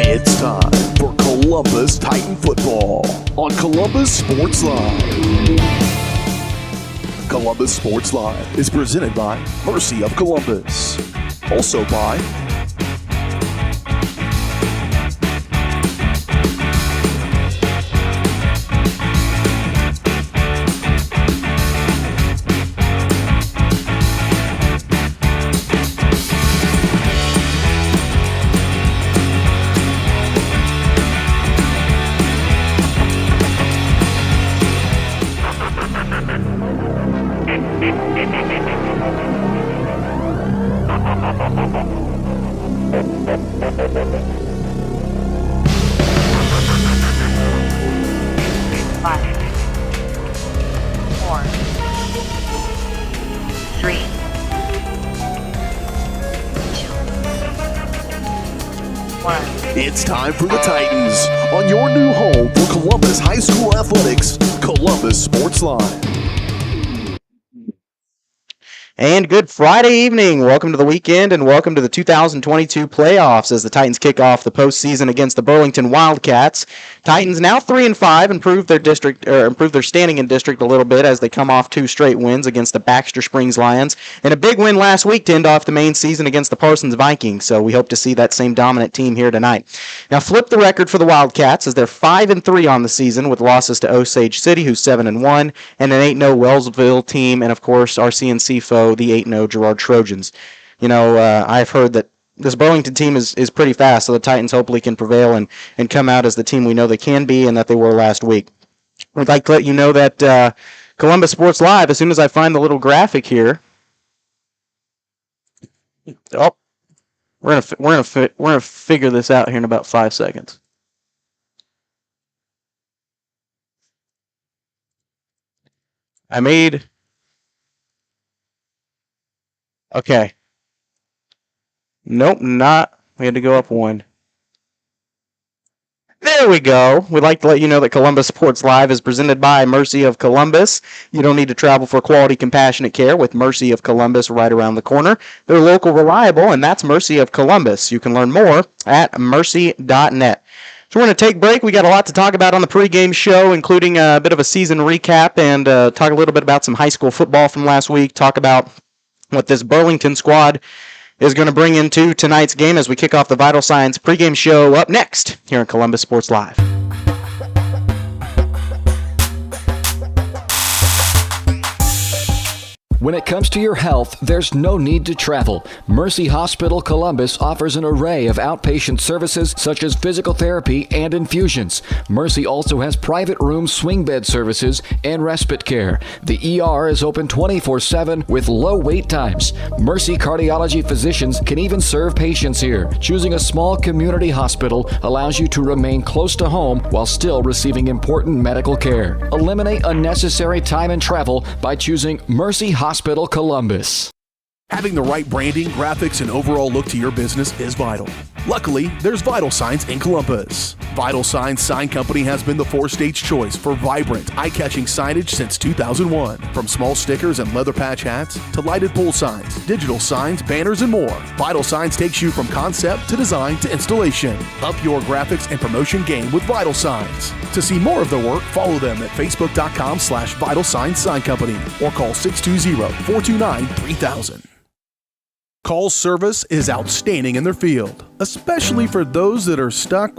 It's time for Columbus Titan football on Columbus Sports Live. Columbus Sports Live is presented by Mercy of Columbus. Also by It's time for the Titans on your new home for Columbus High School Athletics, Columbus Sports Live. And good Friday evening. Welcome to the weekend and welcome to the 2022 playoffs as the Titans kick off the postseason against the Burlington Wildcats. Titans now 3-5, improve their standing in district a little bit as they come off 2 straight wins against the Baxter Springs Lions and a big win last week to end off the main season against the Parsons Vikings. So we hope to see that same dominant team here tonight. Now flip the record for the Wildcats as they're 5-3 on the season with losses to Osage City, who's 7-1, and an 8-0 Wellsville team, and of course our CNC foe, the 8-0 Girard Trojans. You know, I've heard that this Burlington team is pretty fast, so the Titans hopefully can prevail and come out as the team we know they can be and that they were last week. We'd like to let you know that Columbus Sports Live, as soon as I find the little graphic here. Oh, we're gonna figure this out here in about 5 seconds. Okay. Nope, not. We had to go up 1. There we go. We'd like to let you know that Columbus Sports Live is presented by Mercy of Columbus. You don't need to travel for quality, compassionate care with Mercy of Columbus right around the corner. They're local, reliable, and that's Mercy of Columbus. You can learn more at mercy.net. So we're going to take a break. We got a lot to talk about on the pregame show, including a bit of a season recap and talk a little bit about some high school football from last week, talk about what this Burlington squad is going to bring into tonight's game as we kick off the Vital Signs pregame show up next here on Columbus Sports Live. When it comes to your health, there's no need to travel. Mercy Hospital Columbus offers an array of outpatient services such as physical therapy and infusions. Mercy also has private room swing bed services and respite care. The ER is open 24/7 with low wait times. Mercy cardiology physicians can even serve patients here. Choosing a small community hospital allows you to remain close to home while still receiving important medical care. Eliminate unnecessary time and travel by choosing Mercy Hospital Columbus. Having the right branding, graphics, and overall look to your business is vital. Luckily, there's Vital Signs in Columbus. Vital Signs Sign Company has been the 4-stage choice for vibrant, eye-catching signage since 2001. From small stickers and leather patch hats to lighted pole signs, digital signs, banners, and more, Vital Signs takes you from concept to design to installation. Up your graphics and promotion game with Vital Signs. To see more of their work, follow them at facebook.com/Vital Signs Sign Company or call 620-429-3000. Call's service is outstanding in their field, especially for those that are stuck,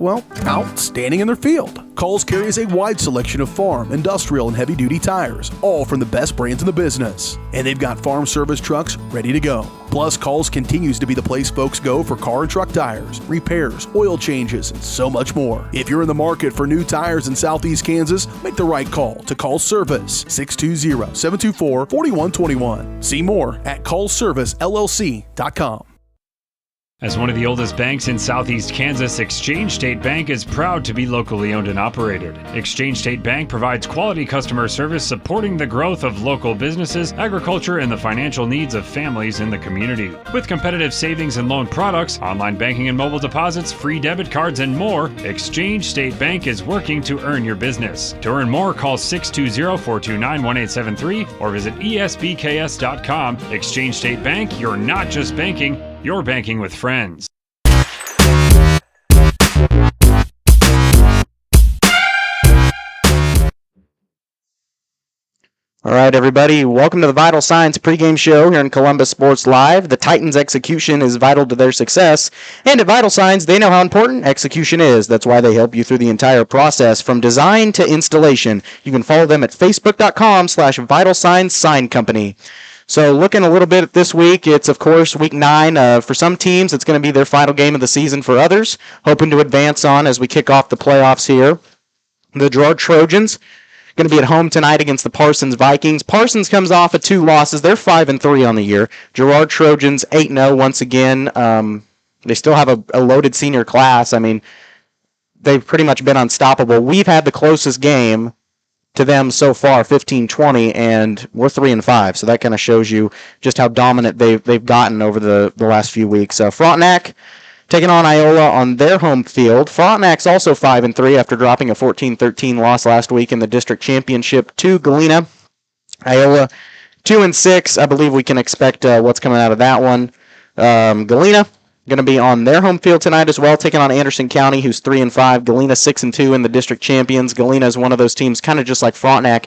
outstanding in their field. Call's carries a wide selection of farm, industrial, and heavy-duty tires, all from the best brands in the business. And they've got farm service trucks ready to go. Plus, Call's continues to be the place folks go for car and truck tires, repairs, oil changes, and so much more. If you're in the market for new tires in Southeast Kansas, make the right call to Call's Service, 620-724-4121. See more at callservicellc.com. As one of the oldest banks in Southeast Kansas, Exchange State Bank is proud to be locally owned and operated. Exchange State Bank provides quality customer service supporting the growth of local businesses, agriculture, and the financial needs of families in the community. With competitive savings and loan products, online banking and mobile deposits, free debit cards, and more, Exchange State Bank is working to earn your business. To earn more, call 620-429-1873 or visit esbks.com. Exchange State Bank, you're not just banking, you're banking with friends. All right, everybody. Welcome to the Vital Signs pregame show here in Columbus Sports Live. The Titans' execution is vital to their success. And at Vital Signs, they know how important execution is. That's why they help you through the entire process, from design to installation. You can follow them at facebook.com/Vital Signs Sign Company. So looking a little bit at this week, it's, of course, week 9. For some teams, it's going to be their final game of the season. For others, hoping to advance on as we kick off the playoffs here. The Girard Trojans going to be at home tonight against the Parsons Vikings. Parsons comes off of 2 losses. They're 5-3 on the year. Girard Trojans 8-0 once again. They still have a loaded senior class. I mean, they've pretty much been unstoppable. We've had the closest game to them so far, 15-20, and we're 3-5. So that kind of shows you just how dominant they've gotten over the last few weeks. Frontenac taking on Iola on their home field. Frontenac's also 5-3 after dropping a 14-13 loss last week in the district championship to Galena. Iola 2-6. I believe we can expect what's coming out of that one. Galena going to be on their home field tonight as well, taking on Anderson County, who's 3-5. Galena 6-2 in the district champions. Galena is one of those teams, kind of just like Frontenac.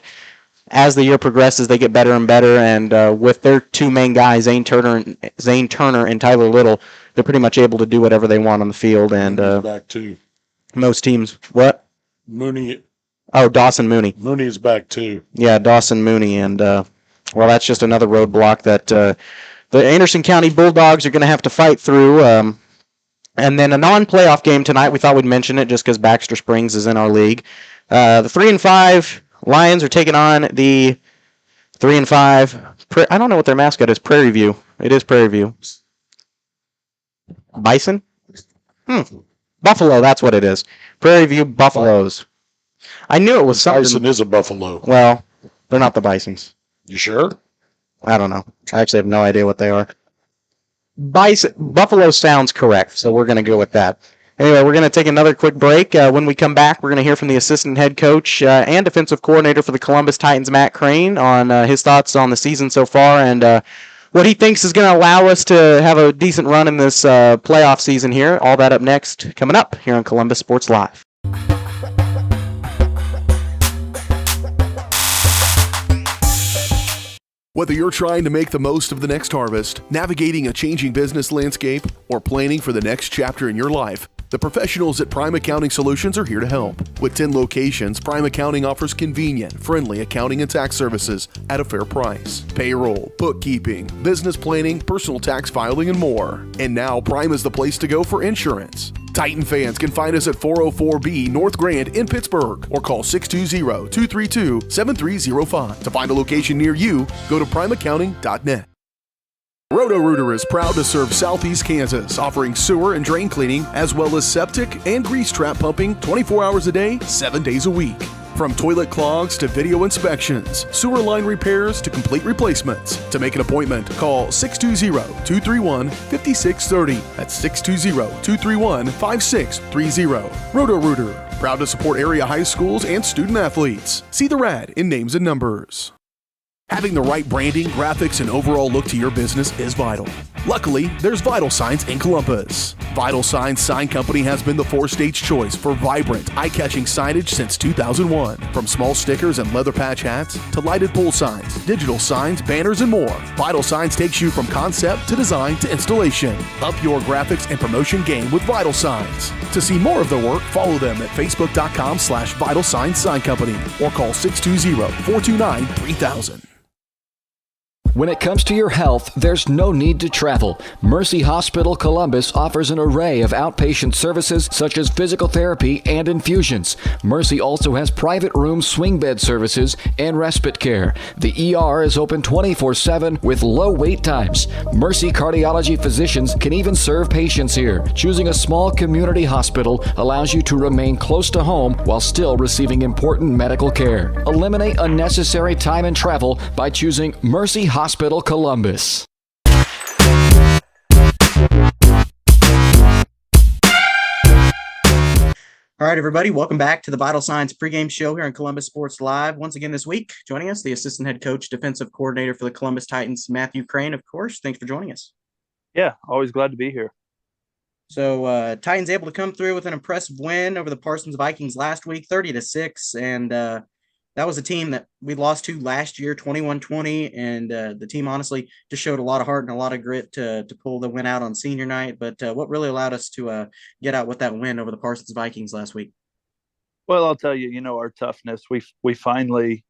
As the year progresses, they get better and better, and with their 2 main guys, Zane Turner and Tyler Little, they're pretty much able to do whatever they want on the field. And back too. Most teams, what? Mooney. Oh, Dawson Mooney. Mooney is back too. Yeah, Dawson Mooney, and well, that's just another roadblock that the Anderson County Bulldogs are going to have to fight through. And then a non-playoff game tonight. We thought we'd mention it just because Baxter Springs is in our league. The 3-5 Lions are taking on the 3-5. I don't know what their mascot is. Prairie View. It is Prairie View. Bison? Buffalo, that's what it is. Prairie View Buffaloes. I knew it was something. Bison is a buffalo. Well, they're not the Bisons. You sure? I don't know. I actually have no idea what they are. Buffalo sounds correct, so we're going to go with that. Anyway, we're going to take another quick break. When we come back, we're going to hear from the assistant head coach and defensive coordinator for the Columbus Titans, Matt Crane, on his thoughts on the season so far and what he thinks is going to allow us to have a decent run in this playoff season here. All that up next, coming up here on Columbus Sports Live. Whether you're trying to make the most of the next harvest, navigating a changing business landscape, or planning for the next chapter in your life, the professionals at Prime Accounting Solutions are here to help. With 10 locations, Prime Accounting offers convenient, friendly accounting and tax services at a fair price. Payroll, bookkeeping, business planning, personal tax filing, and more. And now Prime is the place to go for insurance. Titan fans can find us at 404B North Grand in Pittsburgh or call 620-232-7305. To find a location near you, go to primeaccounting.net. Roto-Rooter is proud to serve Southeast Kansas, offering sewer and drain cleaning as well as septic and grease trap pumping 24 hours a day, 7 days a week. From toilet clogs to video inspections, sewer line repairs to complete replacements. To make an appointment, call 620-231-5630. That's 620-231-5630. Roto-Rooter, proud to support area high schools and student athletes. See the rad in names and numbers. Having the right branding, graphics, and overall look to your business is vital. Luckily, there's Vital Signs in Columbus. Vital Signs Sign Company has been the four-stage choice for vibrant, eye-catching signage since 2001. From small stickers and leather patch hats to lighted pole signs, digital signs, banners, and more, Vital Signs takes you from concept to design to installation. Up your graphics and promotion game with Vital Signs. To see more of their work, follow them at facebook.com/Vital Signs Sign Company or call 620-429-3000. When it comes to your health, there's no need to travel. Mercy Hospital Columbus offers an array of outpatient services such as physical therapy and infusions. Mercy also has private room swing bed services and respite care. The ER is open 24/7 with low wait times. Mercy cardiology physicians can even serve patients here. Choosing a small community hospital allows you to remain close to home while still receiving important medical care. Eliminate unnecessary time and travel by choosing Mercy Hospital Columbus. All right, everybody, welcome back to the Vital Signs pregame show here on Columbus Sports Live. Once again this week, joining us, the assistant head coach, defensive coordinator for the Columbus Titans, Matthew Crane, of course. Thanks for joining us. Yeah, always glad to be here. So Titans able to come through with an impressive win over the Parsons Vikings last week, 30-6, and that was a team that we lost to last year, 21-20, and the team honestly just showed a lot of heart and a lot of grit to pull the win out on senior night. But what really allowed us to get out with that win over the Parsons Vikings last week? Well, I'll tell you, our toughness. We finally,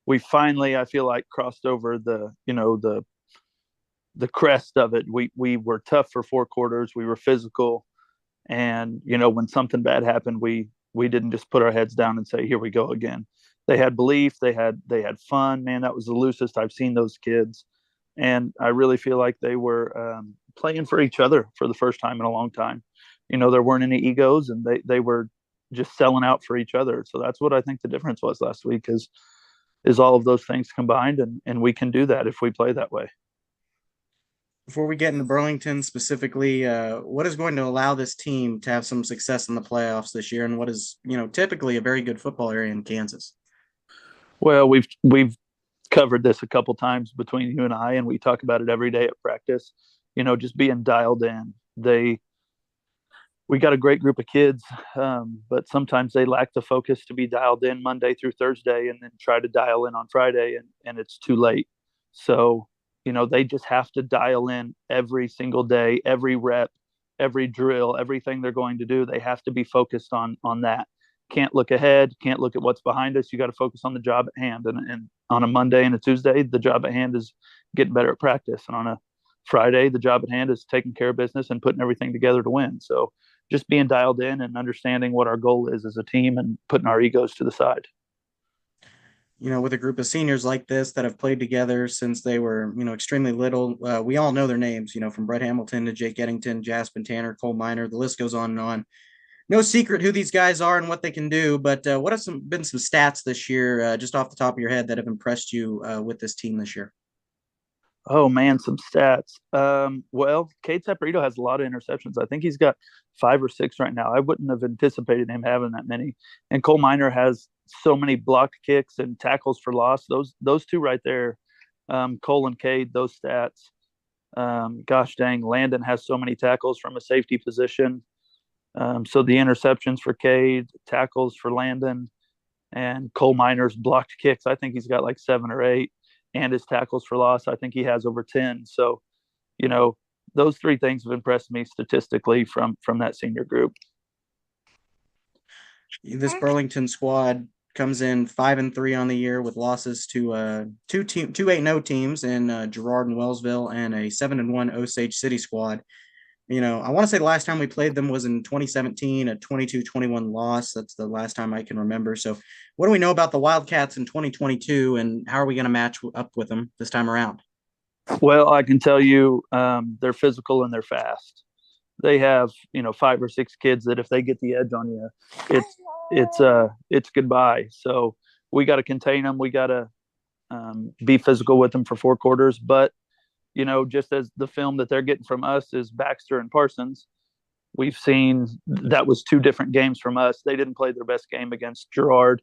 I feel like, crossed over the crest of it. We were tough for 4 quarters. We were physical, and when something bad happened, we didn't just put our heads down and say, "Here we go again." They had belief. They had fun. Man, that was the loosest I've seen those kids, and I really feel like they were playing for each other for the first time in a long time. There weren't any egos, and they were just selling out for each other. So that's what I think the difference was last week is all of those things combined, and we can do that if we play that way. Before we get into Burlington specifically, what is going to allow this team to have some success in the playoffs this year, and what is typically a very good football area in Kansas? Well, we've covered this a couple times between you and I, and we talk about it every day at practice. Just being dialed in. We got a great group of kids, but sometimes they lack the focus to be dialed in Monday through Thursday, and then try to dial in on Friday, and it's too late. So they just have to dial in every single day, every rep, every drill, everything they're going to do. They have to be focused on that. Can't look ahead, can't look at what's behind us. You got to focus on the job at hand. And on a Monday and a Tuesday, the job at hand is getting better at practice. And on a Friday, the job at hand is taking care of business and putting everything together to win. So just being dialed in and understanding what our goal is as a team and putting our egos to the side. With a group of seniors like this that have played together since they were, extremely little, we all know their names, from Brett Hamilton to Jake Eddington, Jaspin Tanner, Cole Miner, the list goes on and on. No secret who these guys are and what they can do, but what have been some stats this year, just off the top of your head, that have impressed you with this team this year? Oh man, some stats. Well, Cade Saporito has a lot of interceptions. I think he's got 5 or 6 right now. I wouldn't have anticipated him having that many. And Cole Miner has so many blocked kicks and tackles for loss. Those two right there, Cole and Cade, those stats. Gosh dang, Landon has so many tackles from a safety position. So the interceptions for Cade, tackles for Landon, and Cole Miner's blocked kicks. I think he's got like 7 or 8. And his tackles for loss, I think he has over 10. So, those 3 things have impressed me statistically from that senior group. This Burlington squad comes in 5-3 on the year with losses to two 8-0 teams in Girard and Wellsville, and a 7-1 Osage City squad. I want to say the last time we played them was in 2017, a 22-21 loss. That's the last time I can remember. So what do we know about the Wildcats in 2022, and how are we going to match up with them this time around? Well, I can tell you they're physical and they're fast. They have, 5 or 6 kids that if they get the edge on you, it's goodbye. So we got to contain them. We got to be physical with them for 4 quarters, but just as the film that they're getting from us is Baxter and Parsons, we've seen that was 2 different games from us. They didn't play their best game against Girard.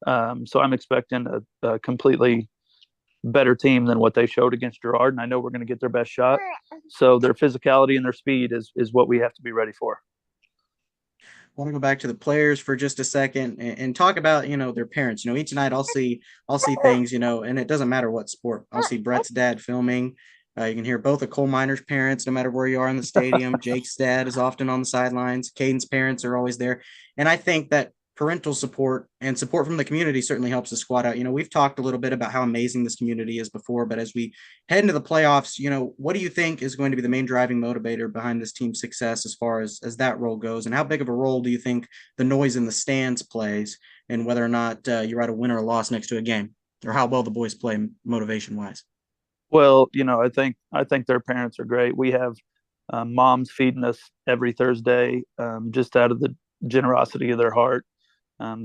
So I'm expecting a completely better team than what they showed against Girard. And I know we're going to get their best shot. So their physicality and their speed is what we have to be ready for. I want to go back to the players for just a second and talk about, their parents. Each night I'll see things, and it doesn't matter what sport. I'll see Brett's dad filming. You can hear both of Cole Miner's parents, no matter where you are in the stadium. Jake's dad is often on the sidelines. Caden's parents are always there. And I think that parental support and support from the community certainly helps the squad out. We've talked a little bit about how amazing this community is before, but as we head into the playoffs, what do you think is going to be the main driving motivator behind this team's success as far as that role goes? And how big of a role do you think the noise in the stands plays in whether or not you're at a win or a loss next to a game, or how well the boys play motivation wise? Well, I think their parents are great. We have moms feeding us every Thursday, just out of the generosity of their heart.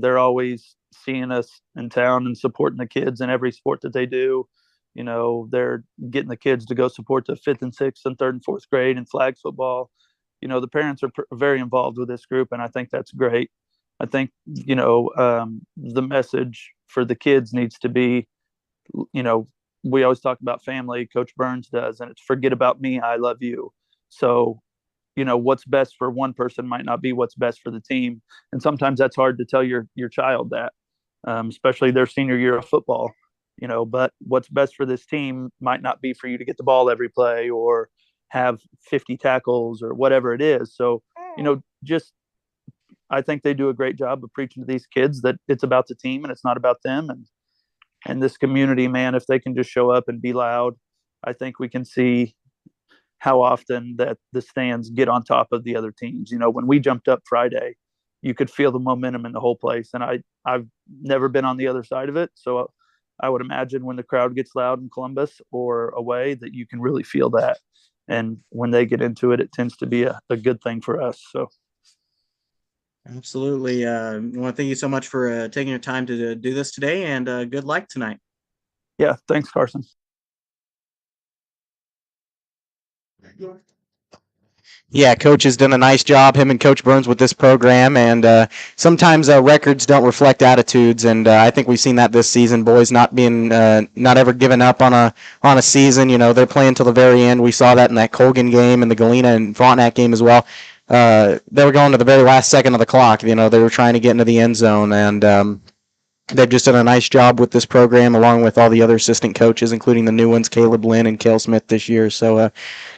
They're always seeing us in town and supporting the kids in every sport that they do. They're getting the kids to go support the 5th and 6th and 3rd and 4th grade in flag football. The parents are very involved with this group, and I think that's great. I think, the message for the kids needs to be, we always talk about family, Coach Burns does, and it's forget about me, I love you. So, what's best for one person might not be what's best for the team. And sometimes that's hard to tell your child that. especially their senior year of football. But what's best for this team might not be for you to get the ball every play or have 50 tackles or whatever it is. So, just I think they do a great job of preaching to these kids that it's about the team and it's not about them. And this community, man, if they can just show up and be loud, I think we can see how often that the stands get on top of the other teams. When we jumped up Friday, you could feel the momentum in the whole place. And I've never been on the other side of it. So I would imagine when the crowd gets loud in Columbus or away that you can really feel that. And when they get into it, it tends to be a good thing for us. So. Absolutely. I want to thank you so much for taking your time to do this today, and good luck tonight. Yeah, thanks, Carson. Yeah, Coach has done a nice job, him and Coach Burns, with this program, and sometimes records don't reflect attitudes, and I think we've seen that this season. Boys not ever giving up on a season. They're playing till the very end. We saw that in that Colgan game and the Galena and Frontenac game as well. They were going to the very last second of the clock. They were trying to get into the end zone, and they've just done a nice job with this program, along with all the other assistant coaches, including the new ones, Caleb Lynn and Cale Smith this year. So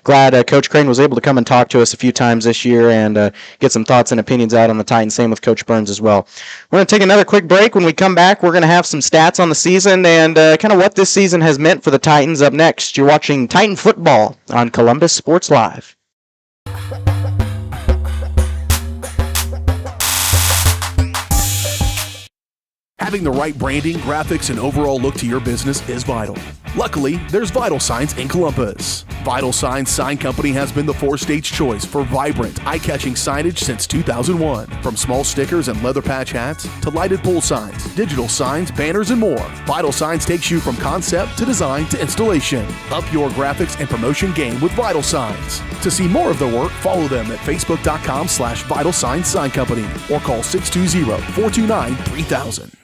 glad Coach Crane was able to come and talk to us a few times this year and get some thoughts and opinions out on the Titans. Same with Coach Burns as well. We're going to take another quick break. When we come back, we're going to have some stats on the season and kind of what this season has meant for the Titans. Up next, you're watching Titan Football on Columbus Sports Live. Having the right branding, graphics, and overall look to your business is vital. Luckily, there's Vital Signs in Columbus. Vital Signs Sign Company has been the four-state's choice for vibrant, eye-catching signage since 2001. From small stickers and leather patch hats to lighted pole signs, digital signs, banners, and more, Vital Signs takes you from concept to design to installation. Up your graphics and promotion game with Vital Signs. To see more of their work, follow them at facebook.com/Vital Signs Sign Company or call 620-429-3000.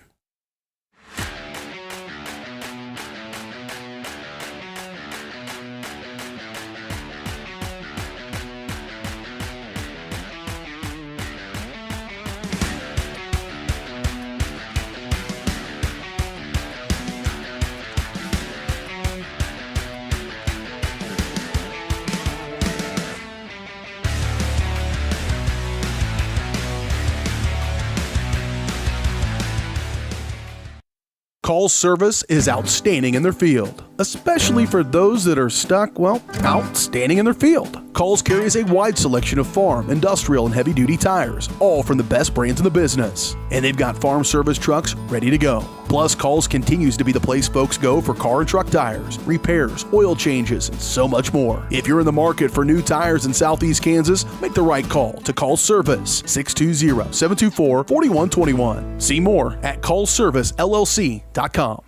Call's service is outstanding in their field, especially for those that are stuck, outstanding in their field. Call's carries a wide selection of farm, industrial, and heavy-duty tires, all from the best brands in the business. And they've got farm service trucks ready to go. Plus, Call's continues to be the place folks go for car and truck tires, repairs, oil changes, and so much more. If you're in the market for new tires in Southeast Kansas, make the right call to Call's Service, 620-724-4121. See more at callservicellc.com.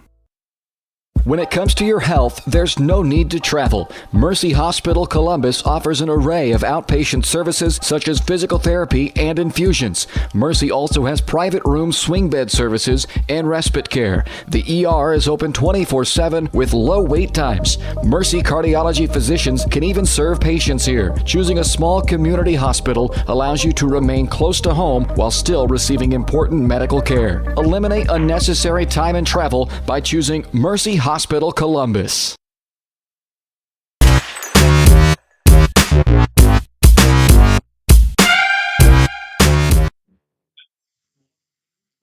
When it comes to your health, there's no need to travel. Mercy Hospital Columbus offers an array of outpatient services such as physical therapy and infusions. Mercy also has private room swing bed services and respite care. The ER is open 24/7 with low wait times. Mercy cardiology physicians can even serve patients here. Choosing a small community hospital allows you to remain close to home while still receiving important medical care. Eliminate unnecessary time and travel by choosing Mercy Hospital Columbus.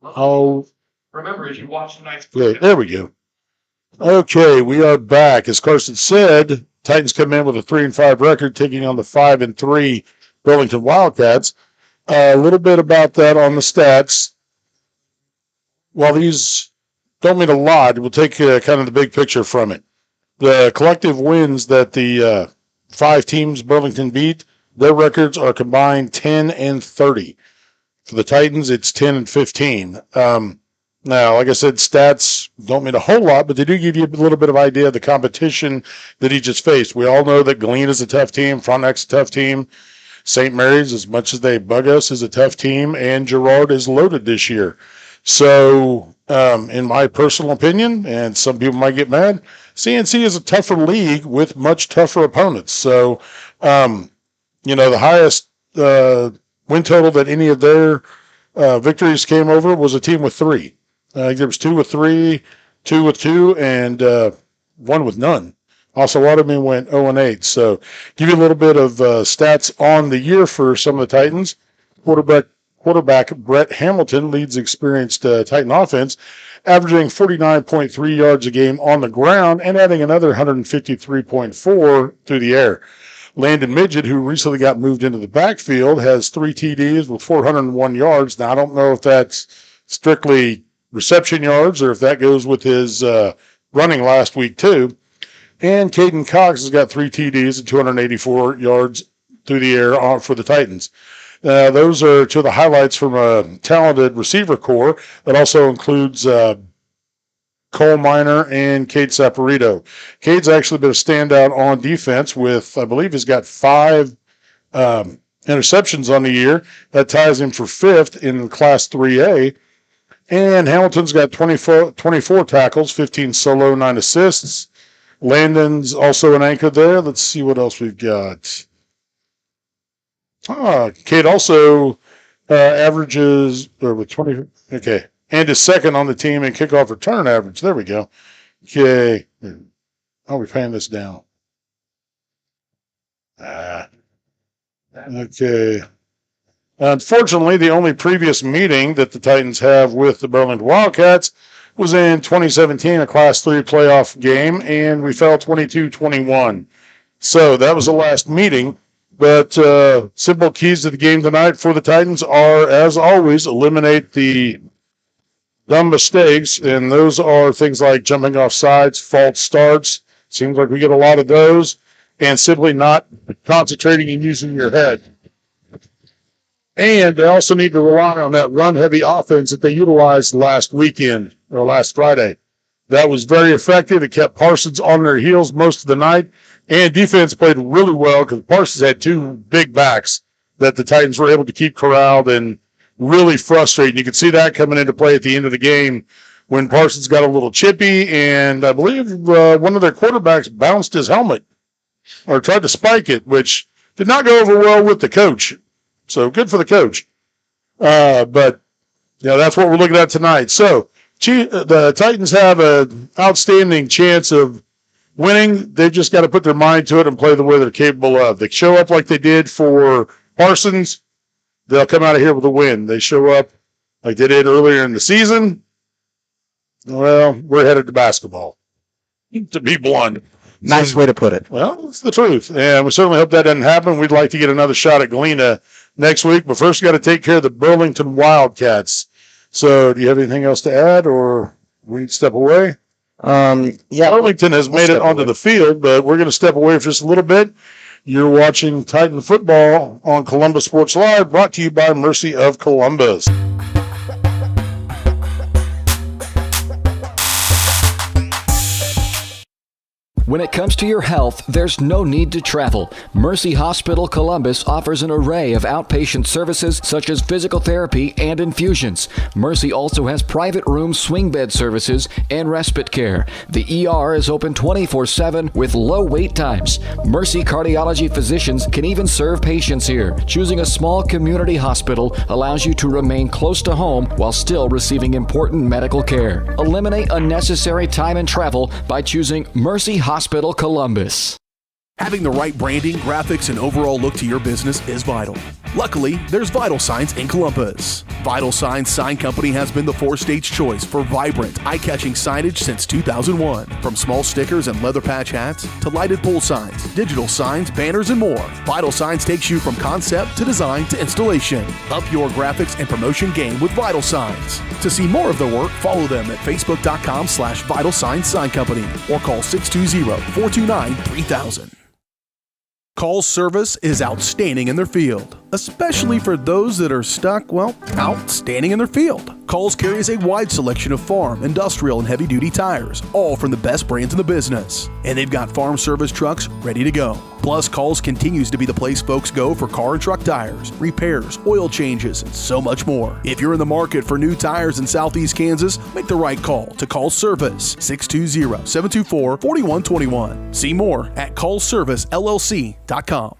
Oh, remember as you watch tonight's play. There we go. Okay, we are back. As Carson said, Titans come in with a 3-5 record, taking on the 5-3 Burlington Wildcats. A little bit about that on the stats. While these don't mean a lot, we'll take kind of the big picture from it. The collective wins that the 5 teams Burlington beat, their records are combined 10-30. For the Titans, it's 10-15. Now, like I said, stats don't mean a whole lot, but they do give you a little bit of idea of the competition that he just faced. We all know that Galena is a tough team, Frontenac's a tough team. St. Mary's, as much as they bug us, is a tough team, and Girard is loaded this year. So, in my personal opinion, and some people might get mad, CNC is a tougher league with much tougher opponents. So, the highest win total that any of their victories came over was a team with 3. I think there was 2 with 3, 2 with 2, and 1 with none. Also, Waterman went 0-8. So, give you a little bit of stats on the year for some of the Titans. Quarterback Brett Hamilton leads experienced Titan offense, averaging 49.3 yards a game on the ground and adding another 153.4 through the air. Landon Midget, who recently got moved into the backfield, has 3 TDs with 401 yards. Now, I don't know if that's strictly reception yards or if that goes with his running last week, too. And Caden Cox has got 3 TDs and 284 yards through the air for the Titans. Those are 2 of the highlights from a talented receiver core that also includes Cole Minor and Cade Saporito. Cade's actually been a standout on defense with, I believe he's got 5 interceptions on the year. That ties him for 5th in Class 3A. And Hamilton's got 24 tackles, 15 solo, 9 assists. Landon's also an anchor there. Let's see what else we've got. Cade also averages with 20. Okay. And is second on the team in kickoff return average. There we go. Okay. How are we paying this down? Okay. Unfortunately, the only previous meeting that the Titans have with the Burlington Wildcats was in 2017, a Class 3 playoff game, and we fell 22-21. So that was the last meeting. But simple keys to the game tonight for the Titans are, as always, eliminate the dumb mistakes, and those are things like jumping off sides, false starts. Seems like we get a lot of those, and simply not concentrating and using your head. And they also need to rely on that run-heavy offense that they utilized last weekend or last Friday. That was very effective. It kept Parsons on their heels most of the night, and defense played really well because Parsons had 2 big backs that the Titans were able to keep corralled and really frustrating. You could see that coming into play at the end of the game when Parsons got a little chippy, and I believe one of their quarterbacks bounced his helmet or tried to spike it, which did not go over well with the coach. So good for the coach. But that's what we're looking at tonight. So the Titans have an outstanding chance of winning. They've just got to put their mind to it and play the way they're capable of. They show up like they did for Parsons, they'll come out of here with a win. They show up like they did earlier in the season, well, we're headed to basketball, to be blunt. Nice way to put it. Well, it's the truth. And we certainly hope that doesn't happen. We'd like to get another shot at Galena next week, but first we got to take care of the Burlington Wildcats. So do you have anything else to add, or we need to step away? Burlington has made it onto the field, but we're going to step away for just a little bit. You're watching Titan Football on Columbus Sports Live, brought to you by Mercy of Columbus. When it comes to your health, there's no need to travel. Mercy Hospital Columbus offers an array of outpatient services such as physical therapy and infusions. Mercy also has private room swing bed services and respite care. The ER is open 24/7 with low wait times. Mercy cardiology physicians can even serve patients here. Choosing a small community hospital allows you to remain close to home while still receiving important medical care. Eliminate unnecessary time and travel by choosing Mercy Hospital Columbus. Having the right branding, graphics, and overall look to your business is vital. Luckily, there's Vital Signs in Columbus. Vital Signs Sign Company has been the four-stage choice for vibrant, eye-catching signage since 2001. From small stickers and leather patch hats to lighted pole signs, digital signs, banners, and more, Vital Signs takes you from concept to design to installation. Up your graphics and promotion game with Vital Signs. To see more of their work, follow them at facebook.com/Vital Signs Sign Company or call 620-429-3000. Call's service is outstanding in their field, especially for those that are stuck, outstanding in their field. Call's carries a wide selection of farm, industrial, and heavy-duty tires, all from the best brands in the business. And they've got farm service trucks ready to go. Plus, Call's continues to be the place folks go for car and truck tires, repairs, oil changes, and so much more. If you're in the market for new tires in Southeast Kansas, make the right call to Call's Service, 620-724-4121. See more at callservicellc.com.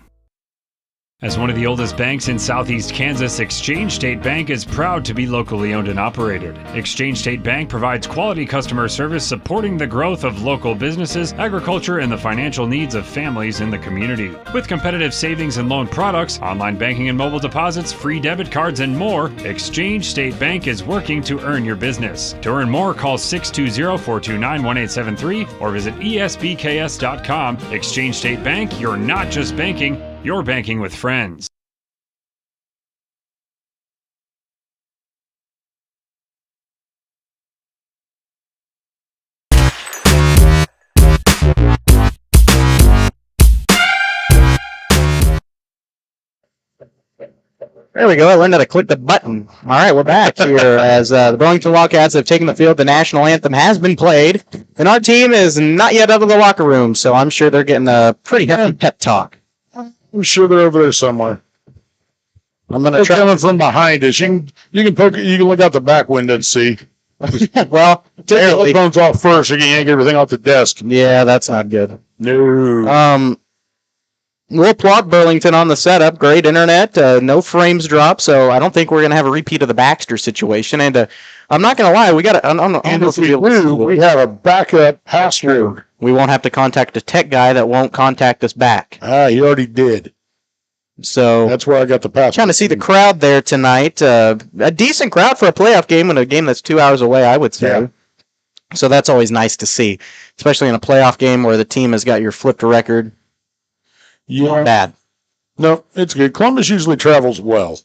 As one of the oldest banks in southeast Kansas, Exchange State Bank is proud to be locally owned and operated. Exchange State Bank provides quality customer service supporting the growth of local businesses, agriculture, and the financial needs of families in the community. With competitive savings and loan products, online banking and mobile deposits, free debit cards, and more, Exchange State Bank is working to earn your business. To earn more, call 620-429-1873 or visit esbks.com. Exchange State Bank, you're not just banking, you're banking with friends. There we go. I learned how to click the button. All right, we're back here as the Burlington Wildcats have taken the field. The national anthem has been played, and our team is not yet out of the locker room, so I'm sure they're getting a pretty hefty pep talk. I'm sure they're over there somewhere. I'm gonna They're try. coming from behind us. You can look out the back window and see. Well, Take the headphones off first. You can yank everything off the desk. yeah, that's not good. No. We'll applaud Burlington on the setup. Great internet, no frames drop, so I don't think we're gonna have a repeat of the Baxter situation. And I'm not gonna lie, we got to. And if we do, we have a backup pass-through. We won't have to contact a tech guy that won't contact us back. He already did. So That's where I got the pass. trying to see the crowd there tonight. A decent crowd for a playoff game and a game that's 2 hours away, I would say. Yeah. So that's always nice to see, especially in a playoff game where the team has got your flipped record. Yeah. Bad. No, it's good. Columbus usually travels well.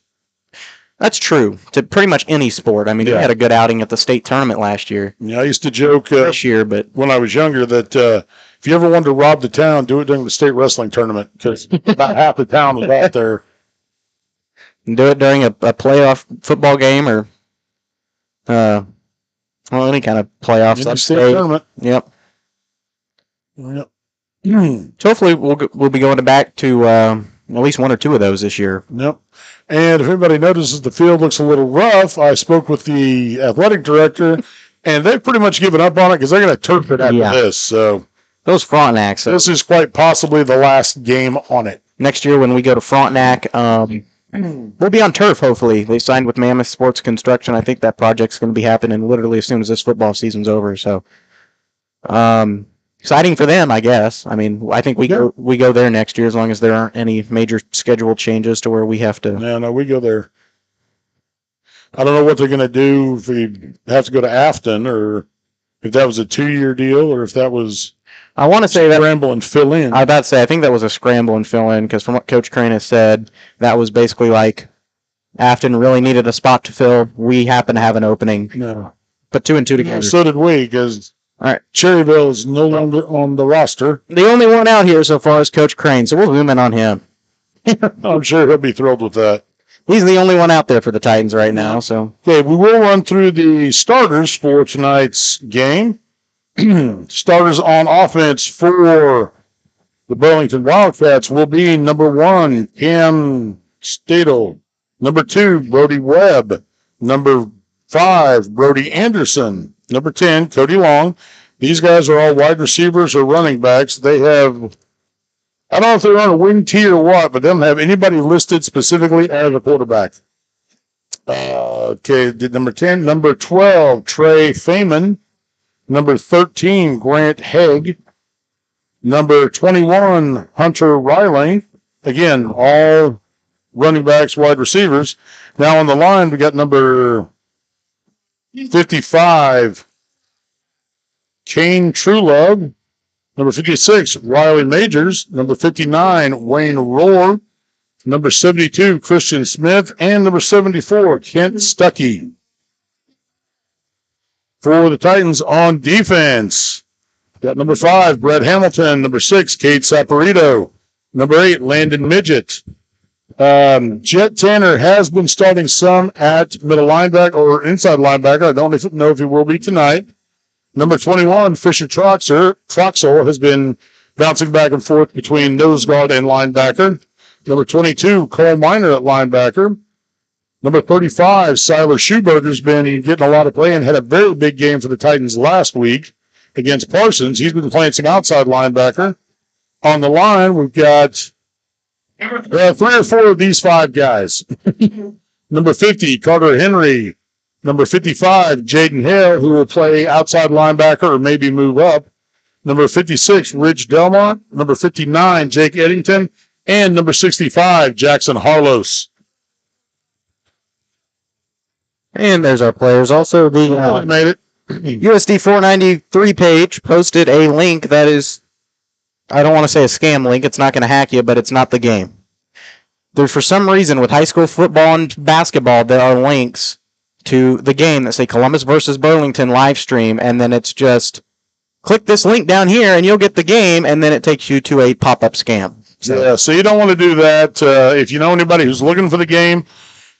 That's true to pretty much any sport. I mean, we Yeah. had a good outing at the state tournament last year. Yeah, I used to joke This year, but when I was younger that if you ever wanted to rob the town, do it during the state wrestling tournament because about half the town was out there. do it during a playoff football game or any kind of playoffs. In the That's state great. tournament. Yep. Yep. So hopefully we'll be going back to at least one or two of those this year. Yep. And if anybody notices the field looks a little rough, I spoke with the athletic director, and they've pretty much given up on it because they're going to turf it after this. So Those Frontenac's. this is quite possibly the last game on it. Next year when we go to Frontenac, we'll be on turf, hopefully. They signed with Mammoth Sports Construction. I think that project's going to be happening literally as soon as this football season's over. So exciting for them, I guess. I mean, I think we go there next year as long as there aren't any major schedule changes to where we have to. No, we go there. I don't know what they're going to do if we have to go to Afton or if that was a 2-year deal or if that was I want to say that. scramble and fill in. I was about to say, I think that was a scramble and fill in because from what Coach Crane has said, that was basically like Afton really needed a spot to fill. We happen to have an opening. No. Put 2 and 2 together. So did we because All right. Cherryville is no longer on the roster. The only one out here so far is Coach Crane, so we'll zoom in on him. I'm sure he'll be thrilled with that. He's the only one out there for the Titans right now. So Okay, we will run through the starters for tonight's game. Starters on offense for the Burlington Wildcats will be number 1, Cam Stadel. Number 2, Brody Webb. Number 5, Brody Anderson. Number 10, Cody Long. These guys are all wide receivers or running backs. They have, I don't know if they're on a wing tee or what, but they don't have anybody listed specifically as a quarterback. Okay, number 10. Number 12, Trey Feynman. Number 13, Grant Haig. Number 21, Hunter Riley. Again, all running backs, wide receivers. Now on the line, we got number 55, Kane Truelove. Number 56, Riley Majors. Number 59, Wayne Rohr. Number 72, Christian Smith. And number 74, Kent Stuckey. For the Titans on defense, got number 5, Brett Hamilton. Number 6, Kate Saporito. Number 8, Landon Midget. Jet Tanner has been starting some at middle linebacker or inside linebacker. I don't know if he will be tonight. Number 21, Fisher Troxel has been bouncing back and forth between nose guard and linebacker. Number 22, Cole Miner at linebacker. Number 35, Siler Schuberger's been getting a lot of play and had a very big game for the Titans last week against Parsons. He's been playing some outside linebacker. On the line, we've got 3 or 4 of these 5 guys. Number 50, Carter Henry. Number 55, Jaden Hale, who will play outside linebacker or maybe move up. Number 56, Rich Delmont. Number 59, Jake Eddington. And number 65, Jackson Harlos. And there's our players. Also, the Made it. USD 493 page posted a link that is, I don't want to say a scam link. It's not going to hack you, but it's not the game. There's, for some reason, with high school football and basketball, there are links to the game that say Columbus versus Burlington live stream, and then it's just click this link down here and you'll get the game, and then it takes you to a pop-up scam. So you don't want to do that. If you know anybody who's looking for the game,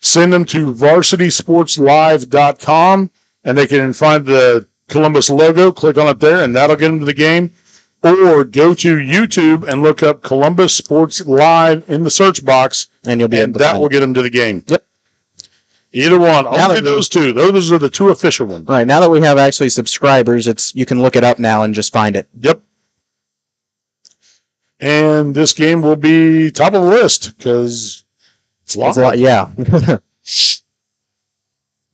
send them to varsitysportslive.com, and they can find the Columbus logo, click on it there, and that'll get them to the game. Or go to YouTube and look up Columbus Sports Live in the search box, and you'll be able to that find will it. get them to the game. Yep. Either one. Only those 2. Those are the 2 official ones. Right, now that we have actually subscribers, you can look it up now and just find it. Yep. And this game will be top of the list because it's It's a lot, yeah.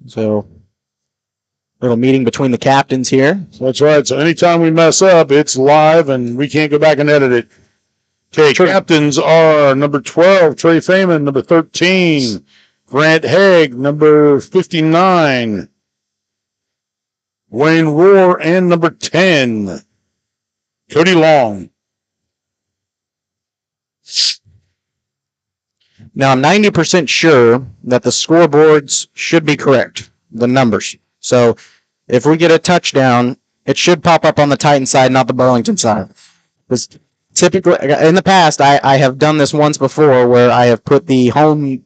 So, little meeting between the captains here. That's right. So anytime we mess up, it's live and we can't go back and edit it. Okay, captains are number 12, Trey Feynman, number 13, Grant Haig, number 59, Wayne Rohr, and number 10, Cody Long. Now, I'm 90% sure that the scoreboards should be correct, the numbers. So, if we get a touchdown, it should pop up on the Titan side, not the Burlington side. Because typically, in the past, I have done this once before where I have put the home,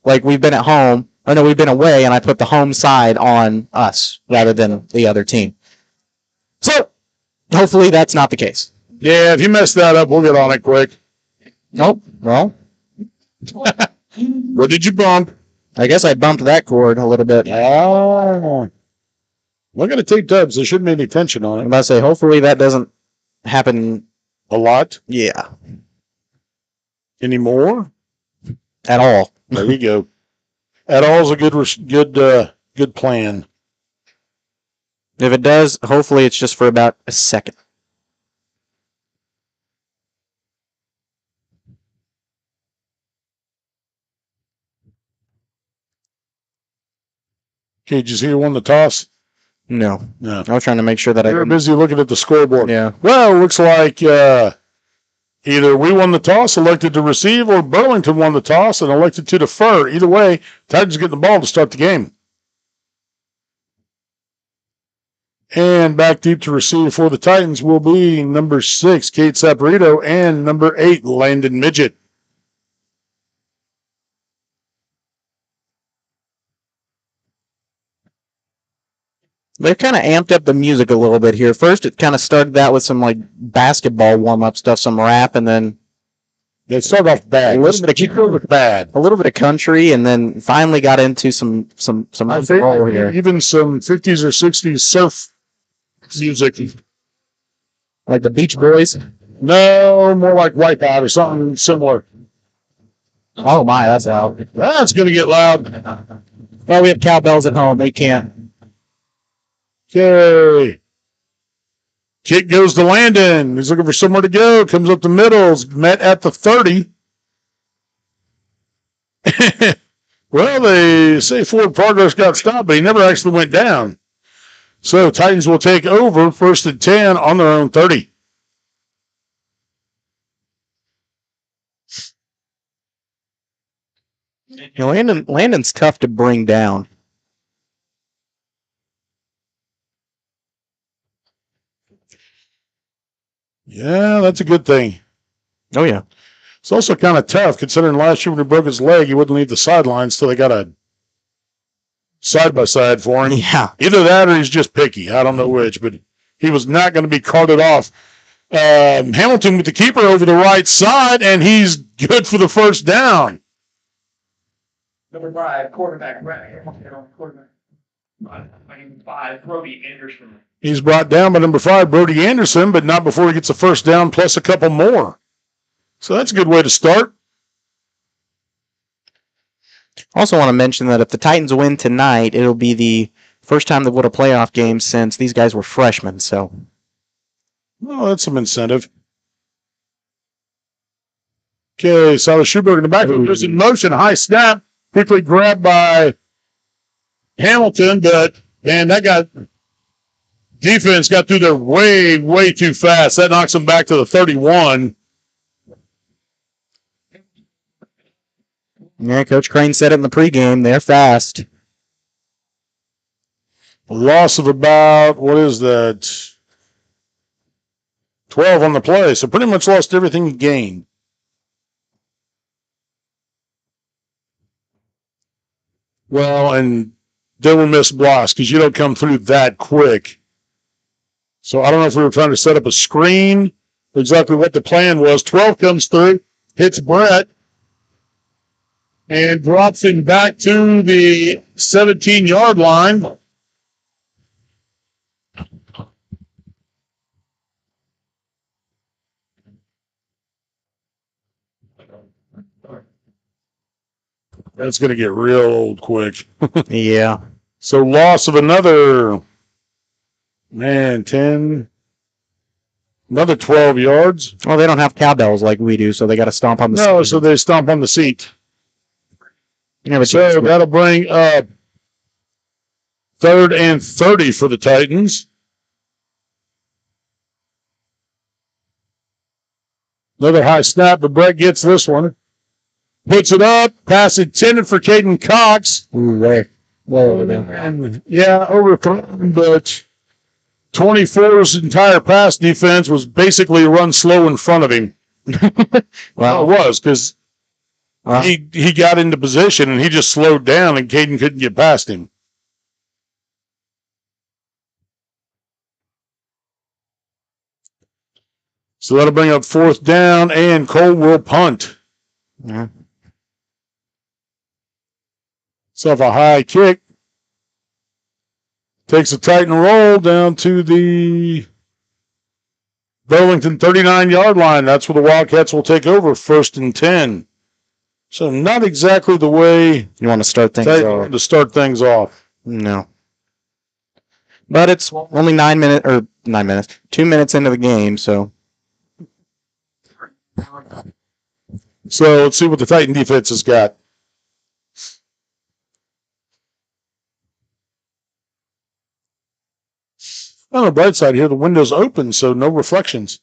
like we've been at home, or no, we've been away, and I put the home side on us rather than the other team. So, hopefully that's not the case. Yeah, if you mess that up, we'll get on it quick. Nope. Well, What did you bump? I guess I bumped that cord a little bit. Oh. Look at the tape tubs. There shouldn't be any tension on I'm it. about to say, hopefully that doesn't happen. A lot? Yeah. Any more? At all. There you go. At all is a good plan. If it does, hopefully it's just for about a second. Okay, did you see who won the toss? No. No. I was trying to make sure that You're busy looking at the scoreboard. Yeah. Well, it looks like either we won the toss, elected to receive, or Burlington won the toss and elected to defer. Either way, Titans get the ball to start the game. And back deep to receive for the Titans will be number 6, Kate Saporito, and number 8, Landon Midget. They've kind of amped up the music a little bit here. First, it kind of started out with some like basketball warm-up stuff, some rap, and then they started off bad. A little bit of country, and then finally got into some roll here. Even some 50s or 60s surf music. Like the Beach Boys? No, more like Wipeout or something similar. Oh my, that's loud. That's going to get loud. Well, we have cowbells at home. They can't. Okay. Kick goes to Landon. He's looking for somewhere to go. Comes up the middle. Met at the 30. Well, they say forward progress got stopped, but he never actually went down. So Titans will take over 1st and 10 on their own 30. You know, Landon's tough to bring down. Yeah, that's a good thing. Oh, yeah. It's also kind of tough considering last year when he broke his leg, he wouldn't leave the sidelines till they got a side-by-side for him. Yeah. Either that or he's just picky. I don't know which, but he was not going to be carted off. Hamilton with the keeper over the right side, and he's good for the first down. Number 5, quarterback, quarterback. 5, Brody Anderson. He's brought down by number 5, Brody Anderson, but not before he gets a first down plus a couple more. So that's a good way to start. Also want to mention that if the Titans win tonight, it'll be the first time they've won a playoff game since these guys were freshmen. So, well, that's some incentive. Okay, Silas Schuberg in the back. There's in motion, high snap, quickly grabbed by Hamilton, but man, defense got through there way too fast. That knocks them back to the 31. Yeah, Coach Crane said it in the pregame. They're fast. A loss of about, what is that? 12 on the play. So pretty much lost everything he gained. Well, and then we missed blocks because you don't come through that quick. So I don't know if we were trying to set up a screen or exactly what the plan was. 12 comes through, hits Brett, and drops him back to the 17-yard line. That's going to get real old quick. Yeah. So loss of another 10, another 12 yards. Well, they don't have cowbells like we do, so they got to stomp on the seat. No, so they stomp on the seat. Yeah, but So that'll bring up 3rd and 30 for the Titans. Another high snap, but Brett gets this one. Puts it up. Pass intended for Caden Cox. Ooh, way over there. And, yeah, overthrown, but 24's entire pass defense was basically run slow in front of him. Well, it was because he got into position and he just slowed down and Caden couldn't get past him. So that'll bring up 4th down, and Cole will punt. Yeah. So off a high kick. Takes a Titan roll down to the Burlington 39-yard line. That's where the Wildcats will take over, 1st and 10. So not exactly the way You want to start things off. to start things off. No. But it's only 2 minutes into the game, so. So let's see what the Titan defense has got. On the bright side here, the window's open, so no reflections.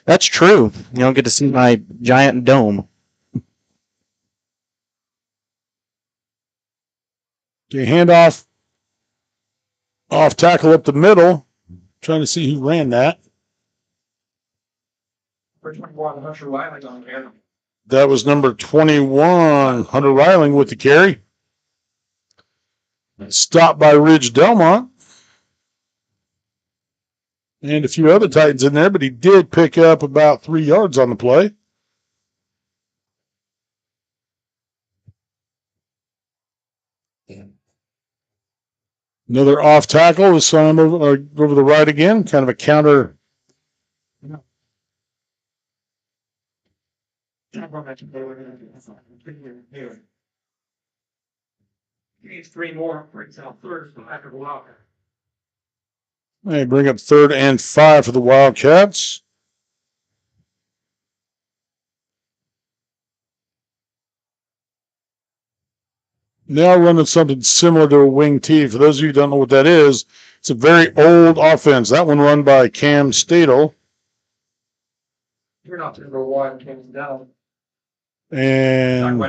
That's true. You don't get to see my giant dome. Okay, handoff. Off tackle up the middle. Trying to see who ran that. That was number 21, Hunter Reiling with the carry. Stopped by Ridge Delmont. And a few other Titans in there, but he did pick up about 3 yards on the play. Another off tackle is on over the right again, kind of a counter. He needs 3 more for himself first after the Wildcats. They bring up 3rd and 5 for the Wildcats. Now running something similar to a wing T. For those of you who don't know what that is, it's a very old offense. That one run by Cam Stadel. You're not the number 1, came down. And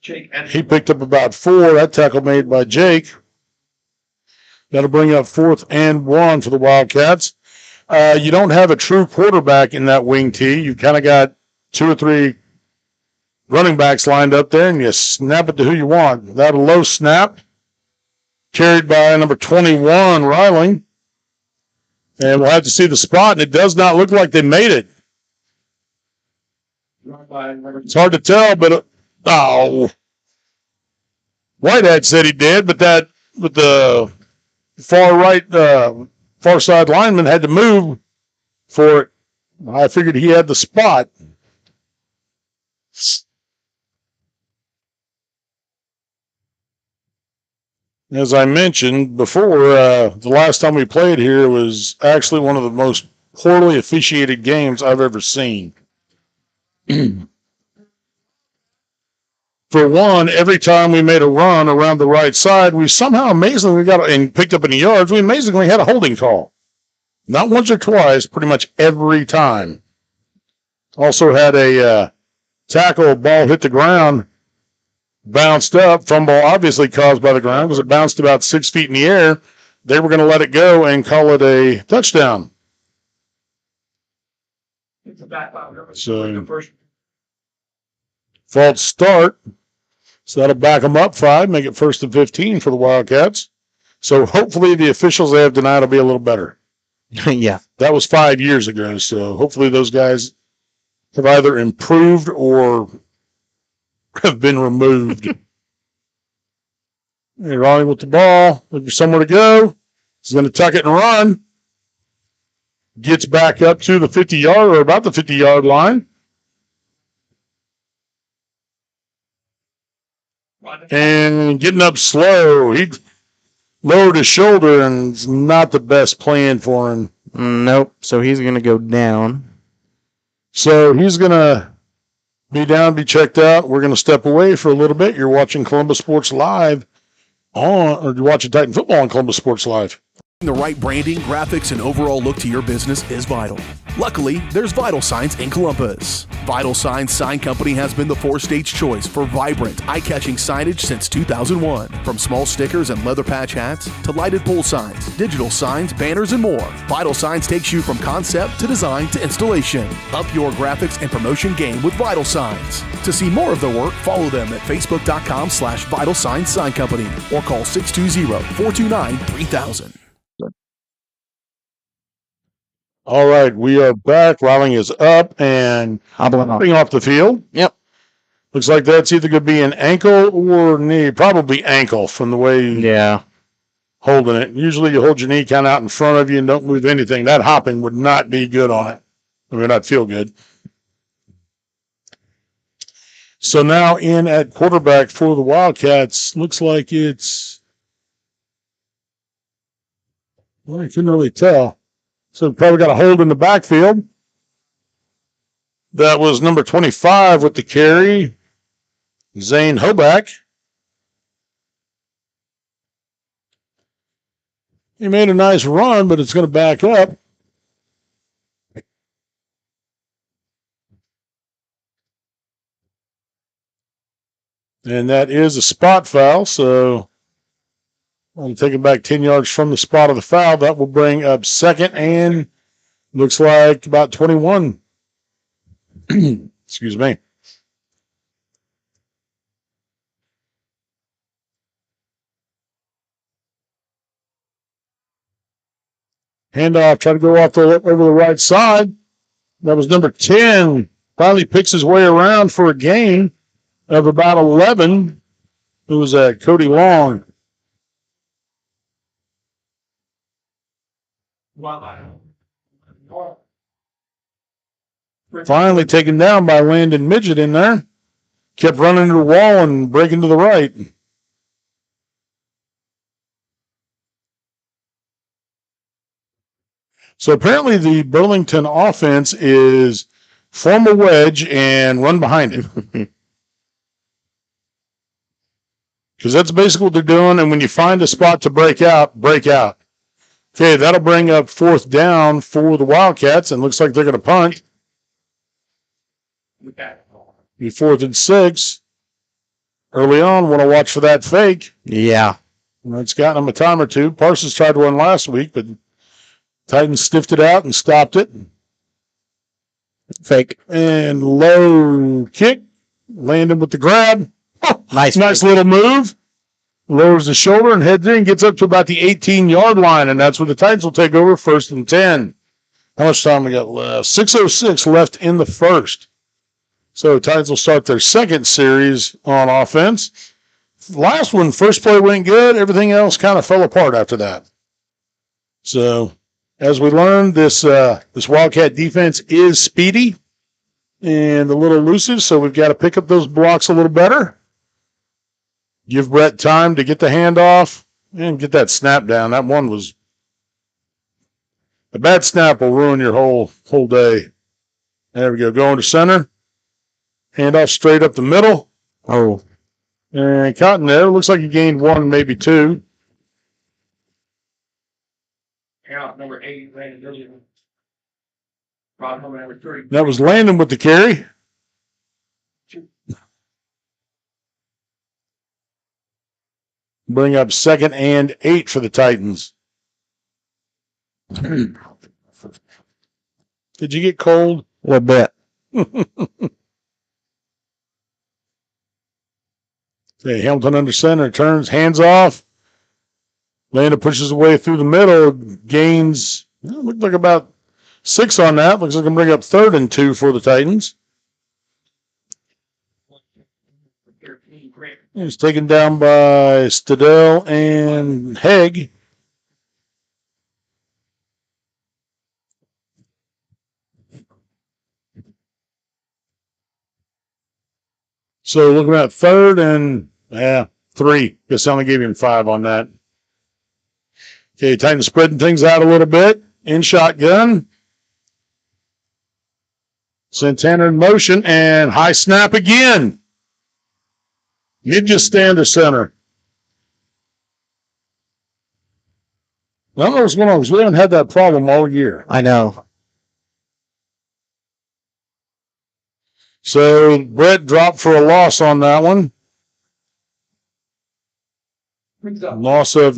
Jake he picked up about 4. That tackle made by Jake. That'll bring up 4th and 1 for the Wildcats. You don't have a true quarterback in that wing T. You kind of got 2 or 3 running backs lined up there, and you snap it to who you want. That a low snap, carried by number 21, Reiling. And we'll have to see the spot, and it does not look like they made it. It's hard to tell, but Whitehead said he did, but that with the far side lineman had to move for it. I figured he had the spot. as I mentioned before, the last time we played here was actually one of the most poorly officiated games I've ever seen. For one, every time we made a run around the right side, we somehow amazingly got and picked up any yards. We amazingly had a holding call. Not once or twice, pretty much every time. Also had a tackle, ball hit the ground, bounced up, fumble obviously caused by the ground because it bounced about 6 feet in the air. They were going to let it go and call it a touchdown. So, false start. So that'll back them up 5, make it 1st and 15 for the Wildcats. So hopefully the officials they have tonight will be a little better. Yeah. That was 5 years ago. So hopefully those guys have either improved or have been removed. Hey, Ronnie with the ball. Looking for somewhere to go. He's going to tuck it and run. Gets back up to the 50-yard or about the 50-yard line. And getting up slow. He lowered his shoulder, and it's not the best plan for him. Nope. So he's going to go down. So he's going to be down, be checked out. We're going to step away for a little bit. You're watching Columbus Sports Live or you're watching Titan Football on Columbus Sports Live. The right branding, graphics, and overall look to your business is vital. Luckily, there's Vital Signs in Columbus. Vital Signs Sign Company has been the four-stage choice for vibrant, eye-catching signage since 2001. From small stickers and leather patch hats to lighted pole signs, digital signs, banners, and more, Vital Signs takes you from concept to design to installation. Up your graphics and promotion game with Vital Signs. To see more of their work, follow them at facebook.com/Vital Signs Sign Company or call 620-429-3000. All right, we are back. Rowling is up and hopping off the field. Yep. Looks like that's either going to be an ankle or knee. Probably ankle from the way holding it. Usually you hold your knee kind of out in front of you and don't move anything. That hopping would not be good on it. It would not feel good. So now in at quarterback for the Wildcats. Looks like it's... Well, I couldn't really tell. So probably got a hold in the backfield. That was number 25 with the carry, Zane Hoback. He made a nice run, but it's going to back up. And that is a spot foul, so I'm taking back 10 yards from the spot of the foul. That will bring up second and looks like about 21. Excuse me. Handoff, try to go off over the right side. That was number 10. Finally picks his way around for a gain of about 11. It was Cody Long. Finally taken down by Landon Midget in there. Kept running to the wall and breaking to the right. So apparently the Burlington offense is form a wedge and run behind it. Because that's basically what they're doing. And when you find a spot to break out, break out. Okay, that'll bring up fourth down for the Wildcats, and looks like they're going to punt. Be 4th and 6. Early on, want to watch for that fake. Yeah. It's gotten them a time or two. Parsons tried one last week, but Titans sniffed it out and stopped it. Fake. And low kick. Landon with the grab. Oh, nice little move. Lowers the shoulder and heads in, gets up to about the 18-yard line, and that's where the Titans will take over 1st and 10. How much time we got left? 6:06 left in the first. So Titans will start their second series on offense. Last one, first play went good. Everything else kind of fell apart after that. So as we learned, this Wildcat defense is speedy and a little elusive, so we've got to pick up those blocks a little better. Give Brett time to get the handoff And get that snap down. That one was a bad snap will ruin your whole day. There we go. Going to center. Hand off straight up the middle. Oh. And Cotton there. Looks like he gained one, maybe two. Out number 8, Landon Williams. Rod Home number 3. That was Landon with the carry. Bring up 2nd and 8 for the Titans. Did you get cold? A little bit. Okay, Hamilton under center, turns, hands off. Landon pushes away through the middle, gains, looked like about 6 on that. Looks like I'm bring up 3rd and 2 for the Titans. He's taken down by Stidell and Haig. So looking at 3rd and 3. Guess I only gave him 5 on that. Okay, Titans spreading things out a little bit. In shotgun. Santana in motion and high snap again. Ninja stand to center. I don't know what's going on because we haven't had that problem all year. I know. So Brett dropped for a loss on that one. Loss of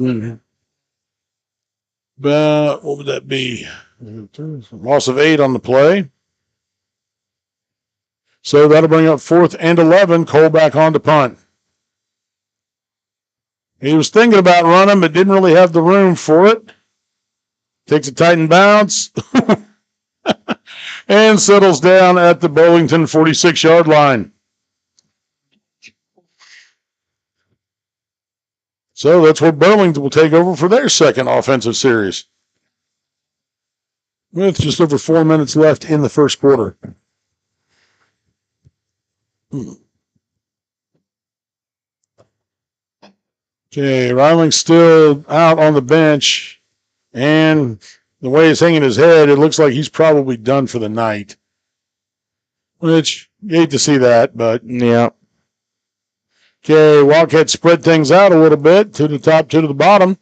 what would that be? Loss of 8 on the play. So that'll bring up 4th and 11. Cole back on to punt. He was thinking about running, but didn't really have the room for it. Takes a Titan bounce. And settles down at the Burlington 46-yard line. So that's where Burlington will take over for their 2nd offensive series. With just over 4 minutes left in the first quarter. Okay, Ryling still out on the bench. And the way he's hanging his head, it looks like he's probably done for the night. Which, you hate to see that, but Yeah. okay, Wildcats spread things out a little bit. 2 to the top, 2 to the bottom.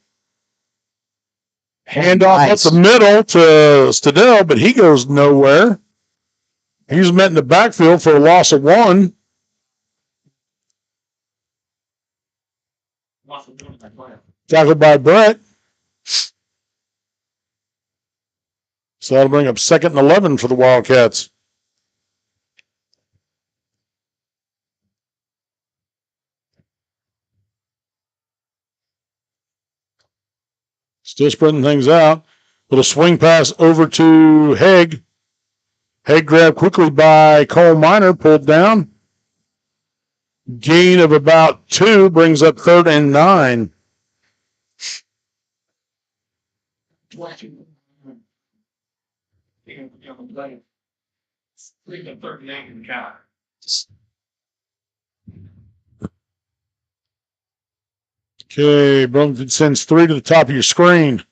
Hand off Nice. up the middle to Stidell, but he goes nowhere. He's met in the backfield for a loss of 1. Tackled by Brett. So that'll bring up 2nd and 11 for the Wildcats. Still spreading things out. Little swing pass over to Haig. Haig grabbed quickly by Cole Minor, pulled down. Gain of about 2 brings up 3rd and 9. Okay, Burlington sends 3 to the top of your screen.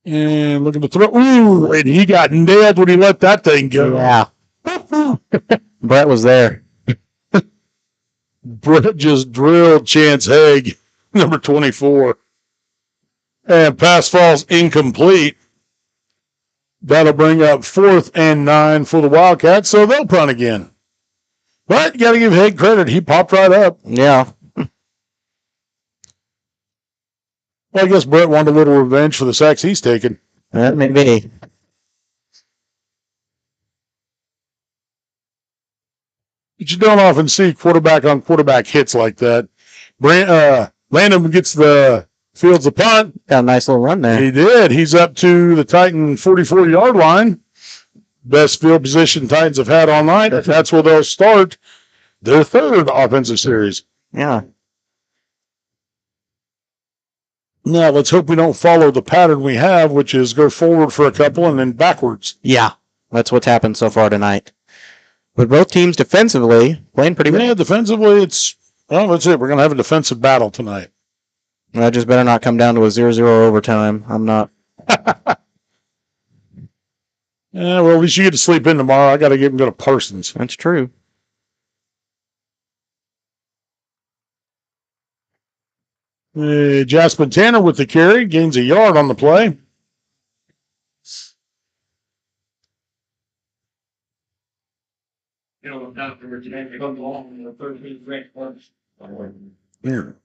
And looking to throw. Ooh, and he got nailed when he let that thing go. Yeah. Brett was there. Brett just drilled Chance Haig, number 24. And pass falls incomplete. That'll bring up 4th and 9 for the Wildcats, so they'll punt again. But you got to give Haig credit. He popped right up. Yeah. Well, I guess Brett wanted a little revenge for the sacks he's taken. That may be. But you don't often see quarterback on quarterback hits like that. Landon gets the fields a punt. Got a nice little run there. He did. He's up to the Titan 44-yard line. Best field position Titans have had all night. That's where they'll start their 3rd offensive series. Yeah. Now, let's hope we don't follow the pattern we have, which is go forward for a couple and then backwards. Yeah. That's what's happened so far tonight. But both teams defensively playing pretty well. Yeah, defensively, it's Well, that's it. We're going to have a defensive battle tonight. That just better not come down to a 0-0 overtime. I'm not. Yeah, well, at least you get to sleep in tomorrow. I got to go to Parsons. That's true. Jasper Tanner with the carry. Gains a yard on the play. You know, afterwards, you have to come along in the 13th ranked ones. Here.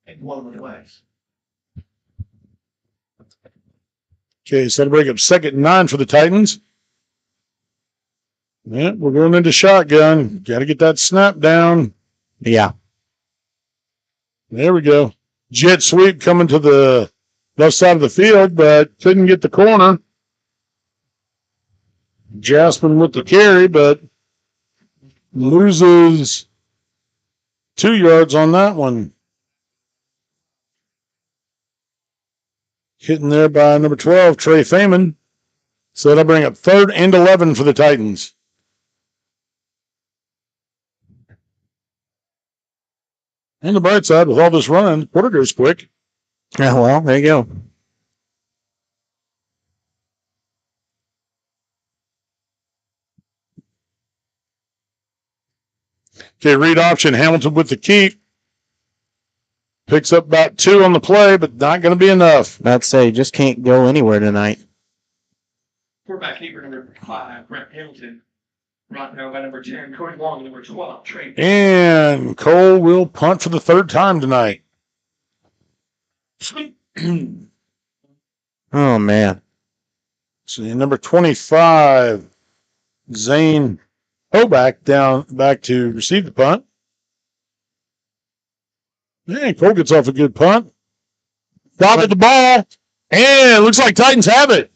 And one of the legs. Okay, so that'll bring up 2nd and 9 for the Titans. Yeah, we're going into shotgun. Got to get that snap down. Yeah. There we go. Jet sweep coming to the left side of the field, but couldn't get the corner. Jasper with the carry, but loses 2 yards on that one. Hitting there by number 12, Trey Feynman. So that'll bring up 3rd and 11 for the Titans. On the bright side, with all this running, quarter goes quick. Yeah, well, there you go. Okay, read option. Hamilton with the keep. Picks up about 2 on the play, but not going to be enough. I'd say just can't go anywhere tonight. Quarterback keeper number 5, Brent Hamilton. Brought now by number 10, Cody Long, number 12, Trey. And Cole will punt for the 3rd time tonight. Oh, man. See, number 25, Zane Hoback back to receive the punt. And Cole gets off a good punt. Bobbled the ball. And it looks like Titans have it.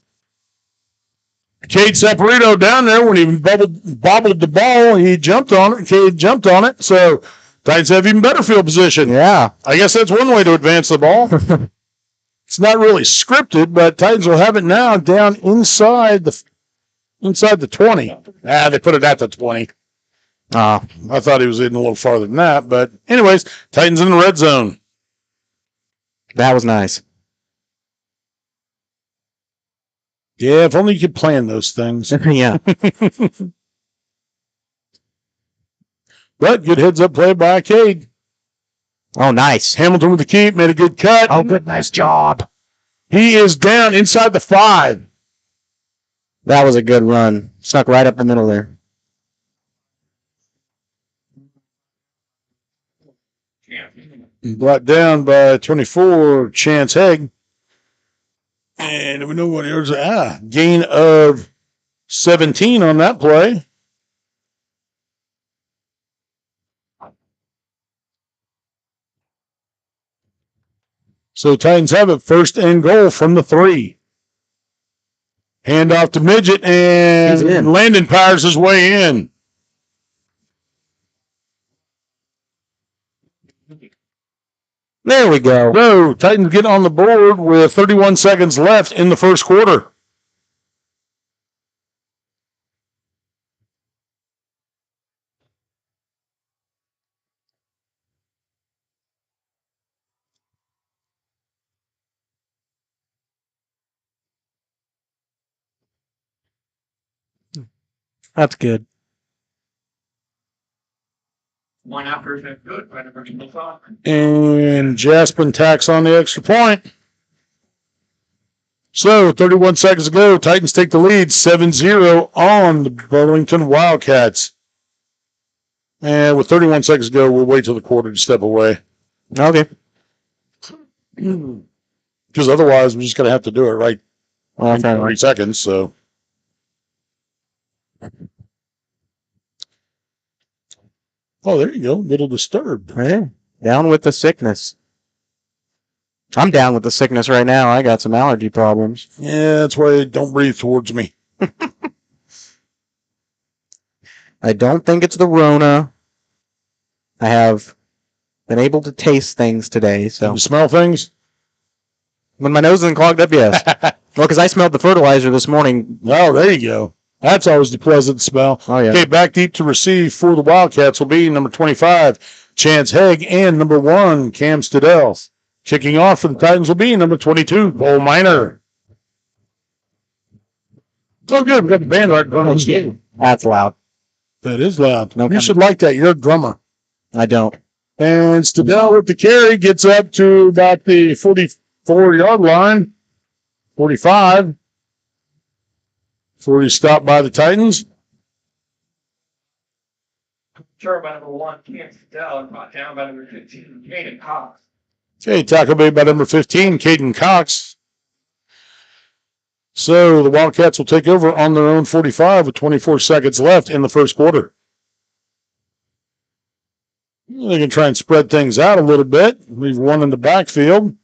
Cade Saporito down there, when he bobbled the ball, he jumped on it. Cade jumped on it. So Titans have even better field position. Yeah. I guess that's one way to advance the ball. It's not really scripted, but Titans will have it now down inside the 20. They put it at the 20. I thought he was in a little farther than that. But anyways, Titans in the red zone. That was nice. Yeah, if only you could plan those things. Yeah. But good heads-up play by Cade. Oh, nice. Hamilton with the keep, made a good cut. Oh, good. Nice job. He is down inside the 5. That was a good run. Snuck right up the middle there. Brought down by 24, Chance Hegg. And we know what it was. Gain of 17 on that play. So Titans have it 1st and goal from the 3. Hand off to Midget, and Landon powers his way in. There we go. So Titans get on the board with 31 seconds left in the 1st quarter. That's good. One after is good by number 25. And Jaspin tacks on the extra point. So 31 seconds ago, Titans take the lead 7-0 on the Burlington Wildcats. And with 31 seconds to go, we'll wait till the quarter to step away. Okay. Because otherwise, we're just going to have to do it right in 30 seconds. So. Oh, there you go. A little disturbed. Yeah. Down with the sickness. I'm down with the sickness right now. I got some allergy problems. Yeah, that's why don't breathe towards me. I don't think it's the Rona. I have been able to taste things today. So you smell things? When my nose isn't clogged up, yes. Well, because I smelled the fertilizer this morning. Oh, there you go. That's always the pleasant smell. Oh, yeah. Okay, back deep to receive for the Wildcats will be number 25, Chance Haig, and number 1, Cam Stidell. Kicking off for the Titans will be number 22, Cole Miner. So good. We've got the band right going on this game. That's loud. That is loud. No you comment. should like that. You're a drummer. I don't. And Stidell with the carry gets up to about the 44-yard line. 45. Before he's stopped by the Titans. Sure, by number 1, Cam Stidell, and brought down by number 15, Caden Cox. Okay, tackle made by number 15, Caden Cox. So the Wildcats will take over on their own 45 with 24 seconds left in the first quarter. They can try and spread things out a little bit. Leave one in the backfield.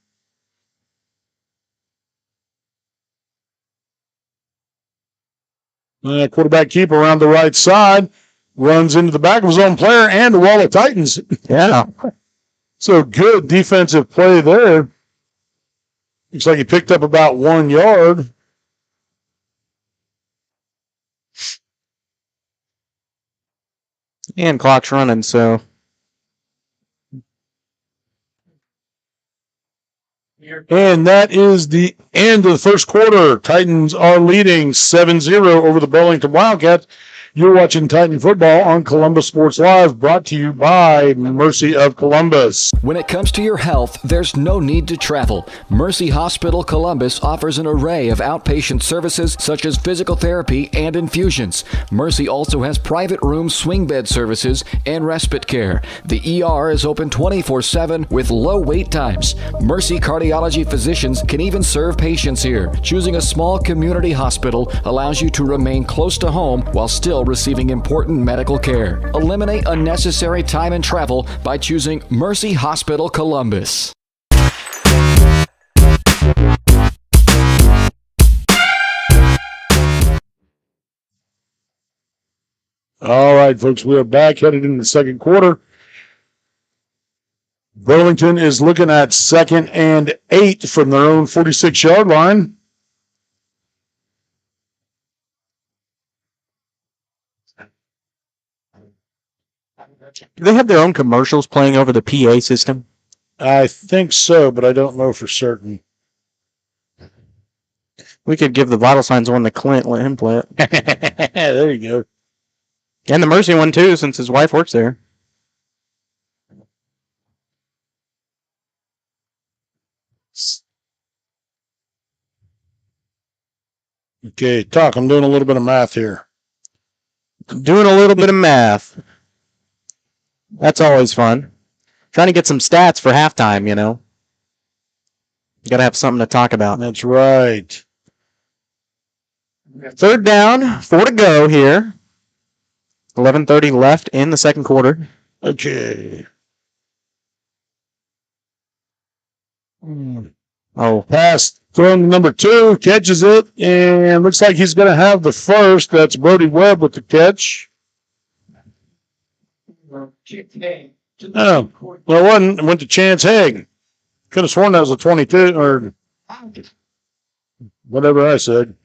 Quarterback keep around the right side. Runs into the back of his own player and a wall of Titans. Yeah. So good defensive play there. Looks like he picked up about 1 yard. And clock's running, so. And that is the end of the first quarter. Titans are leading 7-0 over the Burlington Wildcats. You're watching Titan Football on Columbus Sports Live, brought to you by Mercy of Columbus. When it comes to your health, there's no need to travel. Mercy Hospital Columbus offers an array of outpatient services such as physical therapy and infusions. Mercy also has private room swing bed services and respite care. The ER is open 24/7 with low wait times. Mercy cardiology physicians can even serve patients here. Choosing a small community hospital allows you to remain close to home while still receiving important medical care. Eliminate unnecessary time and travel by choosing Mercy Hospital Columbus. All right, folks, we are back headed into the second quarter. Burlington is looking at 2nd and 8 from their own 46-yard line. Do they have their own commercials playing over the PA system? I think so, but I don't know for certain. We could give the vital signs one to Clint, let him play it. There you go. And the Mercy one, too, since his wife works there. Okay, talk. I'm doing a little bit of math here. Doing a little bit of math. That's always fun. Trying to get some stats for halftime, you know. You got to have something to talk about. That's right. 3rd down, 4 to go here. 11:30 left in the second quarter. Okay. Oh, Pass thrown to number 2, catches it, and looks like he's going to have the first. That's Brody Webb with the catch. Oh, well, it wasn't. It went to Chance Haig. Could have sworn that was a 22 or whatever I said.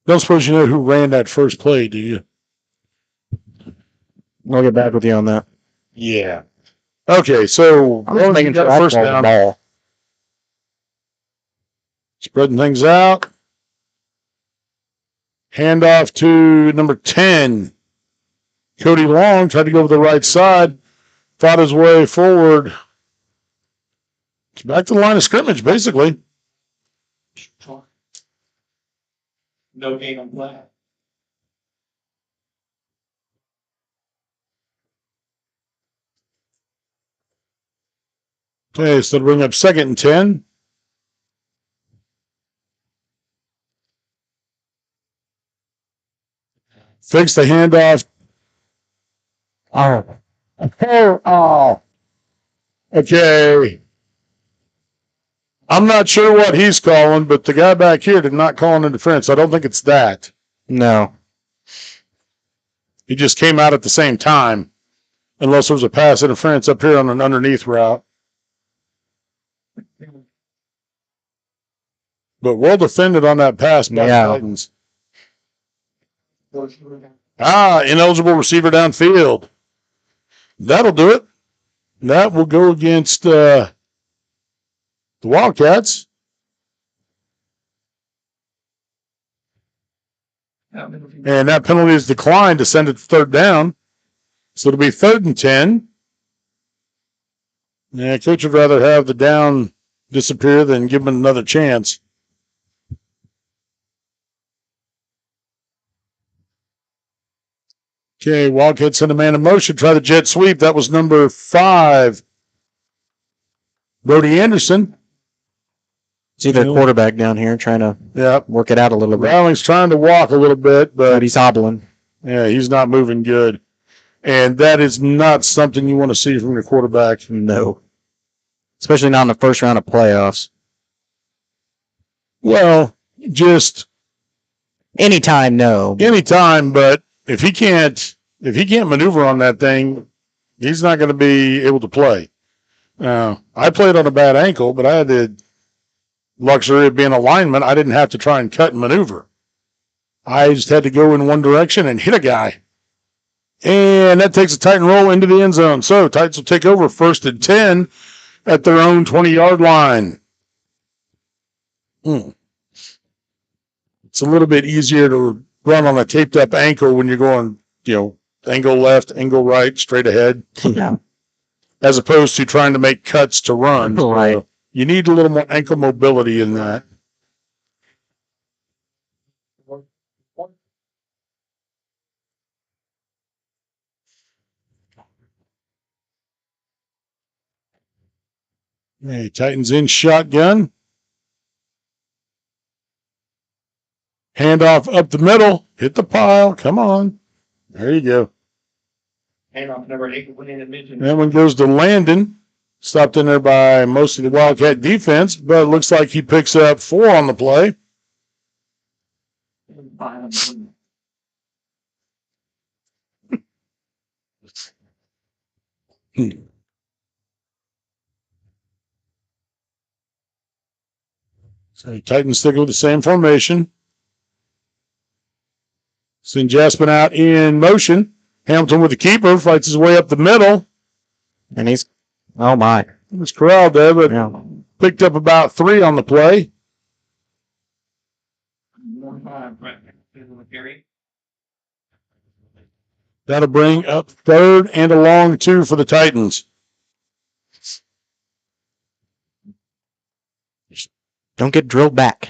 Don't suppose you know who ran that first play, do you? I'll get back with you on that. Yeah. Okay, so I'm just making sure got I first called the down. ball. Spreading things out. Handoff to number 10. Cody Long tried to go over the right side. Fought his way forward. It's back to the line of scrimmage, basically. No gain on play. Okay, so they'll bring up 2nd and 10. Fix the handoff. Oh. Okay. I'm not sure what he's calling, but the guy back here did not call an interference. I don't think it's that. No. He just came out at the same time, unless there was a pass interference up here on an underneath route. But well defended on that pass by the Titans. Ineligible receiver downfield. That'll do it. That will go against the Wildcats. And that penalty is declined to send it to third down. So it'll be 3rd and 10. Yeah, coach would rather have the down disappear than give him another chance. Okay, Wildcats send a man in motion. Try the jet sweep. That was number 5. Brody Anderson. See their quarterback down here trying to work it out a little bit. Rowling's trying to walk a little bit, but he's hobbling. Yeah, he's not moving good. And that is not something you want to see from your quarterback. No. Especially not in the first round of playoffs. Well, just anytime, no. Anytime, but if he can't maneuver on that thing, he's not going to be able to play. I played on a bad ankle, but I had the luxury of being a lineman. I didn't have to try and cut and maneuver. I just had to go in one direction and hit a guy. And that takes a Titan roll into the end zone. So Titans will take over 1st and 10 at their own 20-yard line. It's a little bit easier to run on a taped-up ankle when you're going, angle left, angle right, straight ahead. Yeah. As opposed to trying to make cuts to run. Right. So you need a little more ankle mobility in that. Hey, Titans in shotgun. Handoff up the middle. Hit the pile. Come on. There you go. Handoff number 8. That one goes to Landon. Stopped in there by most of the Wildcat defense, but it looks like he picks up 4 on the play. So Titans stick with the same formation. Send Jaspin out in motion. Hamilton with the keeper, fights his way up the middle. And he's, oh my. This crowd there, but picked up about 3 on the play. That'll bring up 3rd and a long 2 for the Titans. Don't get drilled back.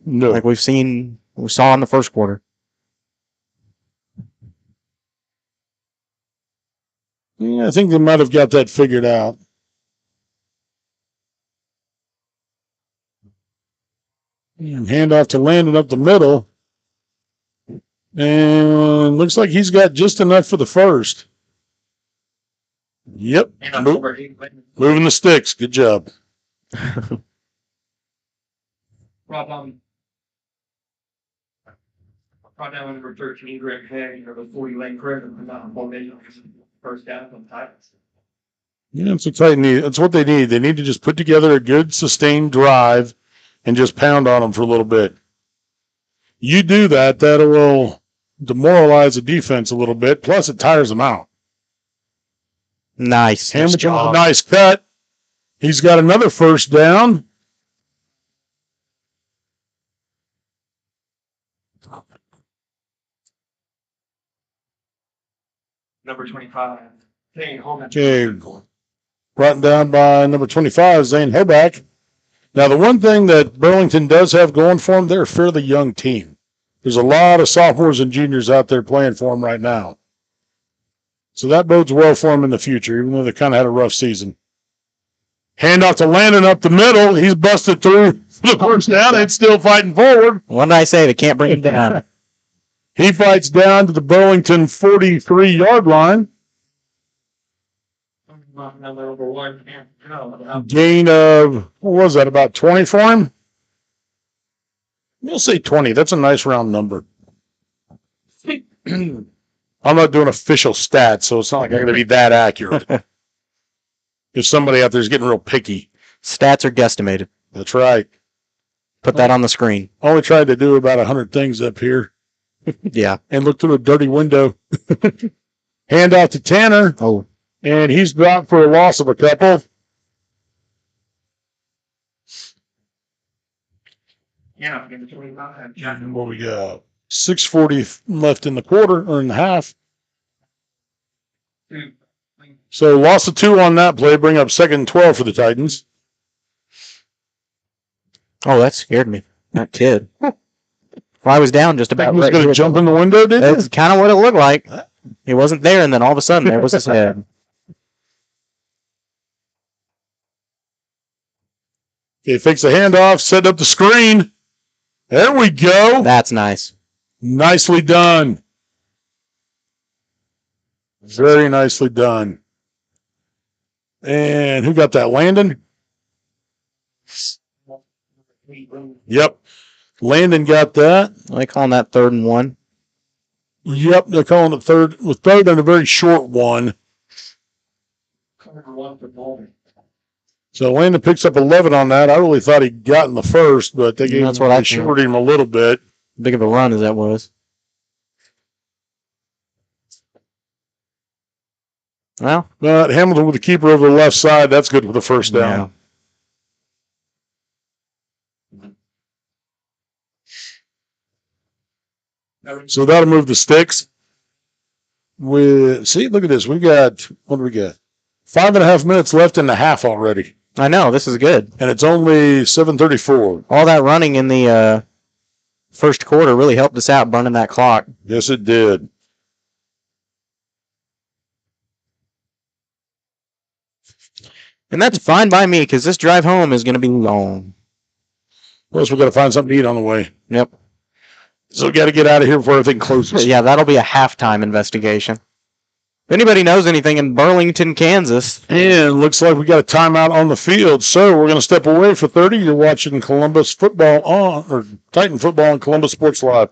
No. Like we saw in the first quarter. Yeah, I think they might have got that figured out. And handoff to Landon up the middle. And looks like he's got just enough for the first. Yep. Moving the sticks. Good job. Brought down number 13, Greg Haig, the 40 lane grip, and not formation. First down from Titans. Yeah, that's what Titans need. That's what they need. They need to just put together a good sustained drive and just pound on them for a little bit. You do that, that will demoralize the defense a little bit. Plus, it tires them out. Nice. Hamilton with a nice cut. He's got another first down. Number 25, Zane Holman. Okay, brought down by number 25, Zane Hoback. Now, the one thing that Burlington does have going for them, they're a fairly young team. There's a lot of sophomores and juniors out there playing for them right now. So that bodes well for them in the future, even though they kind of had a rough season. Handoff to Landon up the middle. He's busted through the first down and still fighting forward. What did I say? They can't bring him down. He fights down to the Burlington 43-yard line. Number 1. Gain of, what was that, about 20 for him? We'll say 20. That's a nice round number. I'm not doing official stats, so it's not like I'm going to be that accurate. If somebody out there is getting real picky. Stats are guesstimated. That's right. Put that on the screen. Only tried to do about 100 things up here. Yeah. And look through a dirty window. Hand off to Tanner. Oh. And he's dropped for a loss of a couple. Yeah, What we got? 6:40 left in the quarter or in the half. So loss of 2 on that play, bring up 2nd and 12 for the Titans. Oh, that scared me. That kid. Well, I was down just about. He was going to jump in the window, did he? That's kind of what it looked like. He wasn't there, and then all of a sudden, there was his head. Okay, fakes the handoff, set up the screen. There we go. That's nice. Nicely done. Very nicely done. And who got that? Landon? Yep. Landon got that. Are they calling that 3rd and 1? Yep, they're calling it third and a very short one. So Landon picks up 11 on that. I really thought he'd gotten the first, but they shorted him a little bit. Big of a run as that was. Well, but Hamilton with the keeper over the left side. That's good for the first down. Yeah. So that'll move the sticks. Look at this. What do we got? 5.5 minutes left in the half already. I know, this is good. And it's only 7:34. All that running in the first quarter really helped us out burning that clock. Yes, it did. And that's fine by me because this drive home is going to be long. Plus, we've got to find something to eat on the way. Yep. So we got to get out of here before everything closes. Yeah, that'll be a halftime investigation. If anybody knows anything in Burlington, Kansas. And looks like we got a timeout on the field. So we're going to step away for 30. You're watching Columbus football or Titan football on Columbus Sports Live.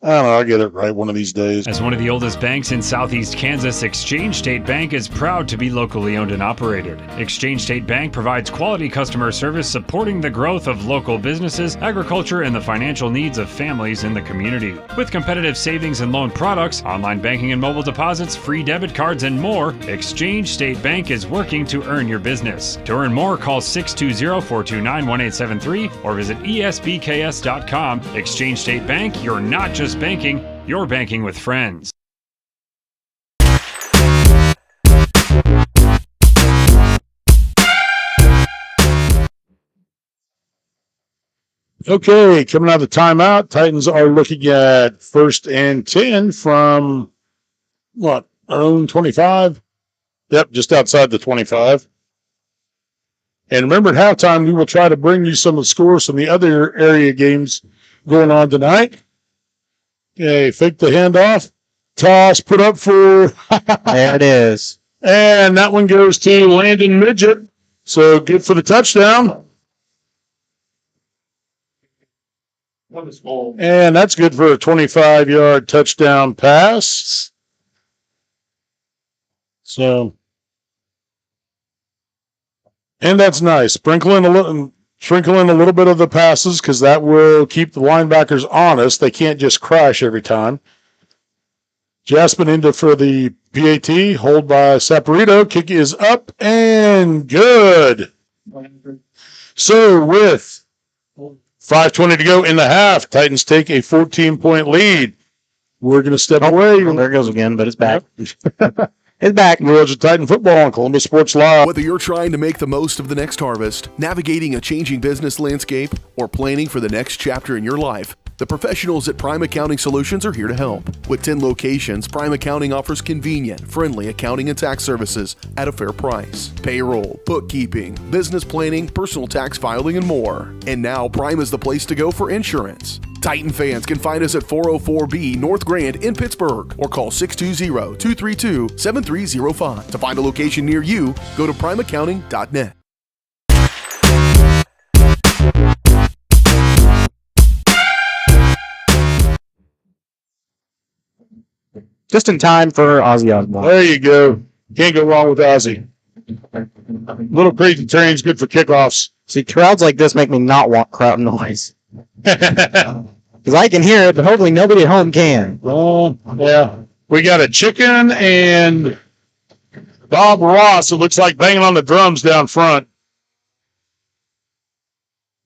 I don't know, I'll get it right one of these days. As one of the oldest banks in southeast Kansas, Exchange State Bank is proud to be locally owned and operated. Exchange State Bank provides quality customer service supporting the growth of local businesses, agriculture, and the financial needs of families in the community. With competitive savings and loan products, online banking and mobile deposits, free debit cards, and more, Exchange State Bank is working to earn your business. To earn more, call 620-429-1873 or visit esbks.com. Exchange State Bank, you're not just banking, you're banking with friends. Okay, coming out of the timeout, Titans are looking at 1st and 10 from our own 25? Yep, just outside the 25. And remember, at halftime, we will try to bring you some of the scores from the other area games going on tonight. Okay, fake the handoff. Toss put up for... There it is. And that one goes to Landon Midget. So good for the touchdown. And that's good for a 25-yard touchdown pass. So, and that's nice. Sprinkle in a little bit of the passes because that will keep the linebackers honest. They can't just crash every time. Jaspin into for the PAT. Hold by Saporito. Kick is up and good. So with 5:20 to go in the half, Titans take a 14-point lead. We're going to step away. Well, there it goes again, but it's back. It's back. We're watching Titan football on Columbus Sports Live. Whether you're trying to make the most of the next harvest, navigating a changing business landscape, or planning for the next chapter in your life, the professionals at Prime Accounting Solutions are here to help. With 10 locations, Prime Accounting offers convenient, friendly accounting and tax services at a fair price. Payroll, bookkeeping, business planning, personal tax filing, and more. And now Prime is the place to go for insurance. Titan fans can find us at 404B North Grand in Pittsburgh or call 620-232-7305. To find a location near you, go to primeaccounting.net. Just in time for Ozzy Osbourne. There you go. Can't go wrong with Ozzy. Little crazy trains, good for kickoffs. See, crowds like this make me not want crowd noise. Because I can hear it, but hopefully nobody at home can. Oh, yeah. We got a chicken and Bob Ross, it looks like, banging on the drums down front.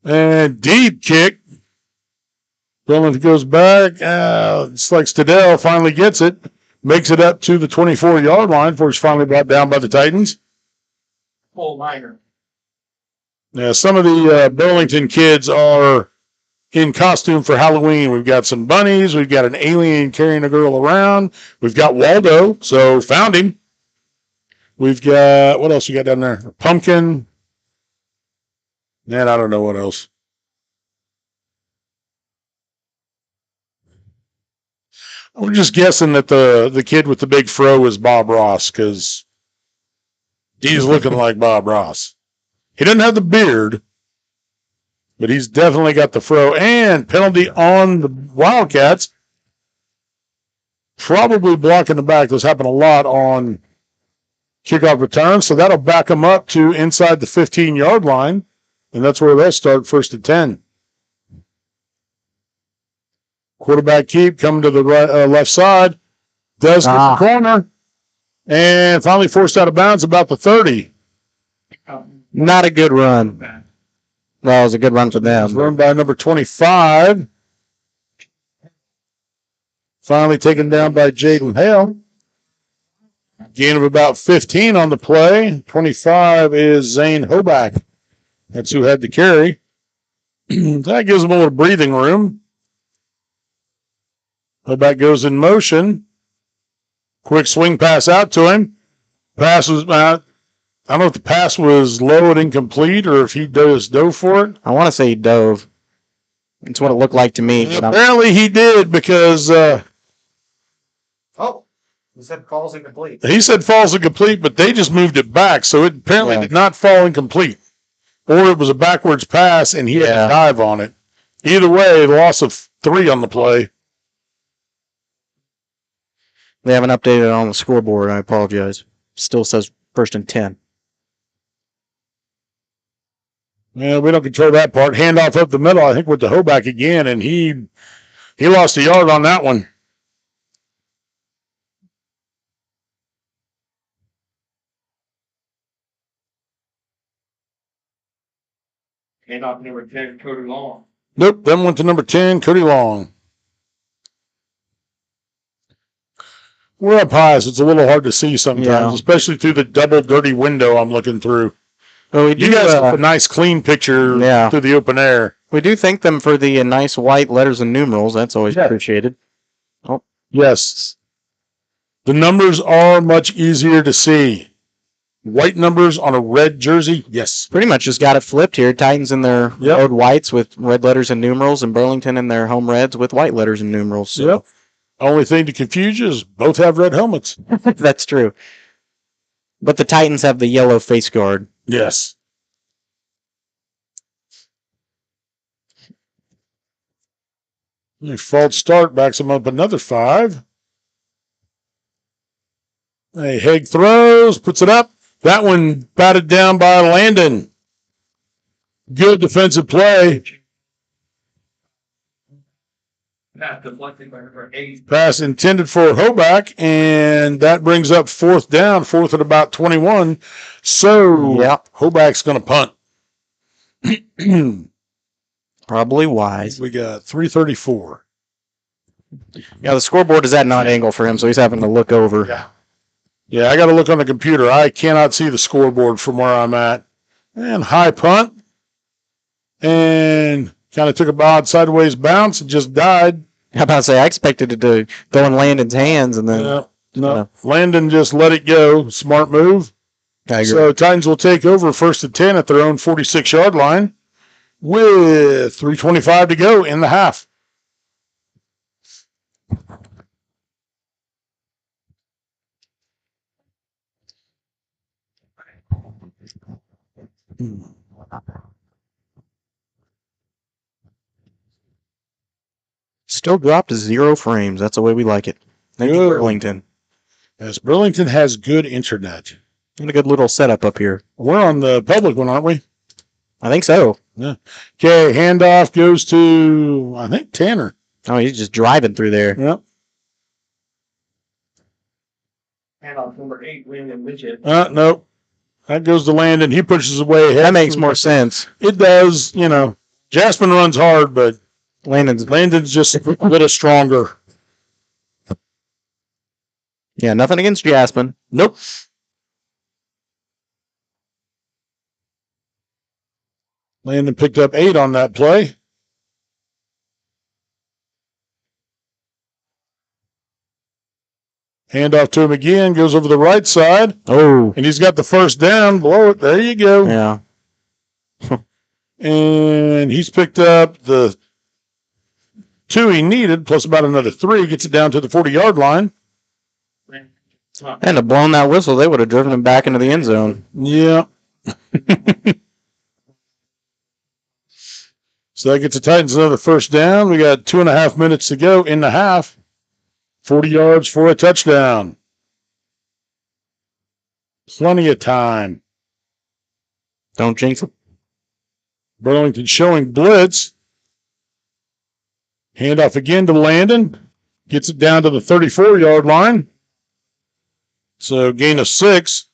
And deep kick. Burlington goes back. It's like Stadell finally gets it. Makes it up to the 24-yard line before it's finally brought down by the Titans. Full minor. Yeah, some of the Burlington kids are in costume for Halloween. We've got some bunnies. We've got an alien carrying a girl around. We've got Waldo, so found him. We've got, what else we got down there? A pumpkin. And I don't know what else. We're just guessing that the kid with the big fro is Bob Ross because he's looking like Bob Ross. He doesn't have the beard, but he's definitely got the fro. And penalty on the Wildcats. Probably blocking the back. This happened a lot on kickoff return, so that'll back them up to inside the 15-yard line, and that's where they'll start first and 10. Quarterback keep coming to the right, left side. Does get the corner. And finally forced out of bounds about the 30. Not a good run. That was a good run for them. Run by number 25. Finally taken down by Jaden Hale. Gain of about 15 on the play. 25 is Zane Hoback. That's who had the carry. That gives them a little breathing room. Hoback goes in motion. Quick swing pass out to him. Pass was, I don't know if the pass was low and incomplete or if he dove for it. I want to say he dove. That's what it looked like to me. Apparently he did because he said falls incomplete. He said falls incomplete, but they just moved it back, so it apparently did not fall incomplete. Or it was a backwards pass and he had to dive on it. Either way, loss of 3 on the play. They haven't updated it on the scoreboard. I apologize. Still says first and 10. Yeah, we don't control that part. Handoff up the middle, I think, with the Hoback again, and he lost a yard on that one. Handoff number 10, Cody Long. Nope, then went to number 10, Cody Long. We're up high, so it's a little hard to see sometimes, especially through the double dirty window I'm looking through. Well, you guys have a nice clean picture through the open air. We do thank them for the nice white letters and numerals. That's always appreciated. Oh, yes. The numbers are much easier to see. White numbers on a red jersey, yes. Pretty much just got it flipped here. Titans in their road whites with red letters and numerals, and Burlington in their home reds with white letters and numerals. So. Yep. Only thing to confuse you is both have red helmets. That's true. But the Titans have the yellow face guard. Yes. A false start backs them up another 5. A Haig throws, puts it up. That one batted down by Landon. Good defensive play. Pass deflected by number 8. Pass intended for Hoback, and that brings up 4th down, 4th at about 21. So, Hoback's going to punt. Probably wise. We got 3:34. Yeah, the scoreboard is at an odd angle for him, so he's having to look over. Yeah, I got to look on the computer. I cannot see the scoreboard from where I'm at. And high punt. And kind of took a odd sideways bounce and just died. How about to say, I expected it to go in Landon's hands and then. No. Landon just let it go. Smart move. So Titans will take over first and 10 at their own 46-yard line with 3:25 to go in the half. Still dropped to 0 frames. That's the way we like it. Thank you, Burlington. Yes, Burlington has good internet. And a good little setup up here. We're on the public one, aren't we? I think so. Yeah. Okay, handoff goes to, I think, Tanner. Oh, he's just driving through there. Yep. Handoff number 8, William Midget. Nope. That goes to Landon. He pushes away ahead. That makes more sense. It does. You know, Jasmine runs hard, but Landon's just a little stronger. Yeah, nothing against Jasmine. Nope. Landon picked up 8 on that play. Handoff to him again, goes over the right side. Oh. And he's got the first down. Blow it. There you go. Yeah. And he's picked up the 2 he needed, plus about another 3. Gets it down to the 40-yard line. And to blown that whistle, they would have driven him back into the end zone. Yeah. So that gets the Titans another first down. We got 2.5 minutes to go in the half. 40 yards for a touchdown. Plenty of time. Don't jinx it. Burlington showing blitz. Handoff again to Landon. Gets it down to the 34-yard line. So gain of 6.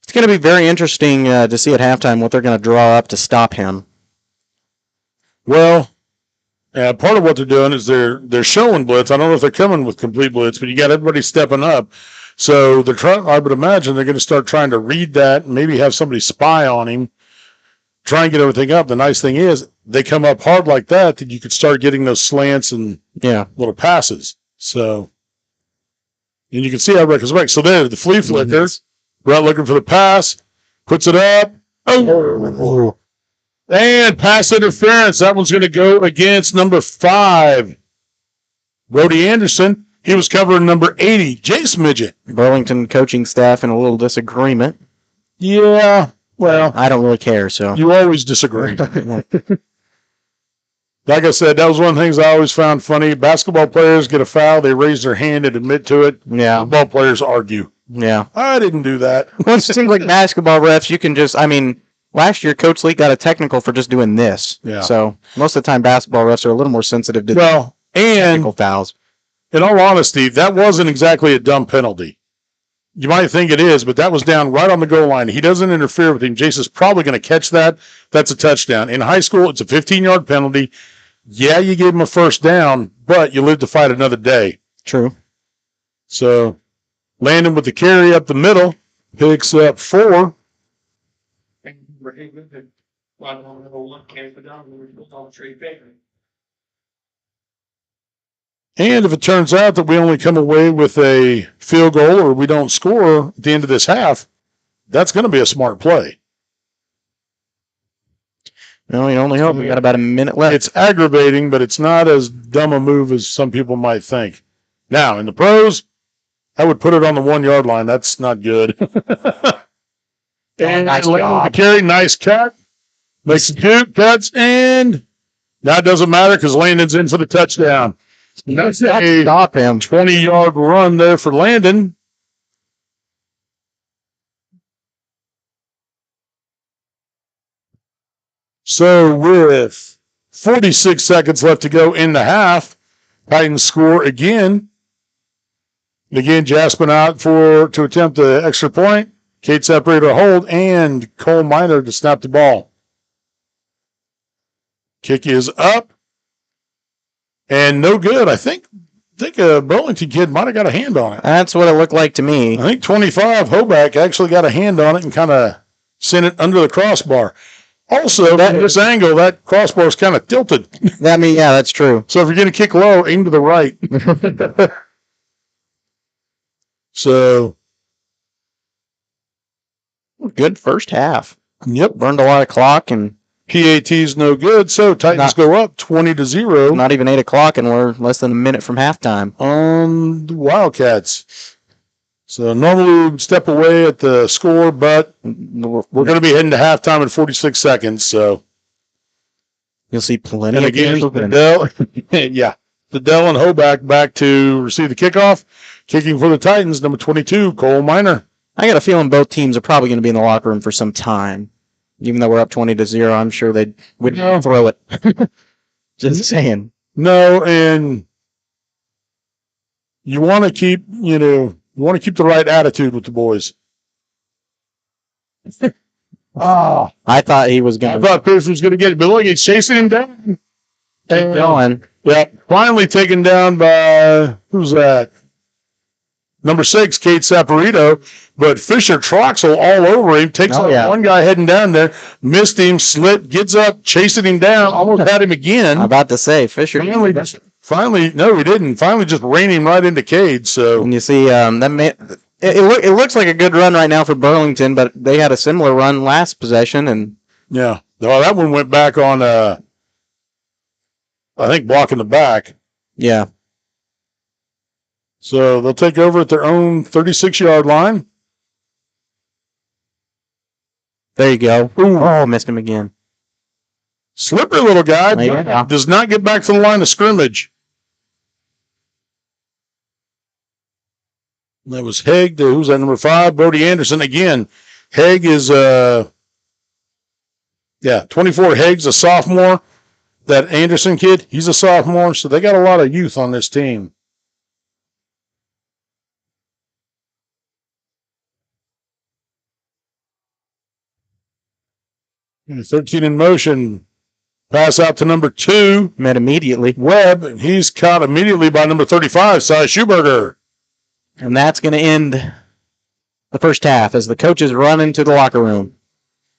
It's going to be very interesting to see at halftime what they're going to draw up to stop him. Well, part of what they're doing is they're showing blitz. I don't know if they're coming with complete blitz, but you got everybody stepping up. So they're trying. I would imagine they're going to start trying to read that and maybe have somebody spy on him, try and get everything up. The nice thing is they come up hard like that you could start getting those slants and little passes. So, and you can see how Rick is right. So there, the flea flicker. Brett looking for the pass, puts it up. Oh. And pass interference. That one's going to go against number 5, Brody Anderson. He was covering number 80, Jace Midget. Burlington coaching staff in a little disagreement. Yeah, well. I don't really care, so. You always disagree. Like I said, that was one of the things I always found funny. Basketball players get a foul, they raise their hand and admit to it. Yeah. Football players argue. Yeah. I didn't do that. Well, it seems like basketball refs, you can just, last year Coach Lee got a technical for just doing this. Yeah. So most of the time basketball refs are a little more sensitive to technical fouls. In all honesty, that wasn't exactly a dumb penalty. You might think it is, but that was down right on the goal line. He doesn't interfere with him. Jason's probably going to catch that. That's a touchdown. In high school, it's a 15-yard penalty. Yeah, you gave him a first down, but you live to fight another day. True. So Landon with the carry up the middle, picks up 4. And if it turns out that we only come away with a field goal or we don't score at the end of this half, that's going to be a smart play. No, you only hope. We got about a minute left. It's aggravating, but it's not as dumb a move as some people might think. Now, in the pros, I would put it on the 1-yard line. That's not good. And nice job. Carry, nice cut. Makes a juke, cuts, and now it doesn't matter because Landon's in for the touchdown. That's a stop him. 20-yard run there for Landon. So with 46 seconds left to go in the half, Titans score again. Again, Jasmine out to attempt the extra point. Kate separator hold, and Cole Miner to snap the ball. Kick is up. And no good. I think a Burlington kid might have got a hand on it. That's what it looked like to me. I think 25, Hoback, actually got a hand on it and kind of sent it under the crossbar. Also, from this angle, that crossbar is kind of tilted. That's true. So if you're going to kick low, aim to the right. So. Good first half. Yep. Burned a lot of clock, and PAT's no good, so Titans go up 20-0. Not even 8 o'clock, and we're less than a minute from halftime. On the Wildcats. So normally we'd step away at the score, but we're going to be heading to halftime in 46 seconds. So you'll see plenty and of again, games. Dell and Hoback back to receive the kickoff. Kicking for the Titans, number 22, Cole Miner. I got a feeling both teams are probably going to be in the locker room for some time. Even though we're up 20-0, I'm sure they would throw it. Just saying. No, and you want to keep, you want to keep the right attitude with the boys. I thought he was going I thought Pierce was going to get it, but look, he's chasing him down. keep going. Yeah, finally taken down by, who's that? Number 6, Kate Saporito, but Fisher Troxel all over him, takes out one guy heading down there, missed him, slipped, gets up, chasing him down, almost had him again. I'm about to say, Fisher. Finally, no, he didn't. Finally just ran him right into Cade. So, and you see, it looks like a good run right now for Burlington, but they had a similar run last possession. And yeah, well, that one went back on, I think, blocking the back. Yeah. So they'll take over at their own 36-yard line. There you go. Ooh. Oh, missed him again. Slippery little guy. Does not get back to the line of scrimmage. That was Haig. Who's that, number 5? Brody Anderson. Again, Haig is, 24. Haig's a sophomore. That Anderson kid, he's a sophomore. So they got a lot of youth on this team. 13 in motion. Pass out to number 2. Met immediately. Webb, and he's caught immediately by number 35, Cy Schuberger. And that's going to end the first half as the coaches run into the locker room.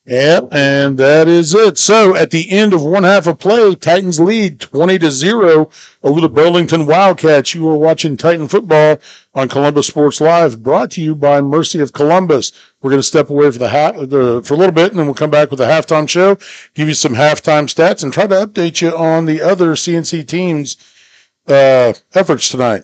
Yep, and that is it. So at the end of one half of play, Titans lead 20-0 over the Burlington Wildcats. You are watching Titan football on Columbus Sports Live, brought to you by Mercy of Columbus. We're going to step away for for a little bit, and then we'll come back with a halftime show, give you some halftime stats, and try to update you on the other CNC teams' efforts tonight.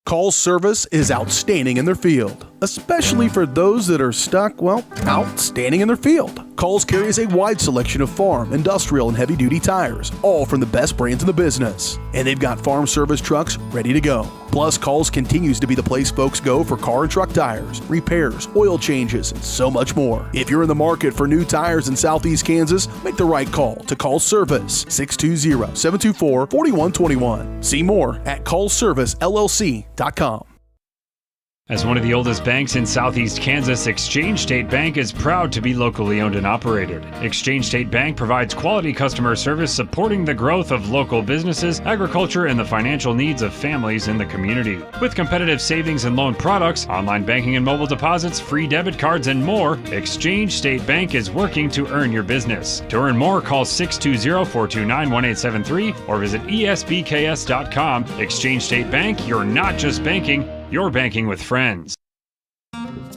Call service is outstanding in their field, especially for those that are stuck, outstanding in their field. Calls carries a wide selection of farm, industrial, and heavy-duty tires, all from the best brands in the business. And they've got farm service trucks ready to go. Plus, Calls continues to be the place folks go for car and truck tires, repairs, oil changes, and so much more. If you're in the market for new tires in Southeast Kansas, make the right call to Call Service, 620-724-4121. See more at callservicellc.com. As one of the oldest banks in Southeast Kansas, Exchange State Bank is proud to be locally owned and operated. Exchange State Bank provides quality customer service supporting the growth of local businesses, agriculture, and the financial needs of families in the community. With competitive savings and loan products, online banking and mobile deposits, free debit cards, and more, Exchange State Bank is working to earn your business. To earn more, call 620-429-1873 or visit esbks.com. Exchange State Bank, you're not just banking, you're banking with friends.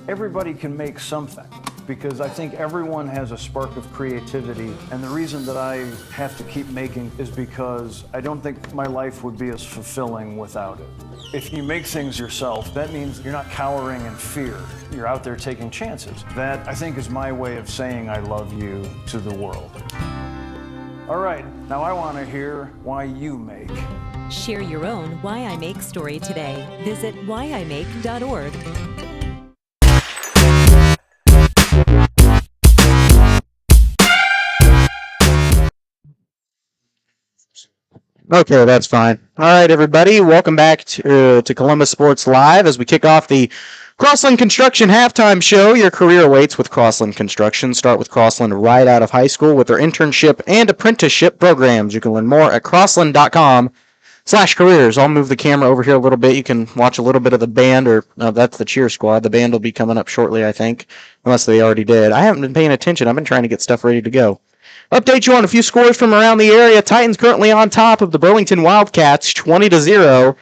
Everybody can make something because I think everyone has a spark of creativity, and the reason that I have to keep making is because I don't think my life would be as fulfilling without it. If you make things yourself, that means you're not cowering in fear. You're out there taking chances. That, I think, is my way of saying I love you to the world. All right, now I want to hear why you make. Share your own Why I Make story today. Visit whyimake.org. Okay, that's fine. All right, everybody, welcome back to Columbus Sports Live as we kick off the Crossland Construction Halftime Show. Your career awaits with Crossland Construction. Start with Crossland right out of high school with their internship and apprenticeship programs. You can learn more at crossland.com/careers. I'll move the camera over here a little bit. You can watch a little bit of the band, or no, that's the cheer squad. The band will be coming up shortly, I think, unless they already did. I haven't been paying attention. I've been trying to get stuff ready to go. Update you on a few scores from around the area. Titans currently on top of the Burlington Wildcats, 20-0.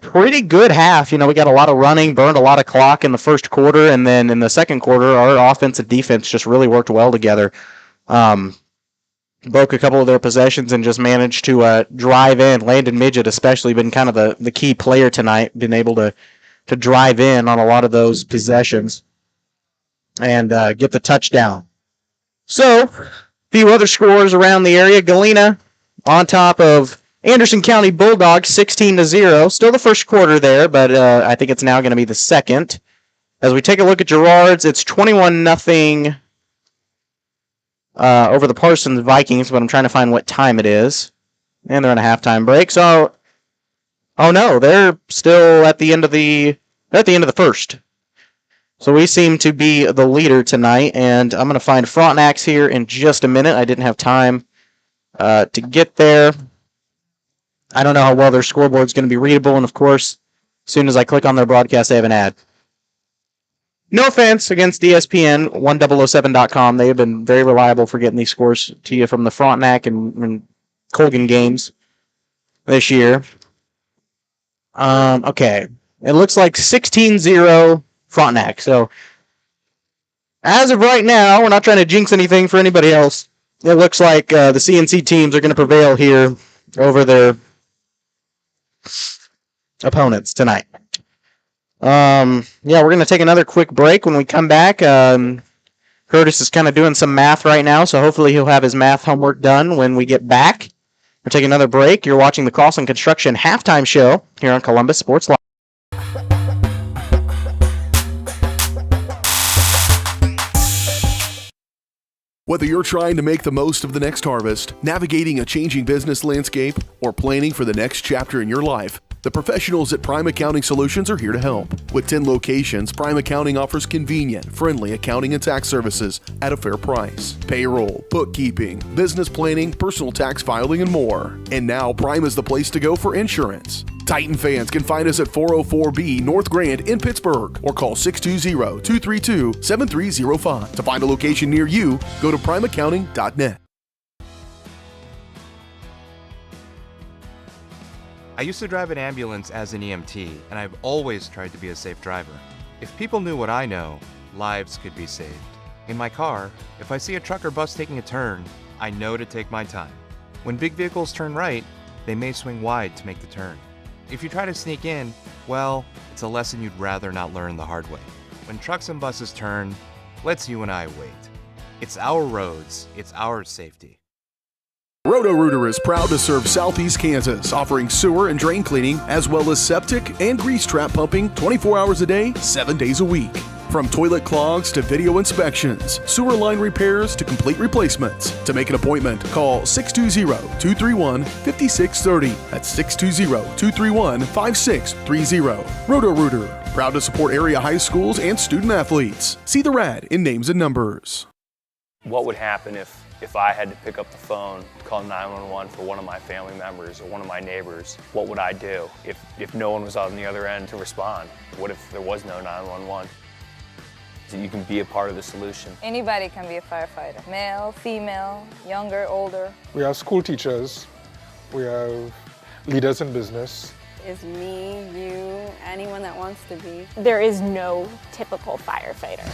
Pretty good half. We got a lot of running, burned a lot of clock in the first quarter, and then in the second quarter, our offense and defense just really worked well together. Broke a couple of their possessions and just managed to drive in. Landon Midget especially been kind of the key player tonight, been able to drive in on a lot of those possessions and get the touchdown. So, a few other scores around the area. Galena on top of Anderson County Bulldogs, 16-0. Still the first quarter there, but I think it's now going to be the second. As we take a look at Girard's, it's 21-0 over the Parsons Vikings, but I'm trying to find what time it is. And they're on a halftime break. So, oh no, they're still at the end of the first. So we seem to be the leader tonight, and I'm going to find Frontenac's here in just a minute. I didn't have time to get there. I don't know how well their scoreboard's going to be readable, and of course, as soon as I click on their broadcast, they have an ad. No offense against ESPN, 1007.com. They have been very reliable for getting these scores to you from the Frontenac and Colgan games this year. Okay. It looks like 16-0 Frontenac. So, as of right now, we're not trying to jinx anything for anybody else. It looks like the CNC teams are going to prevail here over their opponents tonight. We're going to take another quick break. When we come back, Curtis is kind of doing some math right now, so hopefully he'll have his math homework done when we get back. We'll take another break. You're watching the Crossland Construction halftime show here on Columbus Sports Live. Whether you're trying to make the most of the next harvest, navigating a changing business landscape, or planning for the next chapter in your life, the professionals at Prime Accounting Solutions are here to help. With 10 locations, Prime Accounting offers convenient, friendly accounting and tax services at a fair price. Payroll, bookkeeping, business planning, personal tax filing, and more. And now Prime is the place to go for insurance. Titan fans can find us at 404B North Grand in Pittsburgh or call 620-232-7305. To find a location near you, go to primeaccounting.net. I used to drive an ambulance as an EMT, and I've always tried to be a safe driver. If people knew what I know, lives could be saved. In my car, if I see a truck or bus taking a turn, I know to take my time. When big vehicles turn right, they may swing wide to make the turn. If you try to sneak in, well, it's a lesson you'd rather not learn the hard way. When trucks and buses turn, let's you and I wait. It's our roads, it's our safety. Roto-Rooter is proud to serve Southeast Kansas, offering sewer and drain cleaning, as well as septic and grease trap pumping 24 hours a day, 7 days a week. From toilet clogs to video inspections, sewer line repairs to complete replacements. To make an appointment, call 620-231-5630. That's 620-231-5630. Roto-Rooter, proud to support area high schools and student athletes. See the ad in names and numbers. What would happen if I had to pick up the phone to call 911 for one of my family members or one of my neighbors? What would I do if no one was on the other end to respond? What if there was no 911? So you can be a part of the solution. Anybody can be a firefighter. Male, female, younger, older. We have school teachers. We have leaders in business. Is me, you, anyone that wants to be. There is no typical firefighter.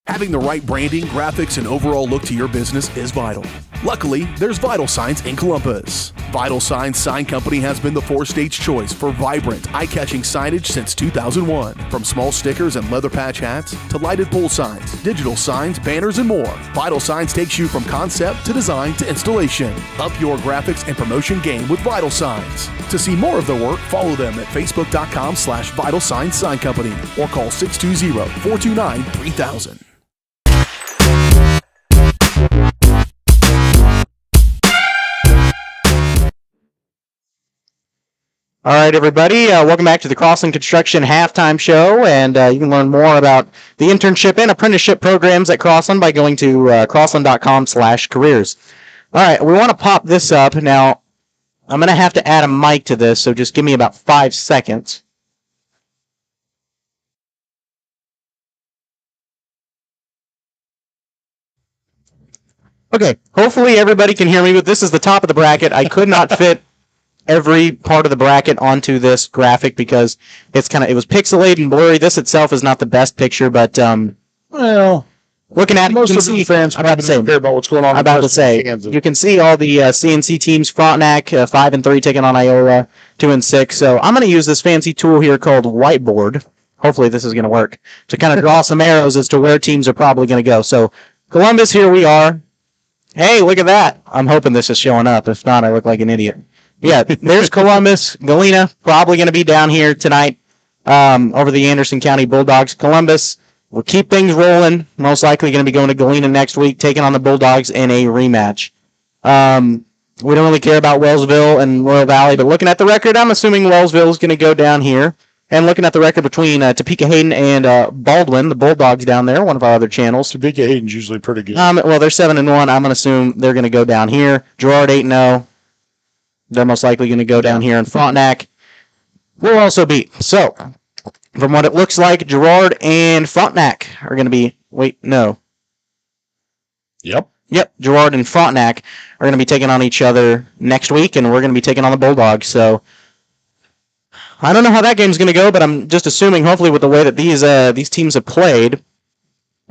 Having the right branding, graphics, and overall look to your business is vital. Luckily, there's Vital Signs in Columbus. Vital Signs Sign Company has been the four-state's choice for vibrant, eye-catching signage since 2001. From small stickers and leather patch hats to lighted pole signs, digital signs, banners, and more, Vital Signs takes you from concept to design to installation. Up your graphics and promotion game with Vital Signs. To see more of their work, follow them at facebook.com/Vital Signs Sign Company or call 620-429-3000. All right, everybody. Welcome back to the Crossland Construction halftime show, and you can learn more about the internship and apprenticeship programs at Crossland by going to crossland.com/careers. All right, we want to pop this up. Now, I'm going to have to add a mic to this, so just give me about 5 seconds. Okay, hopefully everybody can hear me, but this is the top of the bracket. I could not fit every part of the bracket onto this graphic because it was pixelated and blurry. This itself is not the best picture, but well, looking at it, most you can of the see. fans probably don't care about what's going on. I'm about to say, you can see all the CNC teams. Frontenac 5-3 taking on Iola 2-6. So I'm going to use this fancy tool here called Whiteboard. Hopefully this is going to work to kind of draw some arrows as to where teams are probably going to go. So Columbus, here we are. Hey, look at that. I'm hoping this is showing up. If not, I look like an idiot. Yeah, there's Columbus. Galena probably going to be down here tonight over the Anderson County Bulldogs. Columbus will keep things rolling. Most likely going to be going to Galena next week, taking on the Bulldogs in a rematch. We don't really care about Wellsville and Royal Valley, but looking at the record, I'm assuming Wellsville is going to go down here. And looking at the record between Topeka Hayden and Baldwin, the Bulldogs down there, one of our other channels. Topeka Hayden's usually pretty good. Well, they're 7-1. I'm going to assume they're going to go down here. Girard 8-0. They're most likely going to go down here. And Frontenac will also beat. So, from what it looks like, Girard and Frontenac are going to be... Wait, no. Yep. Girard and Frontenac are going to be taking on each other next week, and we're going to be taking on the Bulldogs. So, I don't know how that game's going to go, but I'm just assuming, hopefully, with the way that these teams have played,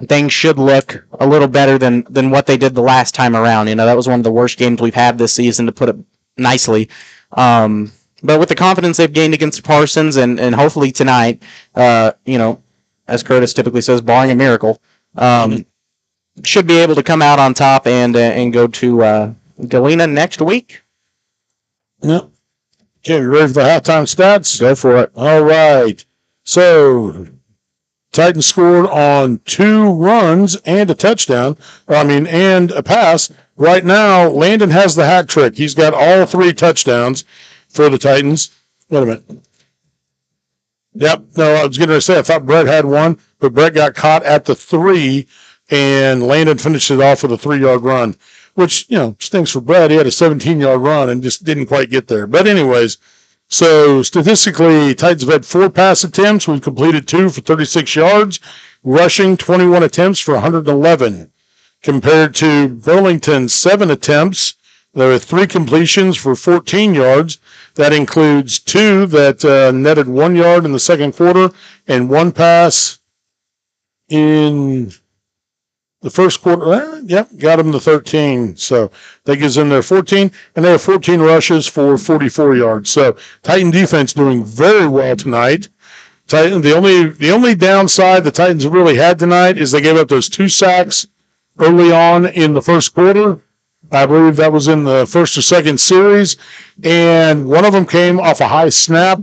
things should look a little better than what they did the last time around. That was one of the worst games we've had this season, to put it nicely. But with the confidence they've gained against Parsons and hopefully tonight, as Curtis typically says, barring a miracle, should be able to come out on top and go to Galena next week. Yep. Okay, you ready for the halftime stats? Go for it. All right. So, Titans scored on 2 runs and a touchdown. And a pass. Right now, Landon has the hat trick. He's got all 3 touchdowns for the Titans. Wait a minute. Yep. No, I was going to say I thought Brett had 1, but Brett got caught at the 3, and Landon finished it off with a 3-yard run, which, stinks for Brett. He had a 17-yard run and just didn't quite get there. But anyways, so statistically, Titans have had 4 pass attempts. We've completed 2 for 36 yards, rushing 21 attempts for 111. Compared to Burlington's 7 attempts, there were 3 completions for 14 yards. That includes 2 that netted 1 yard in the second quarter and 1 pass in the first quarter. Got them to 13. So that gives them their 14, and they have 14 rushes for 44 yards. So Titan defense doing very well tonight. The only downside the Titans really had tonight is they gave up those 2 sacks early on in the first quarter. I believe that was in the first or second series, and one of them came off a high snap,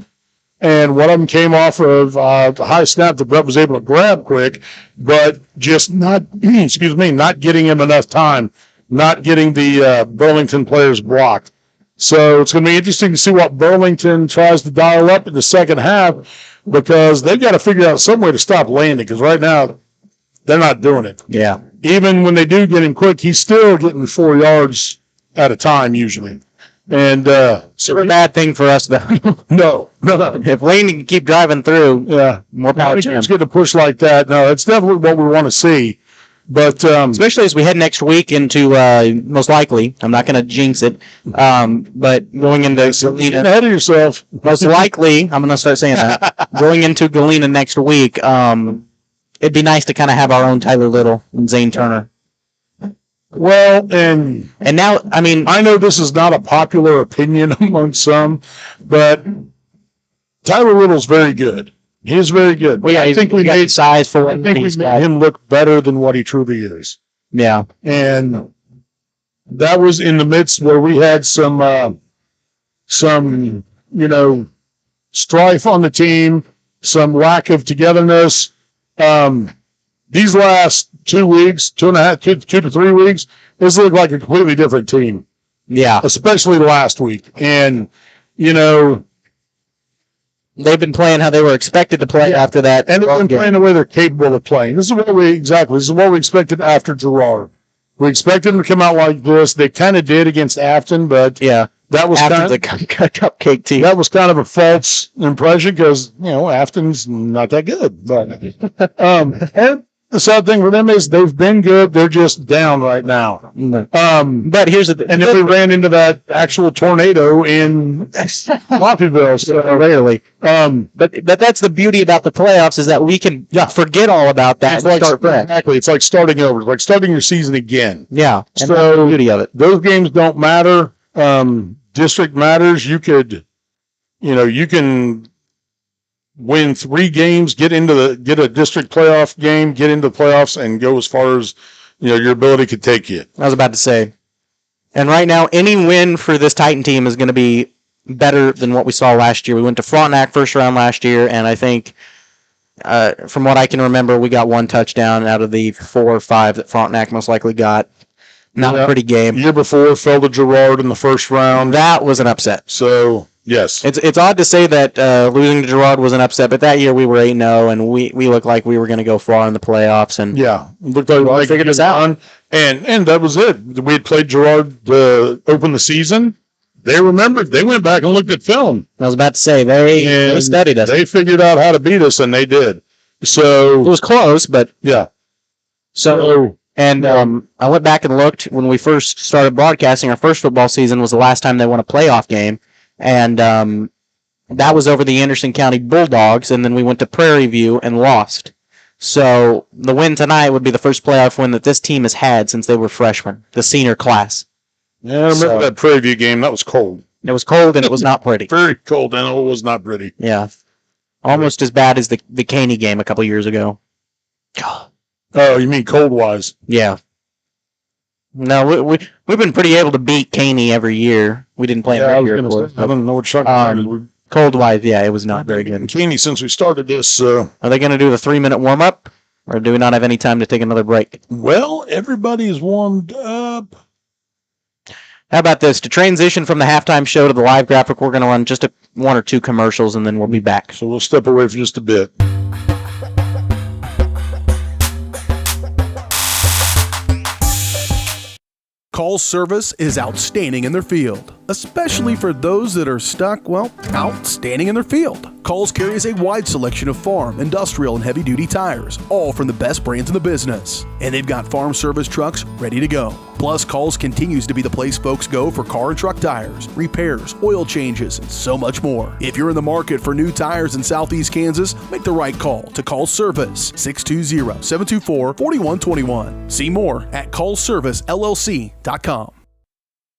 and one of them came off of the high snap that Brett was able to grab quick, but just not getting him enough time, not getting the Burlington players blocked. So it's going to be interesting to see what Burlington tries to dial up in the second half, because they've got to figure out some way to stop Landon, because right now they're not doing it. Yeah. Even when they do get him quick, he's still getting 4 yards at a time usually. And so a bad thing for us, though. No. If Lane can keep driving through, more power to him. It's good to push like that. No, it's definitely what we want to see. But especially as we head next week into most likely, I'm not going to jinx it, but going into Galena, get ahead of yourself. Most likely, I'm going to start saying that. Going into Galena next week, it'd be nice to kind of have our own Tyler Little and Zane Turner. Well, and now, I know this is not a popular opinion among some, but Tyler Little's very good. He is very good. Well, yeah, I think we made size for. I think we made him look better than what he truly is. Yeah, and that was in the midst where we had some strife on the team, some lack of togetherness. These last 2 weeks, 2 to 3 weeks, this looked like a completely different team. Yeah. Especially last week. And, they've been playing how they were expected to play after that. And they've been playing the way they're capable of playing. This is what we expected after Girard. We expected them to come out like this. They kind of did against Afton, but that was after the cupcake team. That was kind of a false impression because, Afton's not that good. But The sad thing for them is they've been good. They're just down right now. But here's the thing. And then we ran into that actual tornado in Lafayette. So Rarely. But that's the beauty about the playoffs is that we can forget all about that. It's like, exactly. It's like starting over. It's like starting your season again. Yeah. And so that's the beauty of it. Those games don't matter. District matters. You can win 3 games, get a district playoff game, get into the playoffs, and go as far as your ability could take you. I was about to say. And right now, any win for this Titan team is going to be better than what we saw last year. We went to Frontenac first round last year, and I think, from what I can remember, we got 1 touchdown out of the 4 or 5 that Frontenac most likely got. Not a pretty game. Year before, fell to Girard in the first round. That was an upset. So, yes. It's odd to say that losing to Girard was an upset, but that year we were 8-0, and we looked like we were going to go far in the playoffs. And yeah, looked like we figured this out. And that was it. We had played Girard to open the season. They remembered. They went back and looked at film. I was about to say, they studied us. They figured out how to beat us, and they did. So it was close, but yeah. And I went back and looked when we first started broadcasting. Our first football season was the last time they won a playoff game, and that was over the Anderson County Bulldogs. And then we went to Prairie View and lost. So the win tonight would be the first playoff win that this team has had since they were freshmen, the senior class. Yeah, I remember that Prairie View game. That was cold. It was cold and it was not pretty. Very cold and it was not pretty. Yeah, almost as bad as the Caney game a couple years ago. Oh, you mean cold-wise? Yeah. No, we've been pretty able to beat Caney every year. We didn't play him every year, of course. I don't know what you're talking about. Cold-wise, yeah, it was not very good. Caney since we started this. Are they going to do the 3-minute warm-up, or do we not have any time to take another break? Well, everybody's warmed up. How about this? To transition from the halftime show to the live graphic, we're going to run just 1 or 2 commercials, and then we'll be back. So we'll step away for just a bit. Call service is outstanding in their field, especially for those that are stuck, outstanding in their field. Calls carries a wide selection of farm, industrial, and heavy-duty tires, all from the best brands in the business. And they've got farm service trucks ready to go. Plus, Calls continues to be the place folks go for car and truck tires, repairs, oil changes, and so much more. If you're in the market for new tires in Southeast Kansas, make the right call to Call Service, 620-724-4121. See more at callservicellc.com.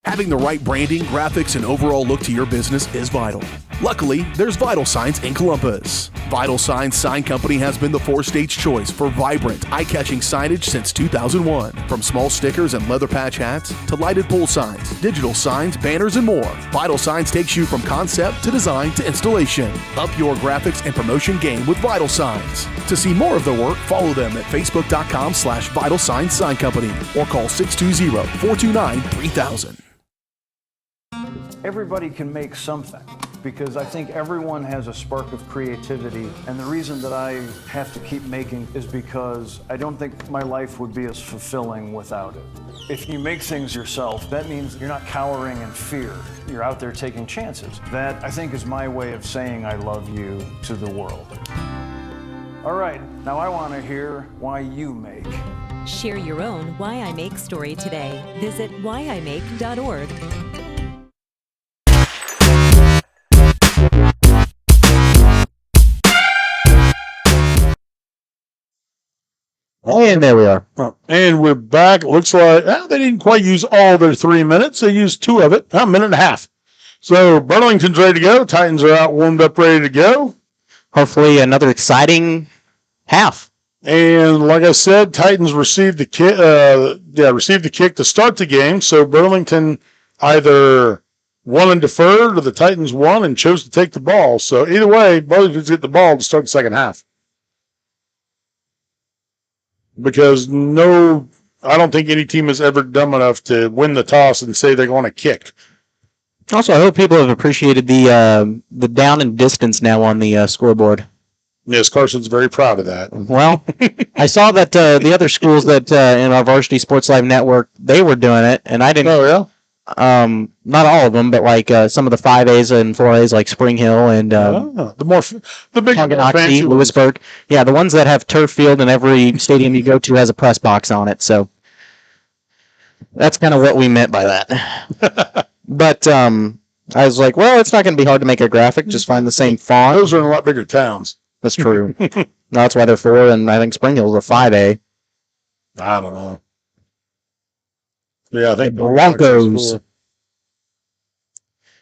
Having the right branding, graphics, and overall look to your business is vital. Luckily, there's Vital Signs in Columbus. Vital Signs Sign Company has been the 4-state's choice for vibrant, eye-catching signage since 2001. From small stickers and leather patch hats to lighted pole signs, digital signs, banners, and more, Vital Signs takes you from concept to design to installation. Up your graphics and promotion game with Vital Signs. To see more of their work, follow them at facebook.com/Vital Signs Sign Company or call 620-429-3000. Everybody can make something because I think everyone has a spark of creativity, and the reason that I have to keep making is because I don't think my life would be as fulfilling without it. If you make things yourself, that means you're not cowering in fear. You're out there taking chances. That, I think, is my way of saying I love you to the world. All right, now I want to hear why you make. Share your own Why I Make story today. Visit whyimake.org. And there we are. And we're back. Looks like they didn't quite use all their 3 minutes. They used 2 of it, a minute and a half. So Burlington's ready to go. Titans are out, warmed up, ready to go. Hopefully another exciting half. And like I said, Titans received the kick. Received the kick to start the game. So Burlington either won and deferred, or the Titans won and chose to take the ball. So either way, Burlington's get the ball to start the second half. Because I don't think any team has ever done enough to win the toss and say they're going to kick. Also, I hope people have appreciated the down and distance now on the scoreboard. Yes, Carson's very proud of that. Well, I saw that the other schools that in our Varsity Sports Live network, they were doing it, and I didn't. Oh yeah. Not all of them, but like some of the 5As and 4As, like Spring Hill and the big Tonganoxie, Lewisburg. Yeah, the ones that have turf field, and every stadium you go to has a press box on it. So that's kind of what we meant by that. But I was like, well, it's not going to be hard to make a graphic. Just find the same font. Those are in a lot bigger towns. That's true. That's why they're 4, and I think Spring Hill's a 5A. I don't know. Yeah, I think Broncos.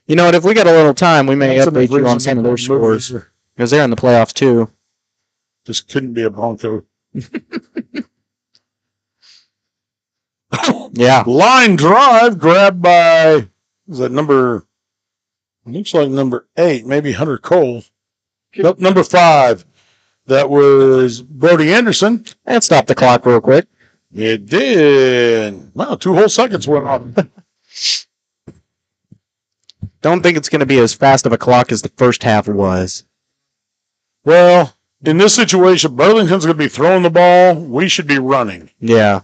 You know what? If we got a little time, we may update you on some of their scores because they're in the playoffs too. Just couldn't be a Bronco. Yeah. Line drive grabbed by, is that number, looks like number 8, maybe Hunter Cole. Nope, number 5. That was Brody Anderson. And stop the clock real quick. It did. Wow, 2 whole seconds went on. Don't think it's going to be as fast of a clock as the first half was. Well, in this situation, Burlington's going to be throwing the ball. We should be running. Yeah.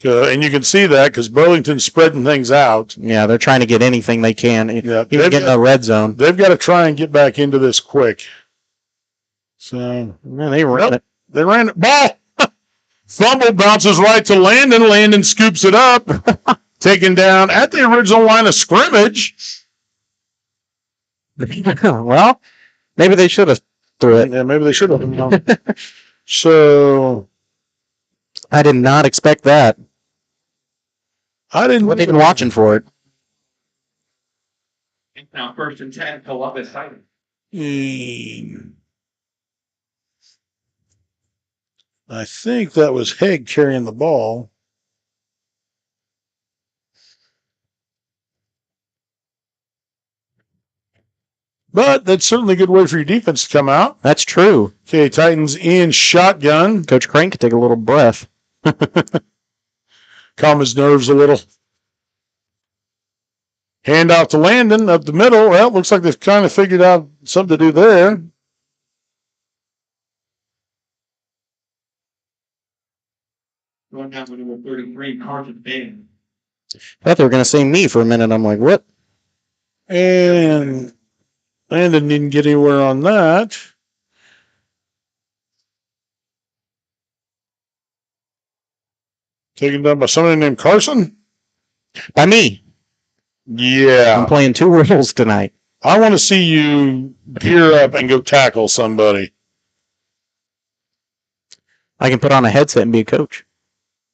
And you can see that because Burlington's spreading things out. Yeah, they're trying to get anything they can. Yeah, even get in the red zone. They've got to try and get back into this quick. So man, they ran it. They ran it. Ball. Fumble bounces right to Landon. Landon scoops it up. Taken down at the original line of scrimmage. Well, maybe they should have threw it. Yeah, maybe they should have. So I did not expect that. I didn't. Wasn't even watching for it. Now 1st and 10, Columbus Titan. I think that was Haig carrying the ball. But that's certainly a good way for your defense to come out. That's true. Okay, Titans in shotgun. Coach Crane could take a little breath. Calm his nerves a little. Hand off to Landon up the middle. Well, looks like they've kind of figured out something to do there. Going down to number 33, Carson Bain. I thought they were going to say me for a minute. I'm like, what? And Landon didn't get anywhere on that. Taken down by somebody named Carson? By me. Yeah. I'm playing 2 roles tonight. I want to see you gear up and go tackle somebody. I can put on a headset and be a coach.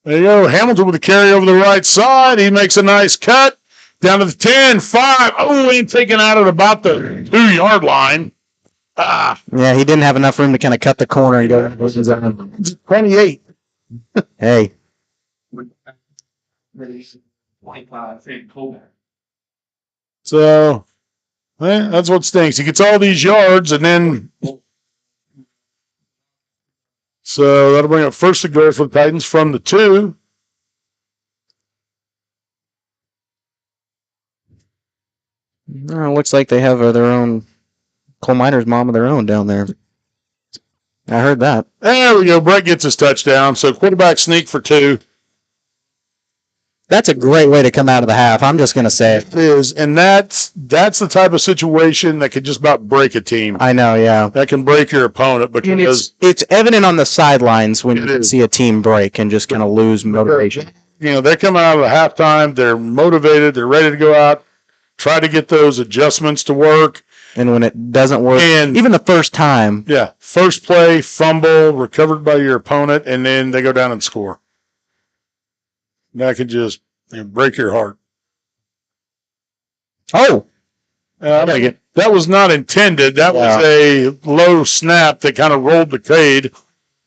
There you go. Hamilton with the carry over the right side. He makes a nice cut. Down to the 10, 5. Oh, and taken out at about the 2-yard line. Yeah, he didn't have enough room to kind of cut the corner and go. 28. Hey. 25, So, that's what stinks. He gets all these yards, and then so that'll bring up 1st and goal for the Titans from the 2. Looks like they have their own coal miner's mom of their own down there. I heard that. There we go. Brett gets his touchdown. So quarterback sneak for 2. That's a great way to come out of the half. I'm just going to say it. It is, and that's the type of situation that could just about break a team. I know, yeah. That can break your opponent because it's evident on the sidelines when you see a team break and just kind of lose motivation. You know, they're coming out of the halftime. They're motivated. They're ready to go out, try to get those adjustments to work. And when it doesn't work, and even the first time. Yeah, first play, fumble, recovered by your opponent, and then they go down and score. That could just break your heart. Oh. That was not intended. That was a low snap that kind of rolled the Cade.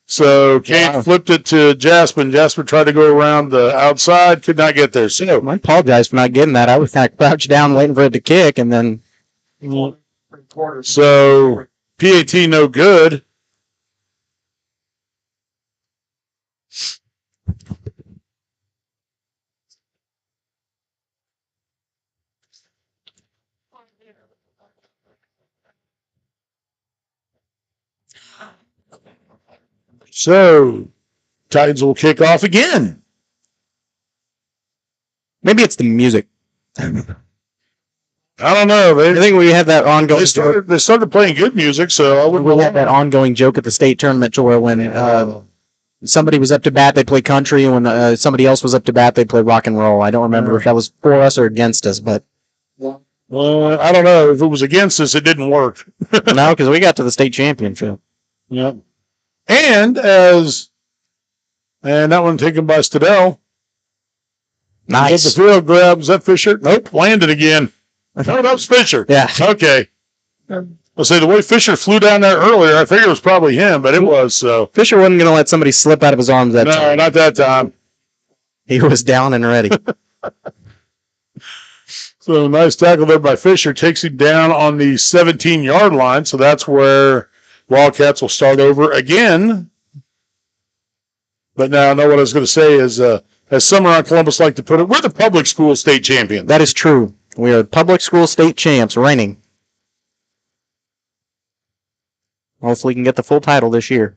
So Cade flipped it to Jasper. Jasper tried to go around the outside, could not get there. So I apologize for not getting that. I was kind of crouched down waiting for it to kick, and then. So PAT no good. So Titans will kick off again. Maybe it's the music. I don't know. I think we had that ongoing. They started playing good music, so I wouldn't. We had that ongoing joke at the state tournament, where when somebody was up to bat, they played country, and when somebody else was up to bat, they played rock and roll. I don't remember if that was for us or against us, but well, I don't know. If it was against us, it didn't work. no, because we got to the state championship. Yep. And that one taken by Stadell. Nice. The field grab. Was that Fisher? Nope. Landed again. No, that was Fisher. Yeah. Okay. I'll say the way Fisher flew down there earlier, I figured it was probably him, but it was. So Fisher wasn't going to let somebody slip out of his arms that time. No, not that time. He was down and ready. So nice tackle there by Fisher. Takes him down on the 17-yard line. So that's where Wildcats will start over again. But now I know what I was going to say is, as some around Columbus like to put it, we're the public school state champions. That is true. We are public school state champs, reigning. Hopefully we can get the full title this year.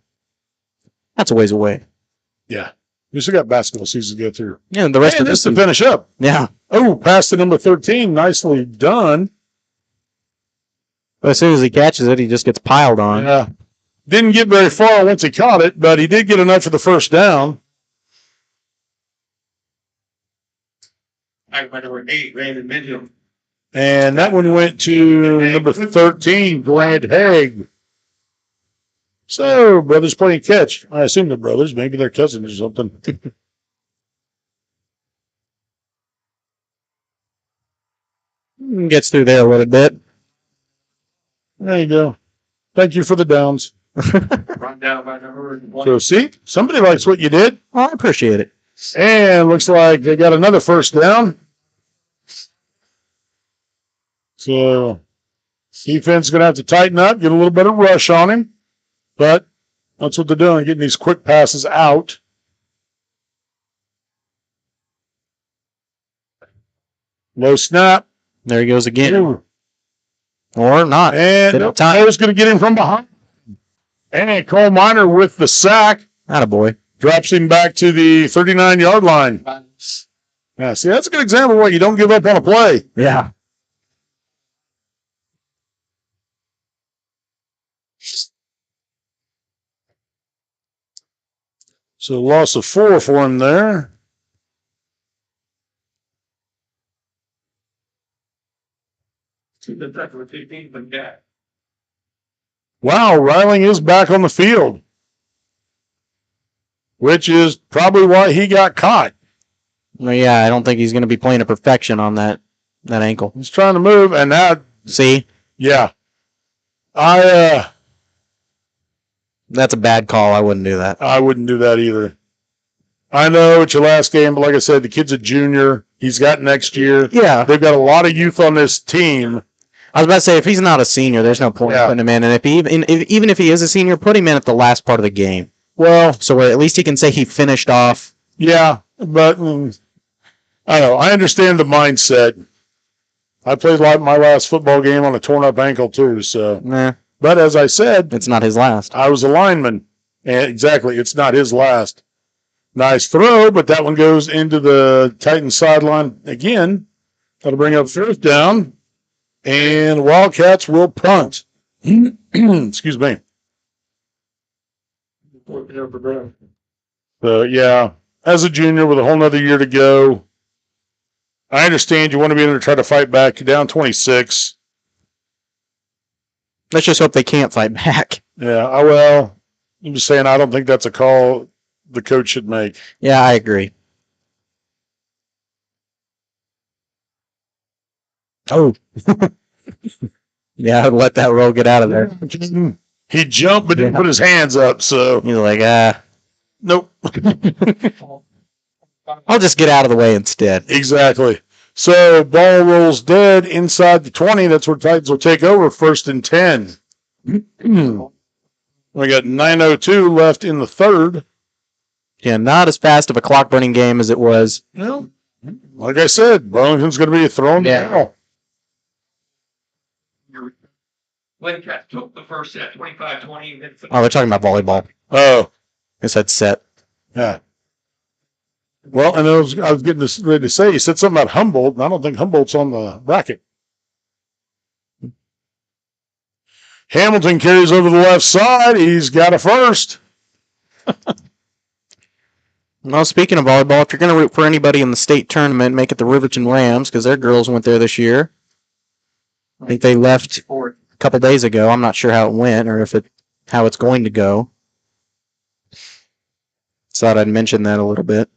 That's a ways away. Yeah. We still got basketball season to go through. Yeah, and the rest of this to finish up. Yeah. Oh, pass to number 13. Nicely done. But as soon as he catches it, he just gets piled on. Yeah. Didn't get very far once he caught it, but he did get enough for the first down. Number 8, Raymond Mitchell. And that one went to number 13, Grant Haig. So, brothers playing catch. I assume they're brothers. Maybe they're cousins or something. Gets through there a little bit. There you go. Thank you for the downs. Run down by number 1. So, see, somebody likes what you did. Well, I appreciate it. And looks like they got another first down. So, defense is going to have to tighten up, get a little bit of rush on him. But that's what they're doing, getting these quick passes out. Low snap. There he goes again. Ooh. Or not. And Tyler's going to get him from behind. And Cole Miner with the sack. Attaboy. Drops him back to the 39-yard line. Yeah, see, that's a good example of what you don't give up on a play. Yeah. So loss of 4 for him there. Wow, Riling is back on the field, which is probably why he got caught. Well, yeah, I don't think he's going to be playing to perfection on that ankle. He's trying to move, and now, see? Yeah. That's a bad call. I wouldn't do that. I wouldn't do that either. I know it's your last game, but like I said, the kid's a junior. He's got next year. Yeah. They've got a lot of youth on this team. I was about to say, if he's not a senior, there's no point putting him in. And even if he is a senior, put him in at the last part of the game. Well, so where at least he can say he finished off. Yeah, but I don't know. I understand the mindset. I played my last football game on a torn-up ankle too. So, nah. But as I said, it's not his last. I was a lineman. And exactly, it's not his last. Nice throw, but that one goes into the Titans sideline again. That'll bring up first down. And Wildcats will punt. Excuse me. So, yeah, as a junior with a whole nother year to go, I understand you want to be able to try to fight back. You're down 26. Let's just hope they can't fight back. Yeah, well, I'm just saying I don't think that's a call the coach should make. Yeah, I agree. Oh. Yeah, I'd let that roll get out of there. He jumped but didn't put his hands up, so. He's like, nope. I'll just get out of the way instead. Exactly. So ball rolls dead inside the 20. That's where Titans will take over, 1st and 10. We got 9:02 left in the third. Yeah, not as fast of a clock-burning game as it was. Well, like I said, Burlington's going to be throwing the ball. Wildcats took the first set, 25-20. Oh, they're talking about volleyball. Oh. I said set. Yeah. Well, and I was getting this ready to say, he said something about Humboldt, and I don't think Humboldt's on the bracket. Hamilton carries over the left side. He's got a first. Well, speaking of volleyball, if you're going to root for anybody in the state tournament, make it the Riverton Rams because their girls went there this year. I think they left a couple days ago. I'm not sure how it went or how it's going to go. Thought I'd mention that a little bit.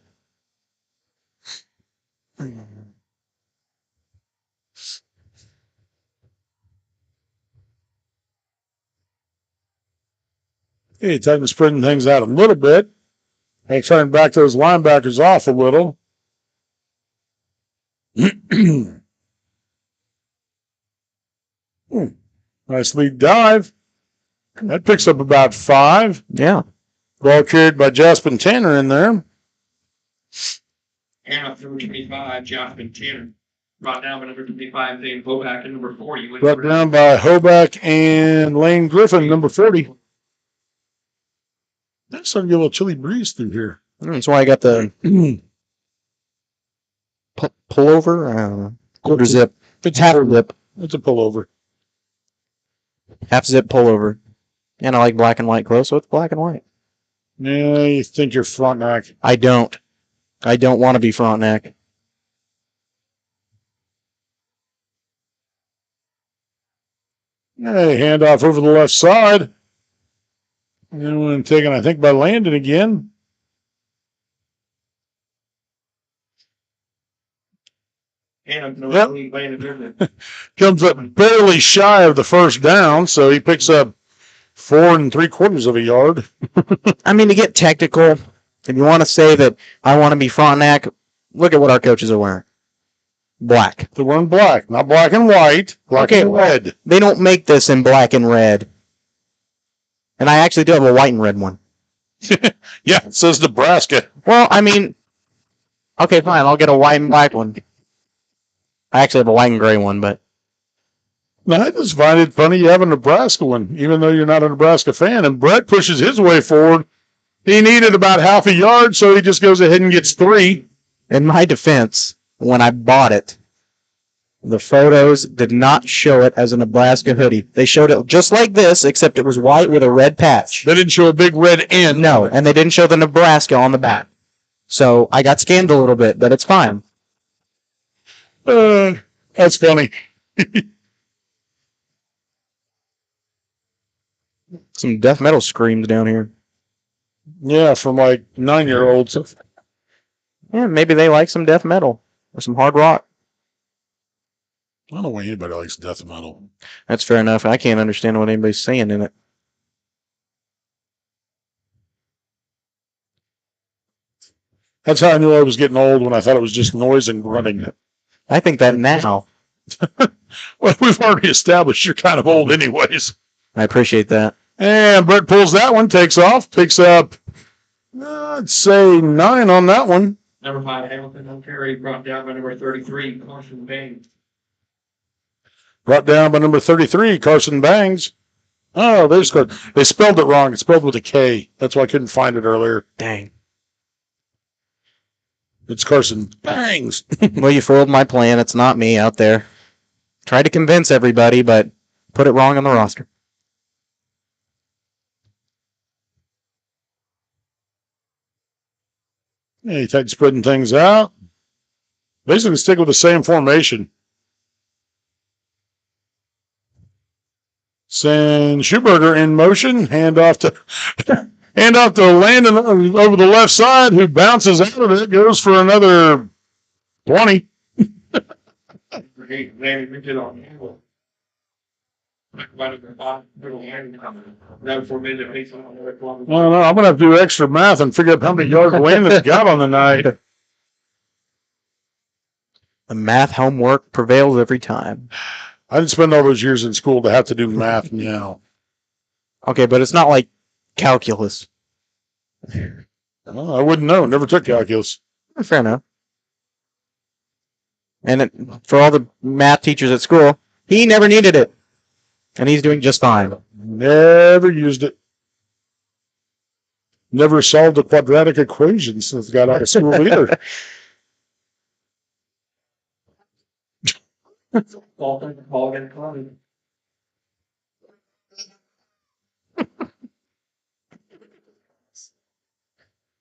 Hey, Titans spreading things out a little bit. They trying to back those linebackers off a little. Nice lead dive. That picks up about 5. Yeah. Ball carried by Jasper Tanner in there. And up number 25, Jasper Tanner. Brought down by number 25, Lane Hoback, and number 40. Brought down by Hoback and Lane Griffin, number 40. That's starting to get a little chilly breeze through here. That's why I got the pullover, quarter zip, half zip. It's a pullover. Half zip pullover. And I like black and white clothes, so it's black and white. Yeah, you think you're Frontenac. I don't. I don't want to be Frontenac. Hey, handoff over the left side. And one taken, I think, by Landon again. Yep. Comes up barely shy of the first down, so he picks up 4 3/4 yards. I mean, to get technical, if you want to say that I want to be Frontenac, look at what our coaches are wearing. Black. They're wearing black, not black and white, black and red. They don't make this in black and red. And I actually do have a white and red one. Yeah, it says Nebraska. Well, I mean, okay, fine. I'll get a white and black one. I actually have a white and gray one, but. No, I just find it funny you have a Nebraska one, even though you're not a Nebraska fan. And Brett pushes his way forward. He needed about half a yard, so he just goes ahead and gets 3. In my defense, when I bought it, the photos did not show it as a Nebraska hoodie. They showed it just like this, except it was white with a red patch. They didn't show a big red N. No, and they didn't show the Nebraska on the back. So I got scammed a little bit, but it's fine. That's funny. Some death metal screams down here. Yeah, from like 9-year-olds. Yeah, maybe they like some death metal or some hard rock. I don't know why anybody likes death metal. That's fair enough. I can't understand what anybody's saying in it. That's how I knew I was getting old, when I thought it was just noise and grunting. I think that now. Well, we've already established you're kind of old anyways. I appreciate that. And Brett pulls that one, takes off, picks up, I'd say 9 on that one. Number 5, Hamilton, no carry, brought down by number 33, Carson Bangs. Brought down by number 33, Carson Bangs. Oh, they spelled it wrong. It's spelled with a K. That's why I couldn't find it earlier. Dang. It's Carson Bangs. Well, you foiled my plan. It's not me out there. Tried to convince everybody, but put it wrong on the roster. Hey, Titans spreading things out. Basically stick with the same formation. Send Schuberger in motion. Hand off to Landon over the left side, who bounces out of it, goes for another 20. Well, no, I'm going to have to do extra math and figure out how many yards Landon's got on the night. The math homework prevails every time. I didn't spend all those years in school to have to do math now. Okay, but it's not like calculus. Well, I wouldn't know. Never took calculus. Fair enough. And for all the math teachers at school, he never needed it. And he's doing just fine. Never used it. Never solved a quadratic equation since got out of school either.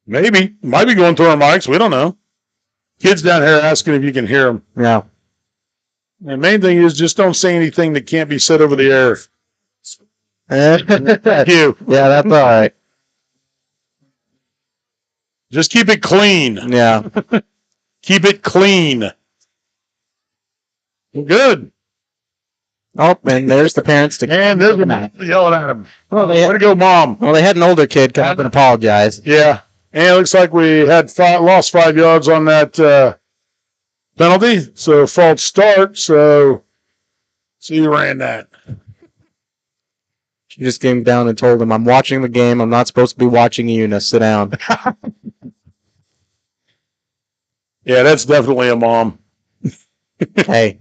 Maybe. Might be going through our mics. We don't know. Kids down here asking if you can hear them. Yeah. The main thing is just don't say anything that can't be said over the air. Thank you. Yeah, that's all right. Just keep it clean. Yeah. Keep it clean. Good. Oh, and there's the parents. And there's the mom yelling at him. Well, Way to go, Mom. Well, they had an older kid come up and apologize. Yeah. And it looks like we had lost 5 yards on that penalty. So false start. So you ran that. She just came down and told him, I'm watching the game. I'm not supposed to be watching you. Now sit down. Yeah, that's definitely a mom. Hey.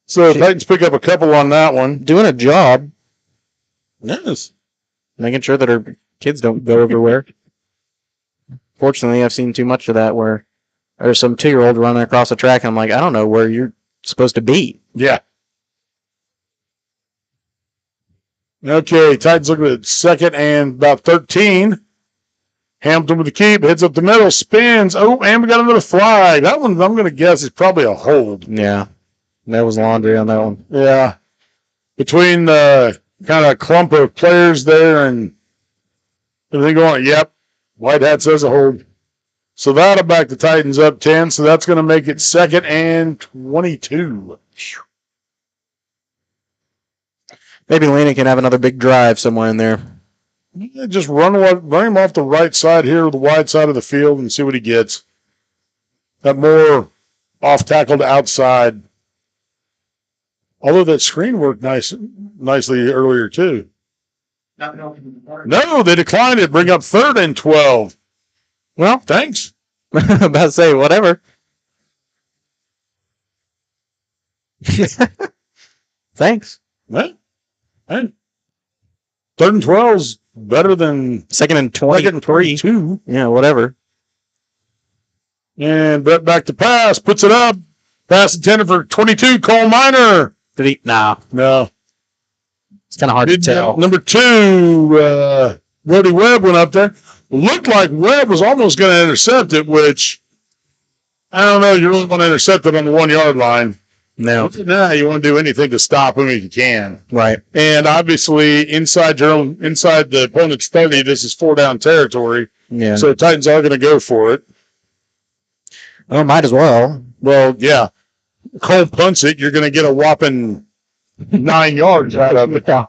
So Titans pick up a couple on that one. Doing a job. Yes. Making sure that her kids don't go everywhere. Fortunately, I've seen too much of that where there's some 2-year-old running across the track and I'm like, I don't know where you're supposed to be. Yeah. Okay, Titans looking at 2nd and about 13. Hamilton with the keep, heads up the middle, spins. Oh, and we got another flag. That one, I'm going to guess, is probably a hold. Yeah. That was laundry on that one. Yeah. Between the kind of clump of players there and everything going, yep, White Hat says a hold. So that'll back the Titans up 10. So that's going to make it 2nd and 22. Maybe Lena can have another big drive somewhere in there. Yeah, just run him off the right side here, the wide side of the field, and see what he gets. That more off-tackle to outside. Although that screen worked nicely earlier, too. No, they declined it. Bring up 3rd and 12. Well, thanks. About to say, whatever. Thanks. Well, hey. 3rd and 12 is better than 2nd and 22. Yeah, whatever. And Brett back to pass, puts it up. Pass intended for 22, Cole Minor. Did he? Nah. No. It's kind of hard to tell. Number 2, Brody Webb went up there. Looked like Webb was almost going to intercept it, which, I don't know, you really want to intercept it on the 1-yard line. No. Nah, you want to do anything to stop him if you can. Right. And obviously, inside the opponent's 30, this is 4-down territory. Yeah. So Titans are going to go for it. Oh, might as well. Well, yeah. Cole punts it, you're going to get a whopping 9 yards out of it. Yeah.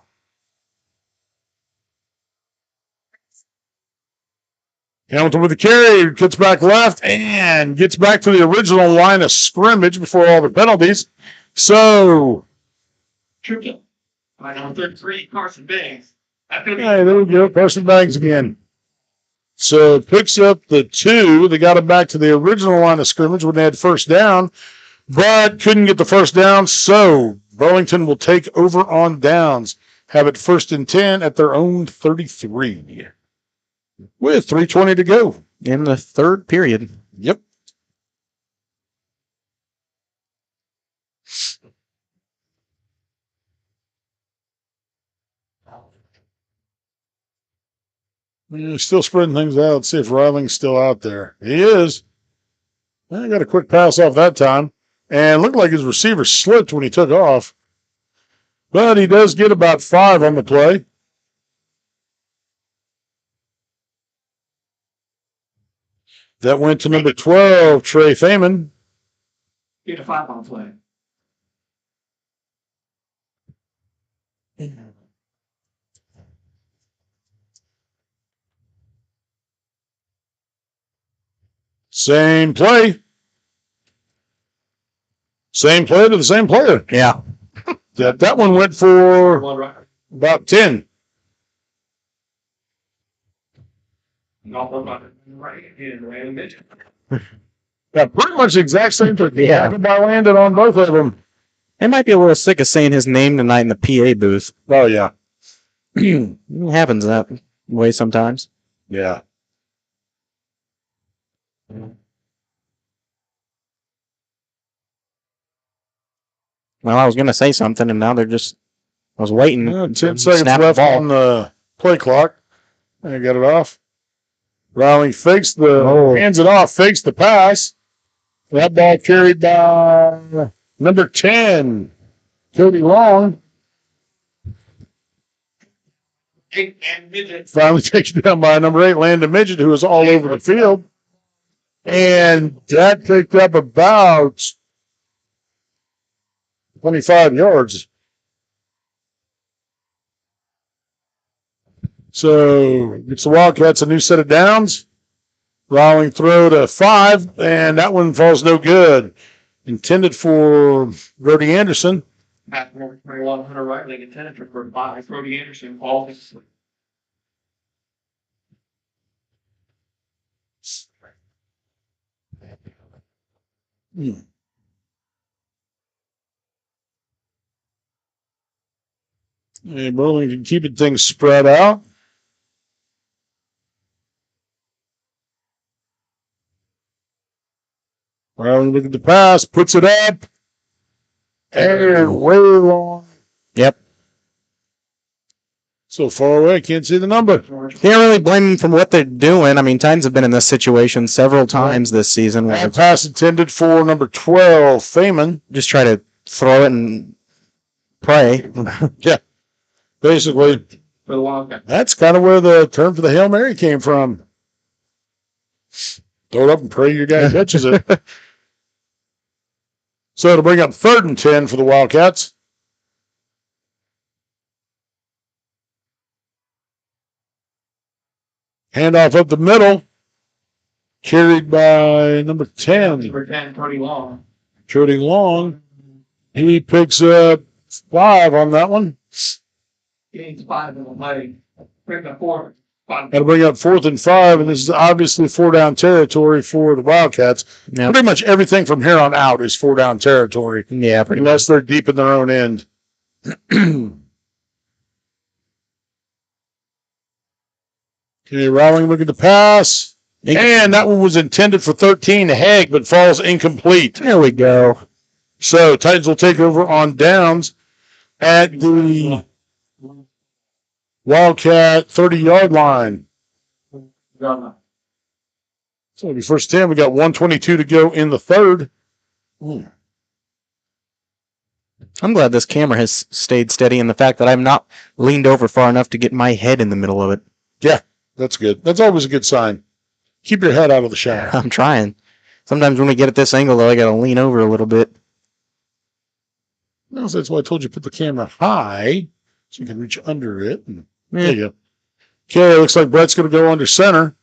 Hamilton with the carry, gets back left, and gets back to the original line of scrimmage before all the penalties. So, Triple. Line on 33, Carson Banks. hey, there we go. Carson Banks again. So, picks up the 2. They got it back to the original line of scrimmage when they had first down, but couldn't get the first down. So, Burlington will take over on downs. Have it 1st and 10 at their own 33. With 3:20 to go. In the 3rd period. Yep. Still spreading things out. See if Ryling's still out there. He is. I got a quick pass off that time. And looked like his receiver slipped when he took off. But he does get about 5 on the play. That went to number 12, Trey Thaman. Get a 5 on play. Same play. Same play to the same player. Yeah. That one went for about 10. Yeah, pretty much the exact same thing. Yeah. I landed on both of them. They might be a little sick of saying his name tonight in the PA booth. Oh, yeah. It happens that way sometimes. Yeah. Well, I was going to say something, and now they're just. I was waiting. 10 seconds left on the play clock. I got it off. Riley fakes hands it off, fakes the pass. That ball carried by number 10, Cody Long. Finally taken down by number 8, Landon Midget, who was all over the field. And that picked up about 25 yards. So it's the Wildcats a new set of downs. Rowling throw to 5, and that one falls no good. Intended for Brody Anderson. Pass number 21, Hunter Riley, intended for 5. Brody Anderson falls. And Burlington keeping things spread out. Riley looking at the pass, puts it up, and way long. Yep. So far away, I can't see the number. Can't really blame them for what they're doing. I mean, Titans have been in this situation several times this season. And pass intended for number 12, Feynman. Just try to throw it and pray. Yeah, basically. For the Wildcats. That's kind of where the term for the Hail Mary came from. Throw it up and pray your guy catches it. So it'll bring up 3rd and 10 for the Wildcats. Handoff up the middle. Carried by number 10. Number 10, Cody Long. Cody Long. He picks up 5 on that one. Gains 5 in the play. Bring up 4. That'll bring up 4th and 5, and this is obviously 4-down territory for the Wildcats. Yep. Pretty much everything from here on out is 4-down territory. Yeah, pretty unless they're deep in their own end. Okay, Rowling looking to pass. And that one was intended for 13 to Haig, but falls incomplete. There we go. So Titans will take over on downs at the Wildcat 30-yard line. So it'll be 1st 10. We got 1:22 to go in the 3rd. I'm glad this camera has stayed steady, and the fact that I'm not leaned over far enough to get my head in the middle of it. Yeah, that's good. That's always a good sign. Keep your head out of the shot. I'm trying. Sometimes when we get at this angle, though, I got to lean over a little bit. No, that's why I told you put the camera high so you can reach under it. And there you go. Okay, looks like Brett's going to go under center.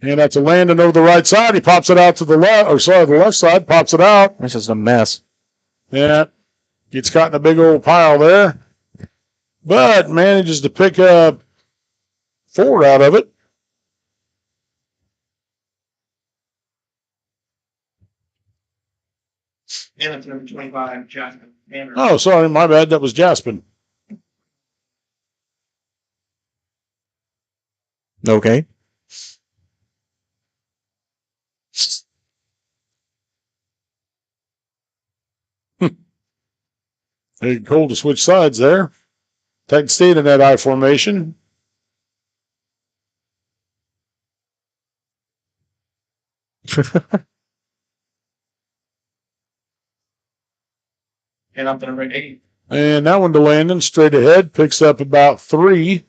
And that's a Landon over the right side. He pops it out to the left, the left side, pops it out. This is a mess. Yeah, gets caught in a big old pile there. But manages to pick up 4 out of it. And it's number 25, Jasmine. Oh, sorry, my bad. That was Jaspin. Okay. Very cold to switch sides there. Titan stayed in that I formation. And up to number 8. And that one to Landon, straight ahead, picks up about 3.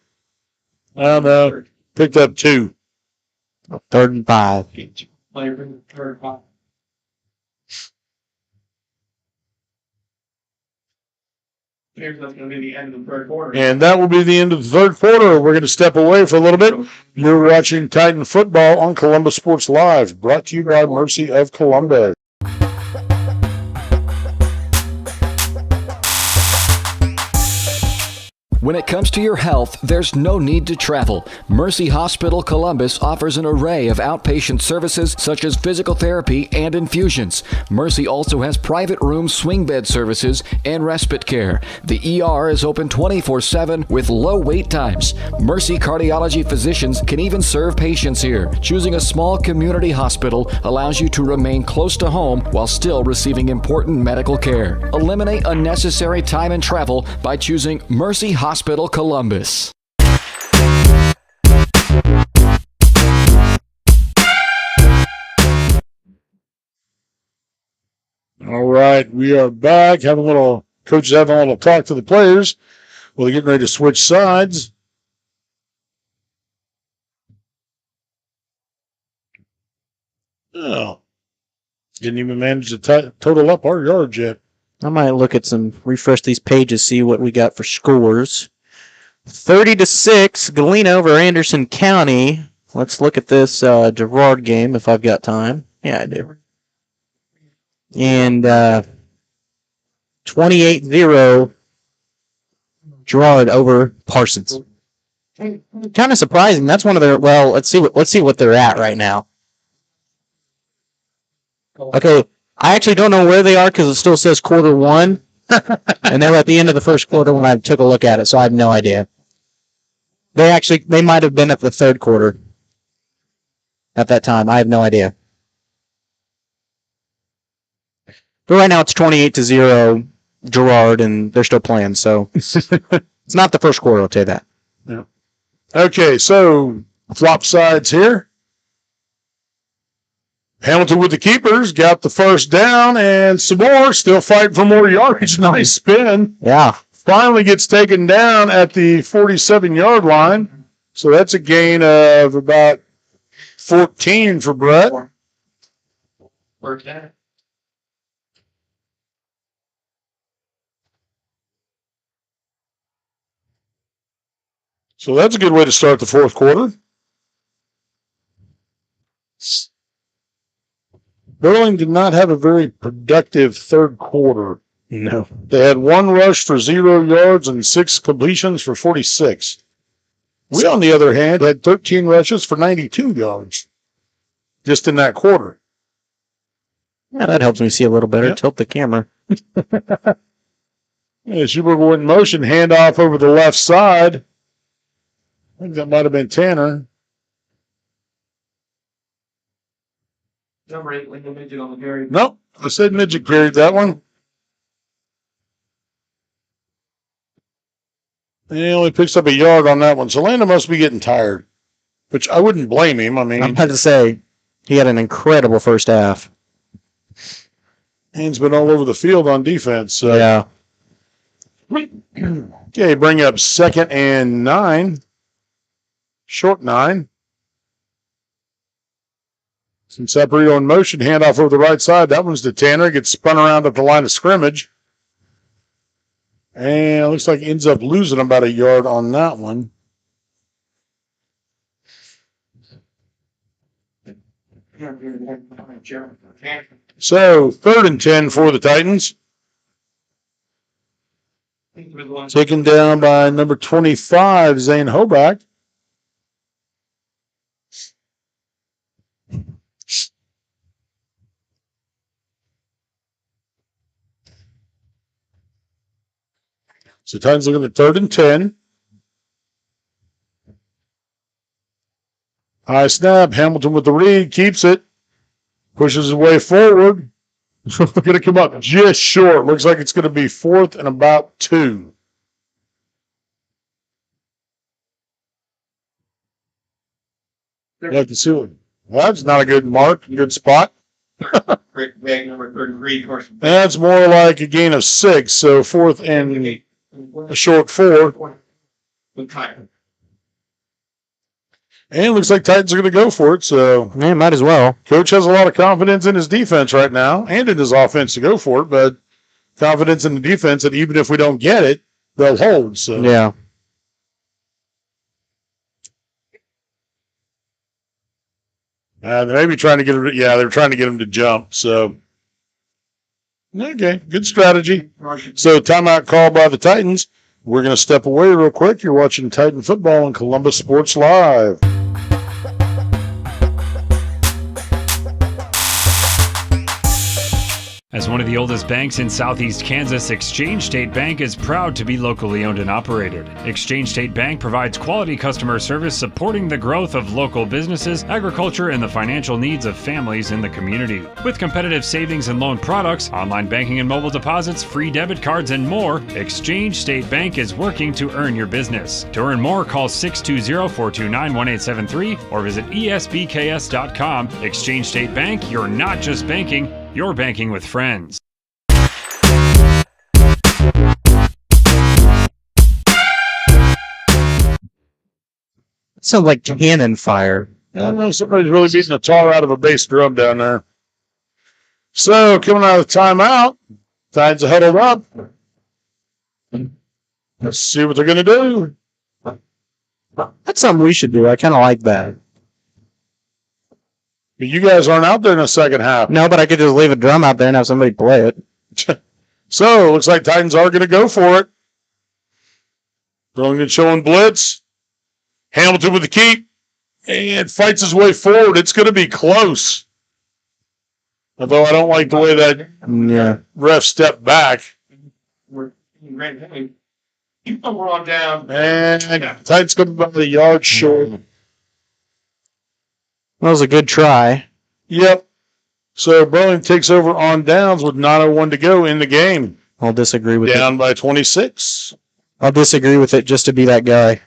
Picked up 2. 3rd and 5. Player bring the 3rd 5. That's going to be the end of the 3rd quarter. And that will be the end of the 3rd quarter. We're going to step away for a little bit. You're watching Titan football on Columbus Sports Live, brought to you by Mercy of Columbus. When it comes to your health, there's no need to travel. Mercy Hospital Columbus offers an array of outpatient services such as physical therapy and infusions. Mercy also has private room swing bed services and respite care. The ER is open 24/7 with low wait times. Mercy cardiology physicians can even serve patients here. Choosing a small community hospital allows you to remain close to home while still receiving important medical care. Eliminate unnecessary time and travel by choosing Mercy Hospital Columbus. All right, we are back. Coaches having a little talk to the players. Well, they're getting ready to switch sides. Oh, didn't even manage to total up our yards yet. I might refresh these pages, see what we got for scores. 30-6, Galena over Anderson County. Let's look at this Girard game if I've got time. Yeah, I do. And 28-0, Girard over Parsons. Kind of surprising. That's one of their. Well, let's see what they're at right now. Okay, I actually don't know where they are because it still says quarter one, and they were at the end of the first quarter when I took a look at it, so I have no idea. They might have been at the third quarter at that time. I have no idea. But right now it's 28-0 Girard, and they're still playing, so it's not the first quarter, I'll tell you that. Yeah. Okay, so flop sides here. Hamilton with the keepers, got the first down, and some more, still fighting for more yardage. Nice spin. Yeah. Finally gets taken down at the 47-yard line. So that's a gain of about 14 for Brett. First down. So that's a good way to start the fourth quarter. Burlington did not have a very productive third quarter. No. They had one rush for 0 yards and 6 completions for 46. We, on the other hand, had 13 rushes for 92 yards just in that quarter. Yeah, that helps me see a little better. Yep. Tilt the camera. Yeah, Schuberg went in motion, handoff over the left side. I think that might have been Tanner. Number 8, Lincoln Midget on the carry. Nope, I said Midget carried that one. And he only picks up a yard on that one. So Landa must be getting tired, which I wouldn't blame him. I mean, I'm about to say, he had an incredible first half. He's been all over the field on defense. So. Yeah. Okay, bring up 2nd and 9. Short 9. Some Saporito in motion, handoff over the right side. That one's to Tanner. Gets spun around at the line of scrimmage. And it looks like he ends up losing about a yard on that one. So 3rd and 10 for the Titans. Taken down by number 25, Zane Hoback. So Titans looking at 3rd and 10. High snap. Hamilton with the read. Keeps it. Pushes his way forward. Going to come up just short. Looks like it's going to be 4th and about 2. Like to see what. Well, that's not a good mark. Good spot. Bag number 33. That's more like a gain of 6. So 4th and a short 4. And it looks like Titans are going to go for it. So yeah, might as well. Coach has a lot of confidence in his defense right now and in his offense to go for it, but confidence in the defense that even if we don't get it, they'll hold. So yeah. They may be trying to get him. Yeah, they're trying to get him to jump. So okay, good strategy. So timeout call by the Titans. we're going to step away real quick. You're watching Titan Football on Columbus Sports Live. As one of the oldest banks in southeast Kansas, Exchange State Bank is proud to be locally owned and operated. Exchange State Bank provides quality customer service supporting the growth of local businesses, agriculture, and the financial needs of families in the community. With competitive savings and loan products, online banking and mobile deposits, free debit cards, and more, Exchange State Bank is working to earn your business. To earn more, call 620-429-1873 or visit esbks.com. Exchange State Bank, you're not just banking, you're banking with friends. Sounds like cannon fire. I don't know, somebody's really beating the tar out of a bass drum down there. So, coming out of the timeout, Titans are huddled up. Let's see what they're going to do. That's something we should do. I kind of like that. But you guys aren't out there in the second half. No, but I could just leave a drum out there and have somebody play it. So, looks like Titans are going to go for it. Burlington showing blitz. Hamilton with the keep. And fights his way forward. It's going to be close. Although I don't like the way that ref stepped back. We're on down. And Titans come about a yard short. That was a good try. Yep. So Burlington takes over on downs with 9:01 to go in the game. I'll disagree with it. Down by 26. I'll disagree with it just to be that guy.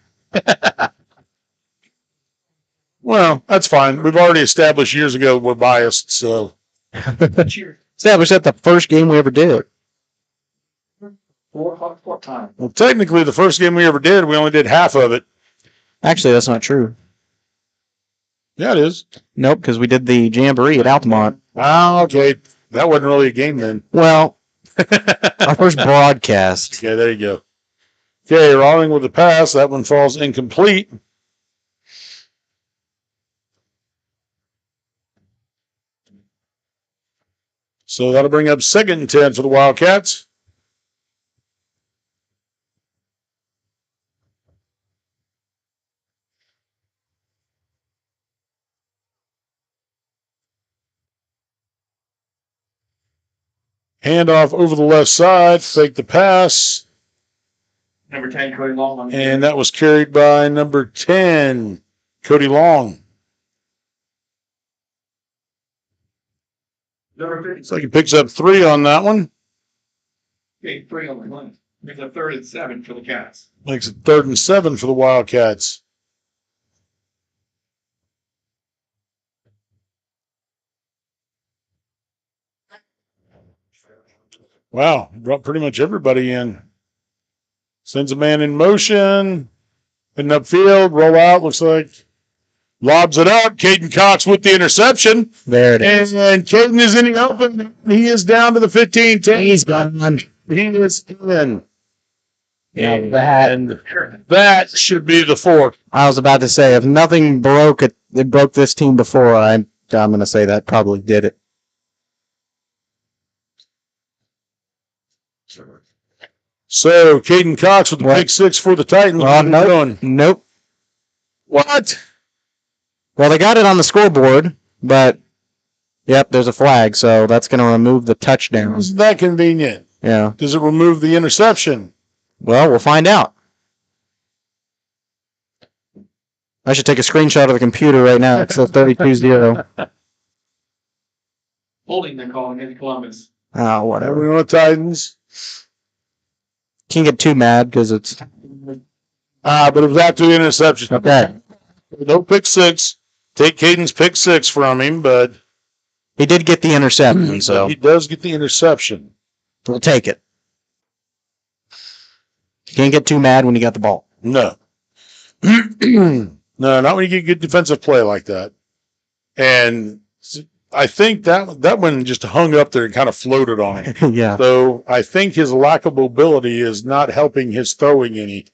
Well, that's fine. We've already established years ago we're biased, so. Established that the first game we ever did. 4 o'clock court time. Well, technically, the first game we ever did, we only did half of it. Actually, that's not true. Yeah, it is. Nope, because we did the Jamboree at Altamont. Ah, okay. That wasn't really a game then. Well, our first broadcast. Okay, there you go. Okay, rolling with the pass. That one falls incomplete. So that'll bring up 2nd and 10 for the Wildcats. Handoff over the left side, fake the pass. Number 10, Cody Long. And that was carried by number 10, Cody Long. Number 50. Looks like he picks up 3 on that one. Okay, 3 on the line. Makes a 3rd and 7 for the Cats. Makes it 3rd and 7 for the Wildcats. Wow, brought pretty much everybody in. Sends a man in motion. Heading upfield, roll out, looks like. Lobs it up. Caden Cox with the interception. There it is. And Caden is in the open. He is down to the 15-10. He's gone. He is in. Yeah, that should be the 4th. I was about to say, if nothing broke it broke this team before, I'm going to say that probably did it. So, Caden Cox with the pick 6 for the Titans. Nope. What? Well, they got it on the scoreboard, but, yep, there's a flag, so that's going to remove the touchdown. Isn't that convenient? Yeah. Does it remove the interception? Well, we'll find out. I should take a screenshot of the computer right now. It says 32-0. Holding they're calling in Columbus. Oh, whatever. We want Titans. Can't get too mad because it's... but it was after the interception. Okay. No pick 6. Take Caden's pick 6 from him, but... He did get the interception, so... He does get the interception. We'll take it. You can't get too mad when you got the ball. No. No, not when you get good defensive play like that. And I think that one just hung up there and kind of floated on him. Yeah. So I think his lack of mobility is not helping his throwing any.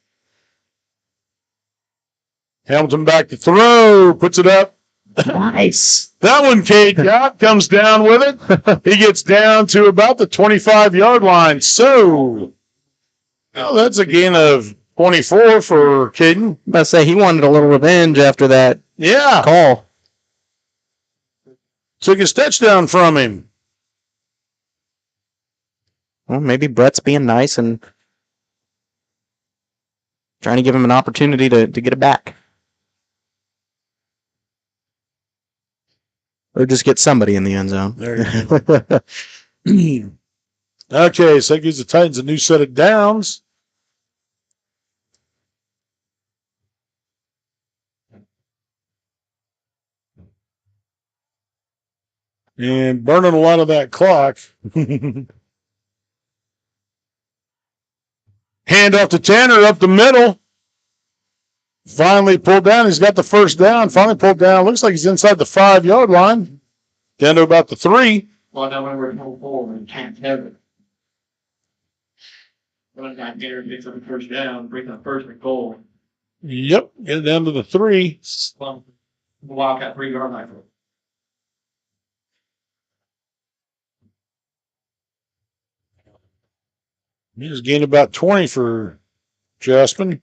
Hamilton back to throw, puts it up. Nice. That one, Cade got, comes down with it. He gets down to about the 25-yard line. So Oh, that's a gain of 24 for Caden. I'm about to say he wanted a little revenge after that call. Took his touchdown from him. Well, maybe Brett's being nice and trying to give him an opportunity to get it back. Or just get somebody in the end zone. There you go. Okay, so that gives the Titans a new set of downs. And burning a lot of that clock. Hand off to Tanner up the middle. Finally pulled down. He's got the first down. Finally pulled down. Looks like he's inside the 5-yard line. Down to about the 3. Well, now when we're moving forward, we can't have it. Running back there, picks up the first down, breaking up first and goal. Yep, get down to the 3. Well, the Wildcat 3-yard line. He's gained about 20 for Jasmine.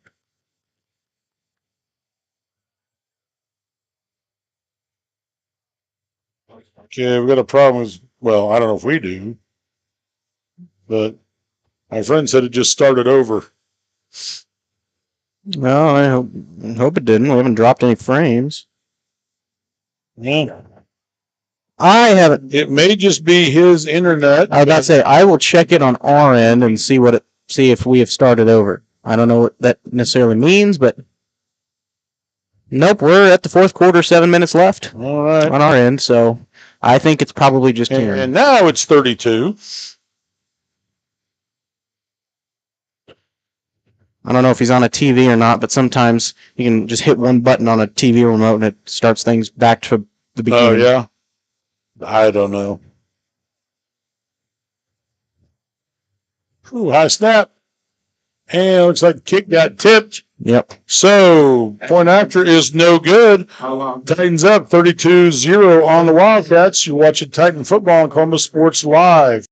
Okay, we've got a problem with, well, I don't know if we do, but my friend said it just started over. No, I hope it didn't. We haven't dropped any frames. Yeah. I haven't. It may just be his internet. I was about to say I will check it on our end and see if we have started over. I don't know what that necessarily means, but nope, we're at the fourth quarter, 7 minutes left. All right. On our end, so I think it's probably just here. And now it's 32. I don't know if he's on a TV or not, but sometimes you can just hit one button on a TV remote and it starts things back to the beginning. Oh, yeah? I don't know. Ooh, high snap. And it looks like the kick got tipped. Yep. So, point after is no good. Titans up 32-0 on the Wildcats. You're watching Titan football on Columbus Sports Live.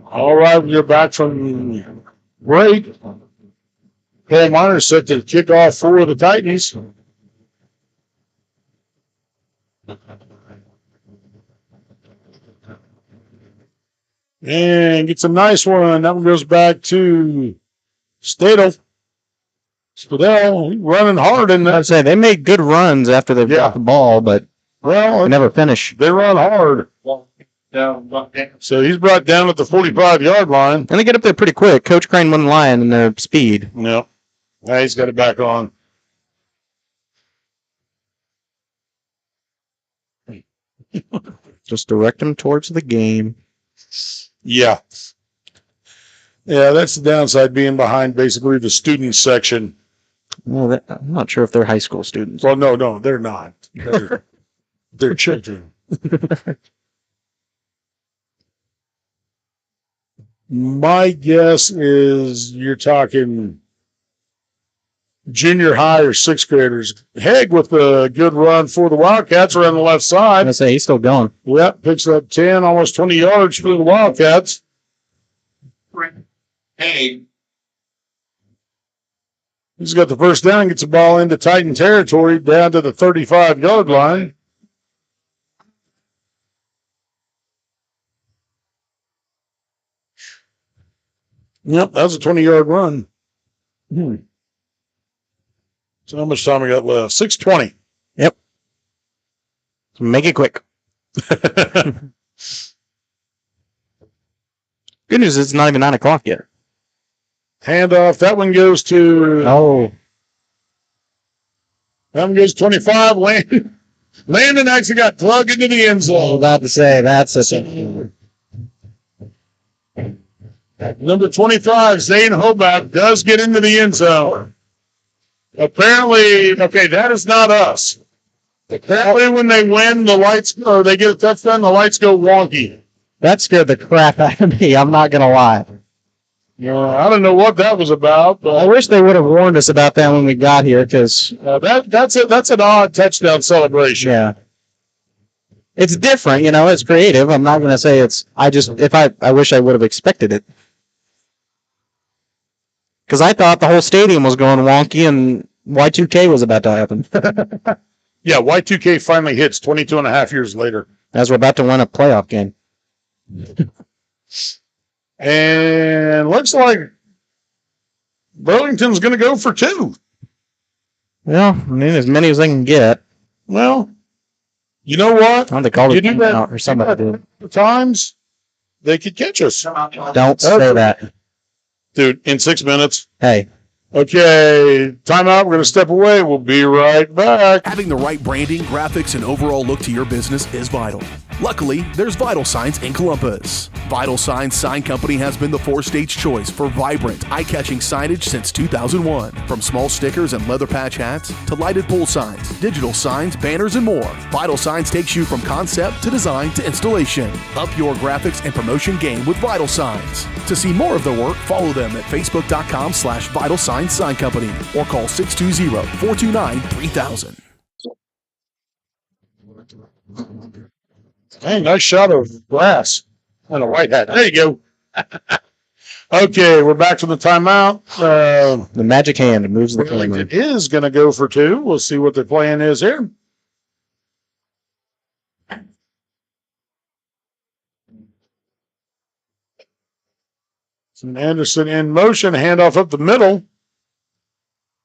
All right, we're back from break. Paul Miner set to kick off for the Titans. And gets a nice one. That one goes back to Stadel. Stadel running hard in that. I'd say they made good runs after they got the ball, but they never finish. They run hard. So he's brought down at the 45-yard line. And they get up there pretty quick. Coach Crane wasn't lying in their speed. Yep. Now he's got it back on. Just direct them towards the game. Yeah. Yeah, that's the downside, being behind basically the student section. Well, I'm not sure if they're high school students. Well, no, they're not. They're children. My guess is you're talking junior high or sixth graders. Haig with a good run for the Wildcats around the left side. I say he's still going. Yep, picks up 10, almost 20 yards for the Wildcats. Hey. He's got the first down, gets the ball into Titan territory down to the 35-yard line. Yep, that was a 20-yard run. So how much time we got left? 6:20. Yep. Make it quick. Good news is it's not even 9 o'clock yet. Handoff. That one goes to. Oh. That one goes 25. Landon actually got plugged into the end zone. I was about to say, that's a. Number 25, Zane Hobart, does get into the end zone. Apparently, okay, that is not us. Apparently, when they win, the lights, or they get a touchdown, the lights go wonky. That scared the crap out of me. I'm not going to lie. I don't know what that was about. But I wish they would have warned us about that when we got here, because that's an odd touchdown celebration. Yeah, it's different. It's creative. I'm not going to say it's. I wish I would have expected it, because I thought the whole stadium was going wonky and Y2K was about to happen. Yeah, Y2K finally hits 22 and a half years later. As we're about to win a playoff game. And looks like Burlington's going to go for 2. Well, I mean, as many as they can get. Well, you know what? I think they called you it do that, out or somebody did. Times they could catch us. Don't say that. Dude, in 6 minutes. Hey. Okay, timeout. We're going to step away. We'll be right back. Having the right branding, graphics, and overall look to your business is vital. Luckily, there's Vital Signs in Columbus. Vital Signs Sign Company has been the four-state's choice for vibrant, eye-catching signage since 2001. From small stickers and leather patch hats to lighted pole signs, digital signs, banners, and more, Vital Signs takes you from concept to design to installation. Up your graphics and promotion game with Vital Signs. To see more of their work, follow them at facebook.com/Vital Signs Sign Company or call 620-429-3000. Hey, nice shot of grass and a white hat. There you go. Okay, we're back from the timeout. The magic hand moves the timer. It is going to go for 2. We'll see what the plan is here. Anderson in motion, handoff up the middle.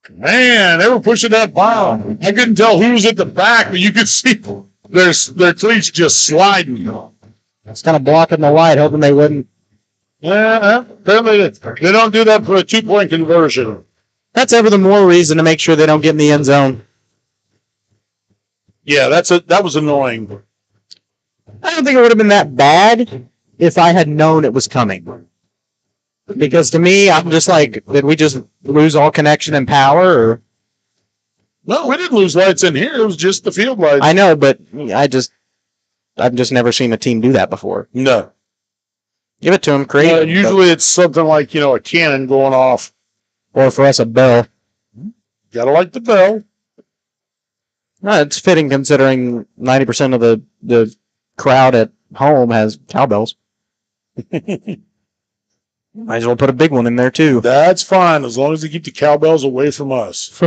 Man, they were pushing that bomb. I couldn't tell who was at the back, but you could see their cleats just sliding. It's kind of blocking the light, hoping they wouldn't. Yeah, apparently they don't do that for a 2-point conversion. That's ever the more reason to make sure they don't get in the end zone. Yeah, that was annoying. I don't think it would have been that bad if I had known it was coming. Because to me, I'm just like, did we just lose all connection and power? Or? No, we didn't lose lights in here. It was just the field lights. I know, but I've just never seen a team do that before. No. Give it to them, creative. Usually it's something like, a cannon going off. Or for us, a bell. Gotta like the bell. No, it's fitting considering 90% of the crowd at home has cowbells. Might as well put a big one in there, too. That's fine, as long as they keep the cowbells away from us.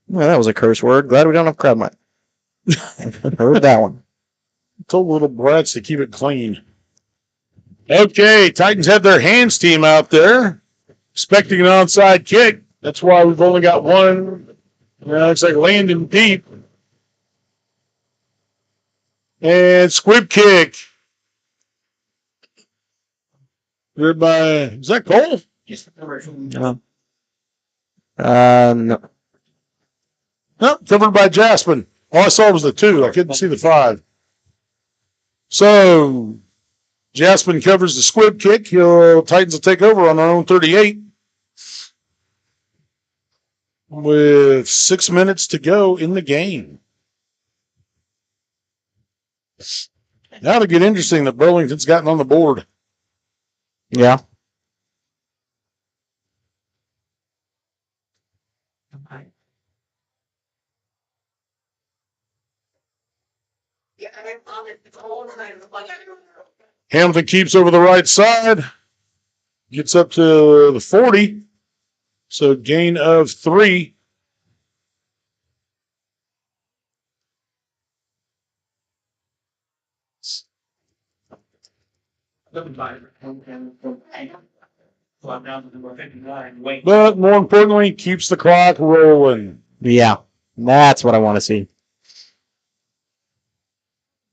Well, that was a curse word. Glad we don't have crowd mic. Heard that one. Told little brats to keep it clean. Okay, Titans have their hands team out there, expecting an onside kick. That's why we've only got one. Looks like landing deep. And squib kick. Is that Cole? No. No, covered by Jaspin. All I saw was the 2. I couldn't see the 5. So, Jaspin covers the squib kick. Titans will take over on their own 38. With 6 minutes to go in the game. Now to get interesting that Burlington's gotten on the board. Yeah. Hamilton keeps over the right side. Gets up to the 40. So gain of 3. But more importantly, keeps the clock rolling. Yeah, that's what I want to see.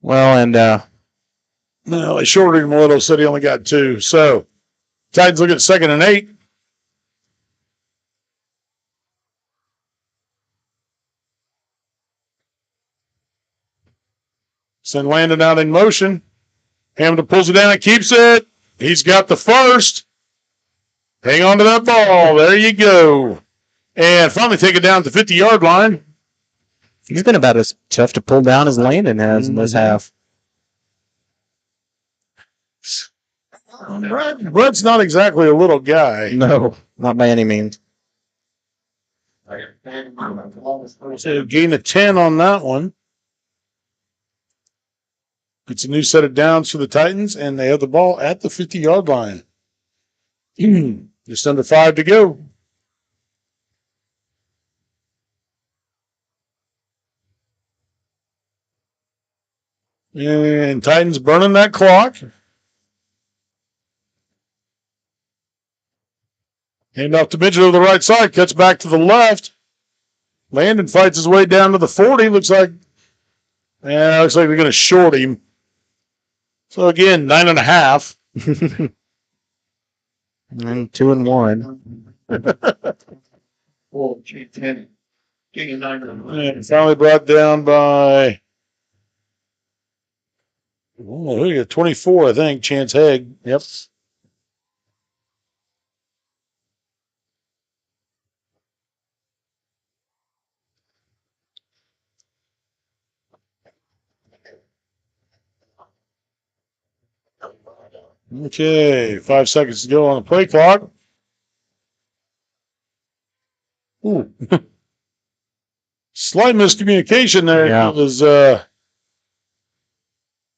Well, and no, they shorted him a little, said he only got 2. So Titans look at 2nd and 8. Send Landon out in motion. Hamilton pulls it down and keeps it. He's got the first. Hang on to that ball. There you go. And finally take it down to the 50-yard line. He's been about as tough to pull down as Landon has in this half. Brett's not exactly a little guy. No, not by any means. So gain a 10 on that one. It's a new set of downs for the Titans, and they have the ball at the 50-yard line. Just under 5 to go. And Titans burning that clock. Hand off to Mitchell to the right side. Cuts back to the left. Landon fights his way down to the 40. Looks like they're going to short him. So again, 9.5. And 2 and 1. Oh, 10. Getting a 9. And finally brought down by 24, I think. Chance Haig. Yep. Okay, 5 seconds to go on the play clock. Ooh. Slight miscommunication there. Yeah. It was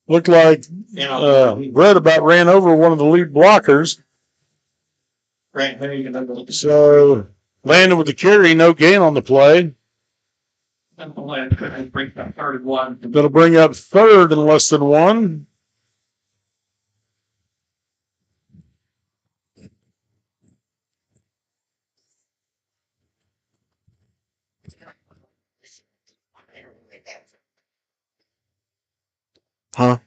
looked like Brett about ran over one of the lead blockers. So Landon with the carry, no gain on the play. That'll bring up 3rd and less than 1. Huh?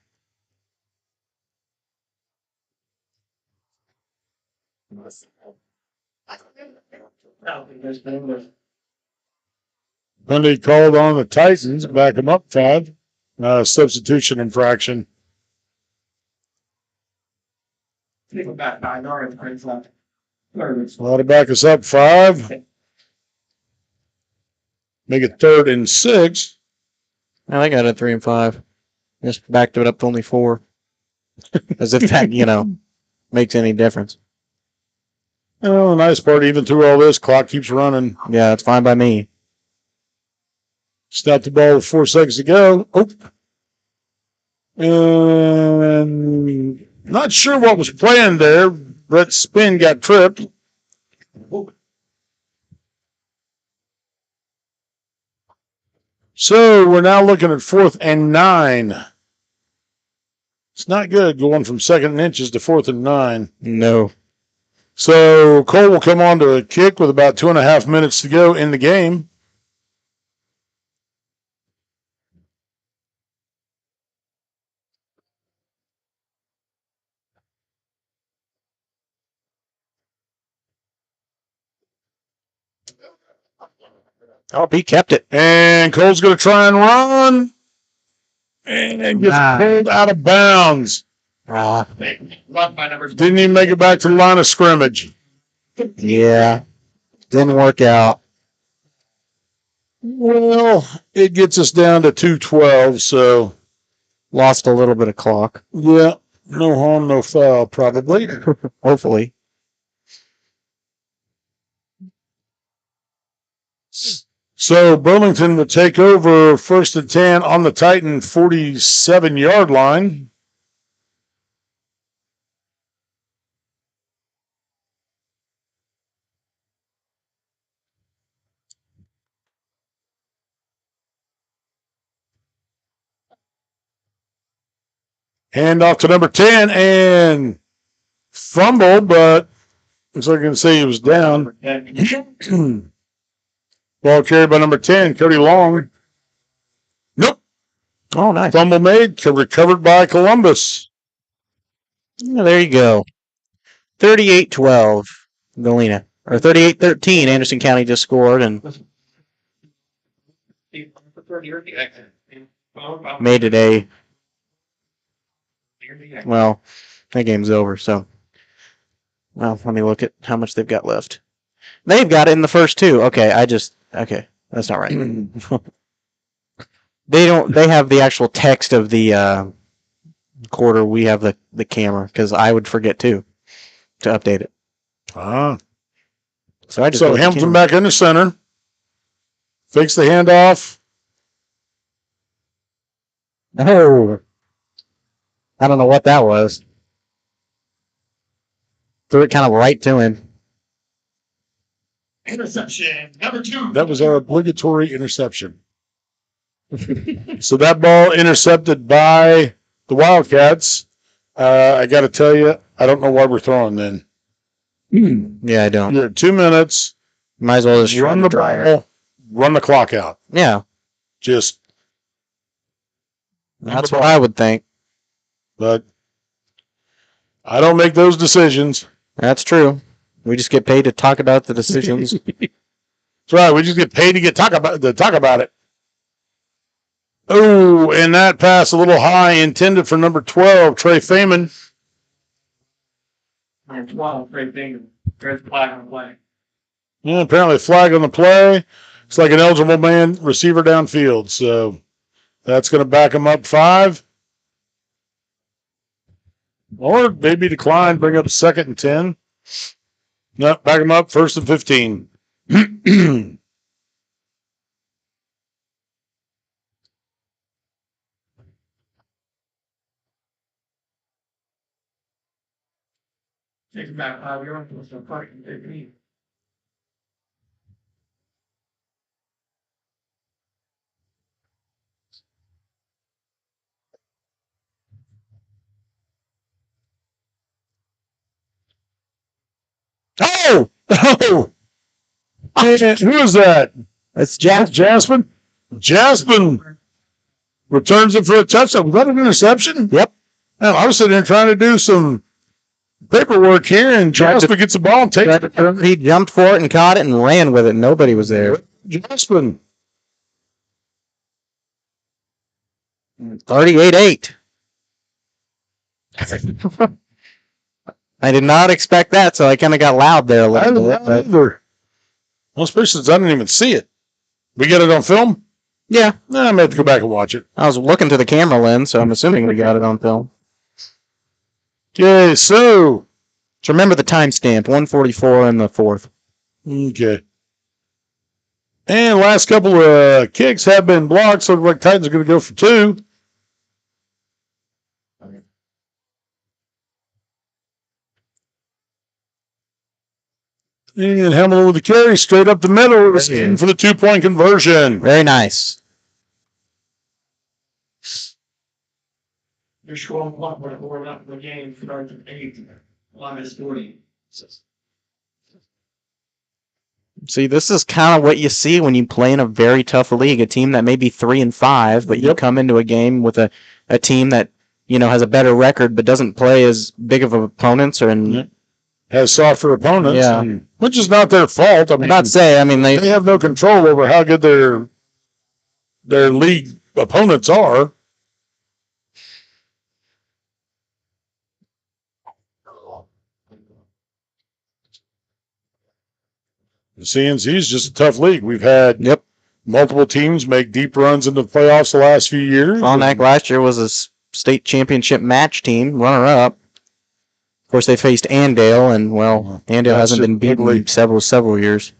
Monday called on the Titans, back them up 5. Substitution infraction. Back 9 yards, left. Well, to back us up 5. Make it 3rd and 6. I think I got it 3 and 5. Just backed it up to only 4. As if that, makes any difference. Oh, the nice part, even through all this, clock keeps running. Yeah, it's fine by me. Snap the ball with 4 seconds to go. Oh. And not sure what was planned there. Brett's spin got tripped. So we're now looking at 4th and 9. It's not good going from 2nd and inches to 4th and 9. No. So Cole will come on to a kick with about 2.5 minutes to go in the game. Oh, he kept it. And Cole's going to try and run. And gets pulled out of bounds. Didn't even make it back to the line of scrimmage. Yeah. Didn't work out. Well, it gets us down to 2:12, so. Lost a little bit of clock. Yeah. No harm, no foul, probably. Hopefully. So Burlington will take over 1st and 10 on the Titan 47-yard line. Hand off to number 10 and fumble, but looks like I can say he was down. Ball carried by number 10, Cody Long. Nope. Oh, nice. Fumble made, recovered by Columbus. Yeah, there you go. 38-12, Galena. Or 38-13, Anderson County just scored and made it a... Well, that game's over, so... Well, let me look at how much they've got left. They've got it in the first two. Okay, okay, that's not right. They have the actual text of the quarter. We have the camera, because I would forget too to update it. So Hamilton back in the center. Fakes the handoff. Oh. I don't know what that was. Threw it kind of right to him. Interception, number 2. That was our obligatory interception. So that ball intercepted by the Wildcats. I got to tell you, I don't know why we're throwing then. Yeah, I don't. You're at 2 minutes. Might as well just run the ball, run the clock out. Yeah. Just. That's what I would think. But I don't make those decisions. That's true. We just get paid to talk about the decisions. That's right. We just get paid to talk about it. Oh, and that pass a little high, intended for number 12, Trey Feynman. 12, Trey Feynman. There's a flag on the play. Yeah, apparently a flag on the play. It's like an eligible man receiver downfield. So that's going to back him up 5. Or maybe decline, bring up 2nd and 10. No, back him up 1st and 15. Takes back 5 yards. What's the fight in 15? Oh! Oh! Who is that? It's Jasmine. Jasmine returns it for a touchdown. Was that an interception? Yep. Man, I was sitting there trying to do some paperwork here, and Jasmine gets the ball and takes it. He jumped for it and caught it and ran with it. Nobody was there. Jasmine. 38-8. I did not expect that, so I kind of got loud there a little bit. Either. Well, especially since I didn't even see it. We get it on film? Yeah. I may have to go back and watch it. I was looking to the camera lens, so I'm assuming we got it on film. Okay, so remember the timestamp, 1:44 in the 4th. Okay. And last couple of kicks have been blocked, so like Titans are going to go for 2. And Hamilton with the carry straight up the middle for the 2-point conversion. Very nice. You're scoring 1 with 4 left in the game. Starts at 8. Line is 40. See, this is kind of what you see when you play in a very tough league. A team that may be 3-5, but you come into a game with a team that has a better record, but doesn't play as big of opponents has softer opponents. Yeah. Which is not their fault. I mean, they have no control over how good their league opponents are. The CNC is just a tough league. We've had multiple teams make deep runs into the playoffs the last few years. Frontenac last year was a state championship match team, runner-up. Of course, they faced Andale, and, Andale hasn't been beaten in several years.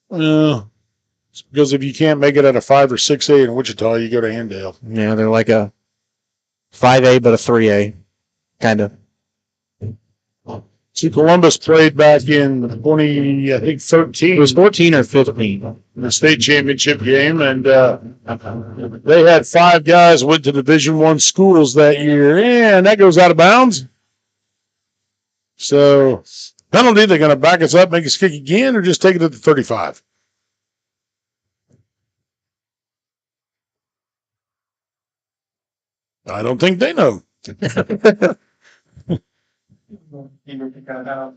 It's because if you can't make it at a 5 or 6A in Wichita, you go to Andale. Yeah, they're like a 5A but a 3A, kind of. See, Columbus played back in 13. It was 14 or 15. The state championship game, and they had 5 guys went to Division I schools that year, and that goes out of bounds. So, penalty, they're going to back us up, make us kick again, or just take it to the 35? I don't think they know. He would pick that up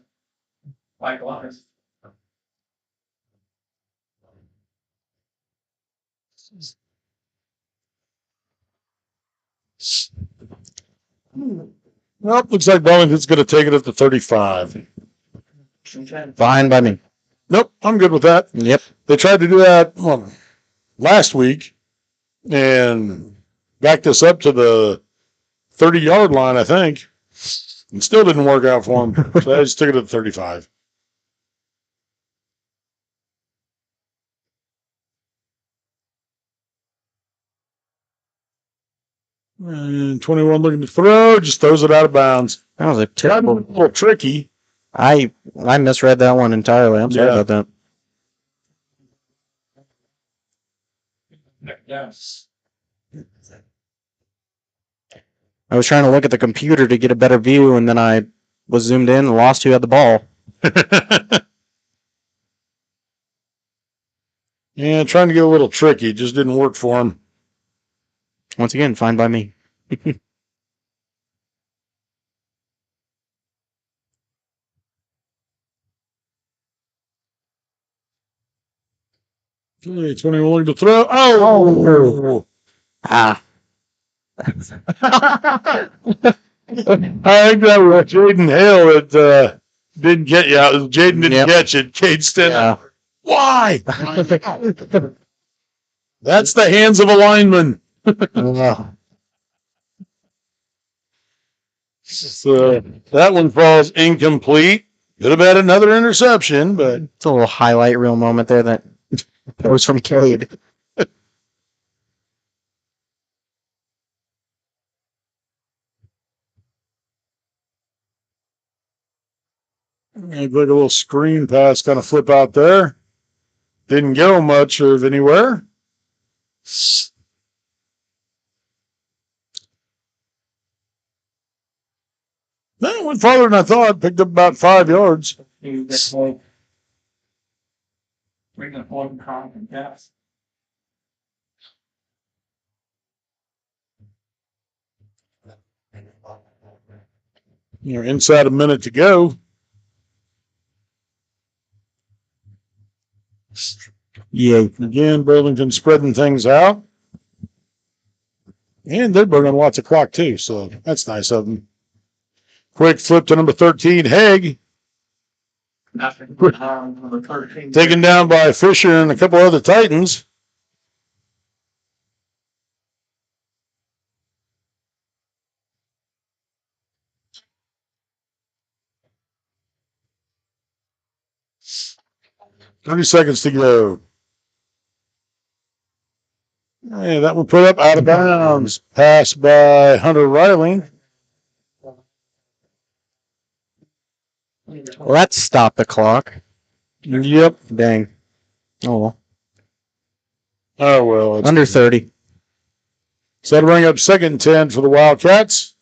like Elias. Well, looks like Burlington's going to take it at the 35. Fine by me. Nope, I'm good with that. Yep. They tried to do that last week and backed us up to the 30-yard line, I think. And still didn't work out for them. So I just took it at the 35. And 21 looking to throw, just throws it out of bounds. That was a A little tricky. I misread that one entirely. I'm sorry about that. Yes. I was trying to look at the computer to get a better view, and then I was zoomed in and lost who had the ball. Yeah, trying to get a little tricky. Just didn't work for him. Once again, fine by me. Okay, 21 to throw. Oh! Ah. I think that was Jaden Hale that didn't get you. Jaden didn't catch it. Cade Stenner. Why? That's the hands of a lineman. So that one falls incomplete. Could have had another interception, but it's a little highlight reel moment there that was from Cade. Like a little screen pass kind of flip out there. Didn't go much of anywhere. That went farther than I thought. Picked up about 5 yards. Bring the point and pass. You're inside a minute to go. Yeah. Again, Burlington spreading things out. And they're burning lots of clock, too, so that's nice of them. Quick flip to number 13, Haig. Number 13. Taken down by Fisher and a couple other Titans. "30 seconds to go." Yeah, that one put up out of bounds. Pass by Hunter Riley. Well, that stopped the clock. Yep. Dang. Oh, well. Oh, well. It's Under 30. So that'll bring up 2nd and 10 for the Wildcats.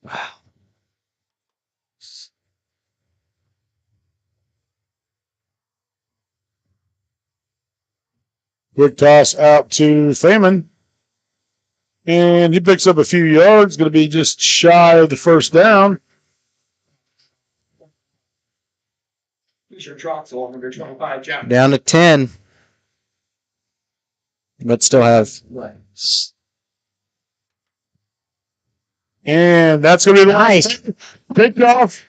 Wow. Quick toss out to Feynman. And he picks up a few yards. Going to be just shy of the first down. Fisher drops along under 25. Jack. Down to 10. But still have. And that's going to be nice. Picked off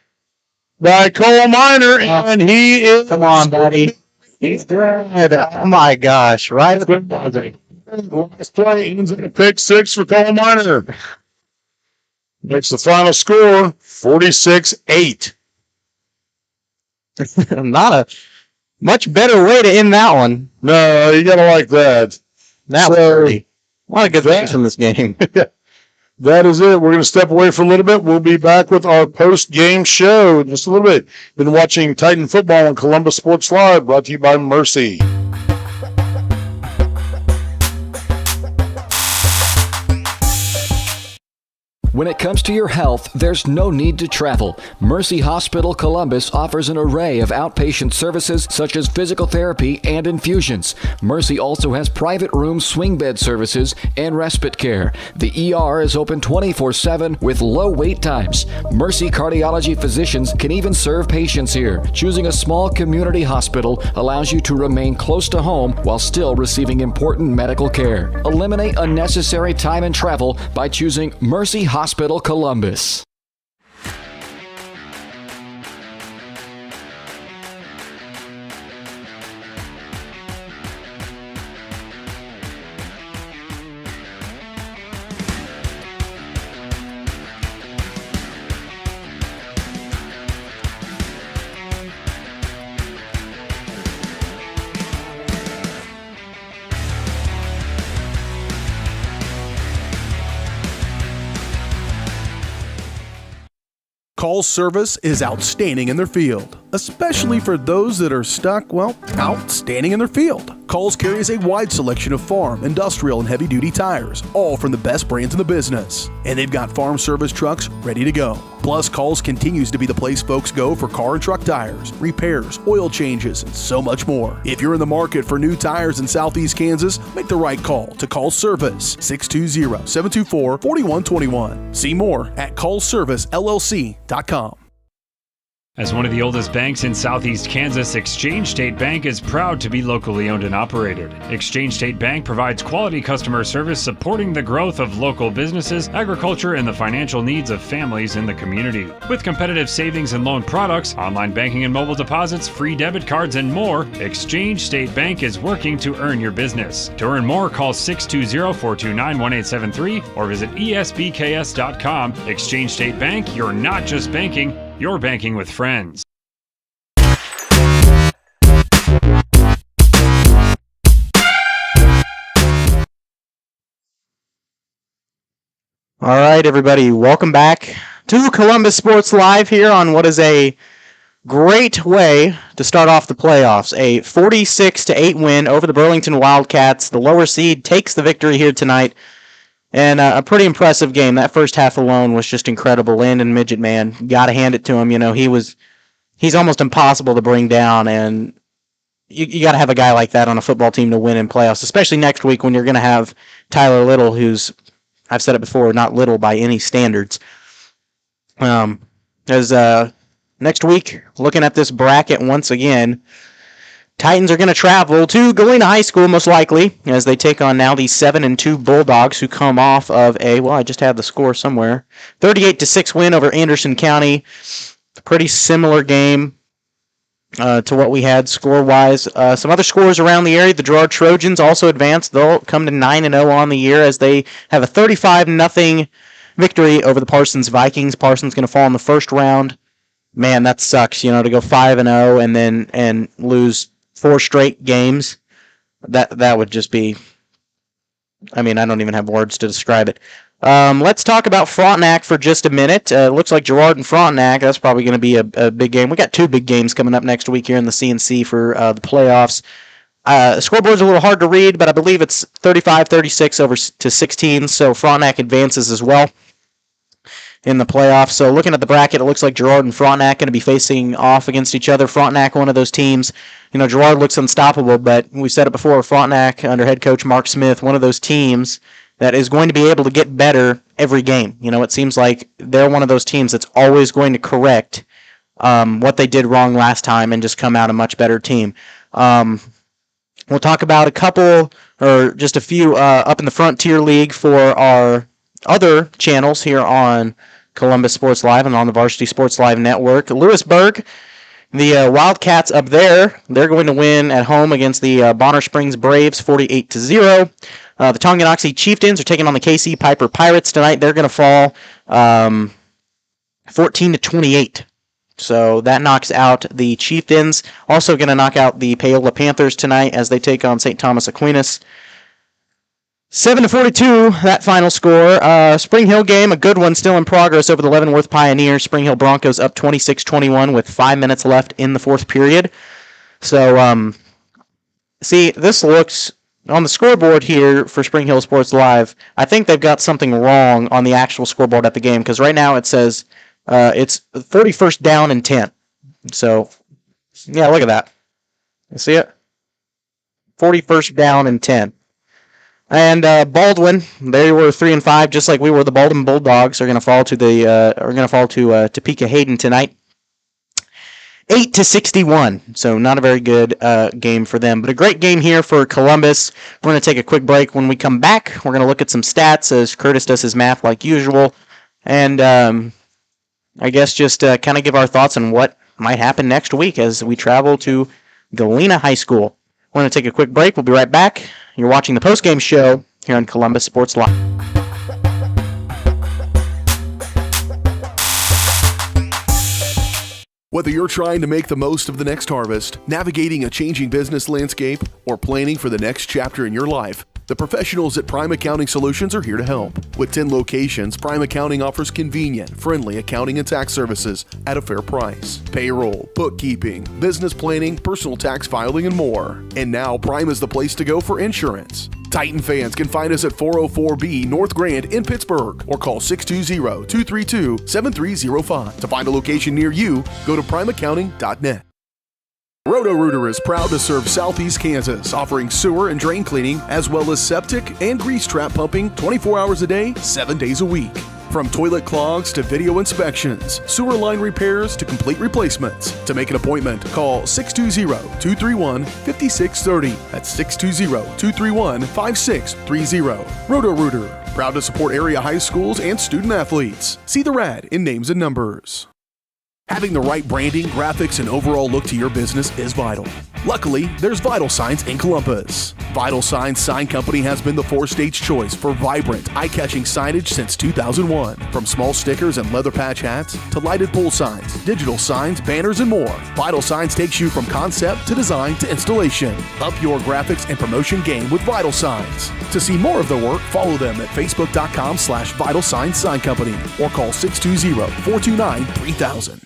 by Cole Minor. And he is. Come on, buddy. He's dead. Oh, my gosh. Right at the buzzer. Last play ends in a pick 6 for Cole Minor. Makes the final score 46-8. Not a much better way to end that one. No, you got to like that. That was dirty. A lot of good things from this game. That is it. We're going to step away for a little bit. We'll be back with our post-game show in just a little bit. Been watching Titan football on Columbus Sports Live, brought to you by Mercy. When it comes to your health, there's no need to travel. Mercy Hospital Columbus offers an array of outpatient services such as physical therapy and infusions. Mercy also has private room swing bed services and respite care. The ER is open 24/7 with low wait times. Mercy cardiology physicians can even serve patients here. Choosing a small community hospital allows you to remain close to home while still receiving important medical care. Eliminate unnecessary time and travel by choosing Mercy Hospital Columbus. Call's service is outstanding in their field, especially for those that are stuck, well, outstanding in their field. Call's carries a wide selection of farm, industrial, and heavy-duty tires, all from the best brands in the business. And they've got farm service trucks ready to go. Plus, Call's continues to be the place folks go for car and truck tires, repairs, oil changes, and so much more. If you're in the market for new tires in Southeast Kansas, make the right call to Call's Service, 620-724-4121. See more at callservicellc.com. As one of the oldest banks in Southeast Kansas, Exchange State Bank is proud to be locally owned and operated. Exchange State Bank provides quality customer service supporting the growth of local businesses, agriculture, and the financial needs of families in the community. With competitive savings and loan products, online banking and mobile deposits, free debit cards, and more, Exchange State Bank is working to earn your business. To earn more, call 620-429-1873 or visit esbks.com. Exchange State Bank, you're not just banking, you're banking with friends. All right, everybody, welcome back to Columbus Sports Live here on what is a great way to start off the playoffs. A 46-8 win over the Burlington Wildcats. The lower seed takes the victory here tonight. And a pretty impressive game. That first half alone was just incredible. Landon Midget, man, got to hand it to him. You know, he's almost impossible to bring down, and you got to have a guy like that on a football team to win in playoffs, especially next week when you're going to have Tyler Little, who's, I've said it before, not little by any standards. Next week, looking at this bracket once again, Titans are going to travel to Galena High School, most likely, as they take on now the 7-2 Bulldogs, who come off of I just have the score somewhere, 38-6 win over Anderson County. Pretty similar game to what we had score-wise. Some other scores around the area. The Girard Trojans also advanced. They'll come to 9-0 on the year as they have a 35-0 victory over the Parsons Vikings. Parsons going to fall in the first round. Man, that sucks, to go 5-0 and lose 4 straight games. That would just be, I don't even have words to describe it. Let's talk about Frontenac for just a minute. Looks like Girard and Frontenac, that's probably going to be a big game. We got 2 big games coming up next week here in the CNC for the playoffs. The scoreboard's a little hard to read, but I believe it's 35-36 over to 16, so Frontenac advances as well in the playoffs. So looking at the bracket, it looks like Girard and Frontenac going to be facing off against each other. Frontenac, one of those teams, Girard looks unstoppable, but we said it before, Frontenac under head coach Mark Smith, one of those teams that is going to be able to get better every game. It seems like they're one of those teams that's always going to correct what they did wrong last time and just come out a much better team. We'll talk about a couple, or just a few, up in the Frontier League for our other channels here on Columbus Sports Live and on the Varsity Sports Live Network. Lewisburg, the Wildcats up there, they're going to win at home against the Bonner Springs Braves 48-0. The Tonganoxie Chieftains are taking on the KC Piper Pirates tonight. They're going to fall 14-28. So that knocks out the Chieftains. Also going to knock out the Paola Panthers tonight as they take on St. Thomas Aquinas. 7-42, that final score. Spring Hill game, a good one, still in progress over the Leavenworth Pioneers. Spring Hill Broncos up 26-21 with 5 minutes left in the fourth period. So, see, this looks on the scoreboard here for Spring Hill Sports Live, I think they've got something wrong on the actual scoreboard at the game, because right now it says it's 41st down and 10. So, yeah, look at that. You see it? 41st down and 10. And Baldwin, they were 3-5, just like we were. The Baldwin Bulldogs are going to fall to Topeka Hayden tonight, 8-61. So not a very good game for them, but a great game here for Columbus. We're going to take a quick break. When we come back, we're going to look at some stats as Curtis does his math like usual, and I guess just kind of give our thoughts on what might happen next week as we travel to Galena High School. We're going to take a quick break. We'll be right back. You're watching the Postgame show here on Columbus Sports Live. Whether you're trying to make the most of the next harvest, navigating a changing business landscape, or planning for the next chapter in your life, the professionals at Prime Accounting Solutions are here to help. With 10 locations, Prime Accounting offers convenient, friendly accounting and tax services at a fair price. Payroll, bookkeeping, business planning, personal tax filing, and more. And now Prime is the place to go for insurance. Titan fans can find us at 404B North Grand in Pittsburgh or call 620-232-7305. To find a location near you, go to primeaccounting.net. Roto-Rooter is proud to serve Southeast Kansas, offering sewer and drain cleaning, as well as septic and grease trap pumping 24 hours a day, 7 days a week. From toilet clogs to video inspections, sewer line repairs to complete replacements. To make an appointment, call 620-231-5630. That's 620-231-5630. Roto-Rooter, proud to support area high schools and student athletes. See the rad in names and numbers. Having the right branding, graphics, and overall look to your business is vital. Luckily, there's Vital Signs in Columbus. Vital Signs Sign Company has been the four-state's choice for vibrant, eye-catching signage since 2001. From small stickers and leather patch hats to lighted pole signs, digital signs, banners, and more, Vital Signs takes you from concept to design to installation. Up your graphics and promotion game with Vital Signs. To see more of their work, follow them at facebook.com/Vital Signs Sign Company or call 620-429-3000.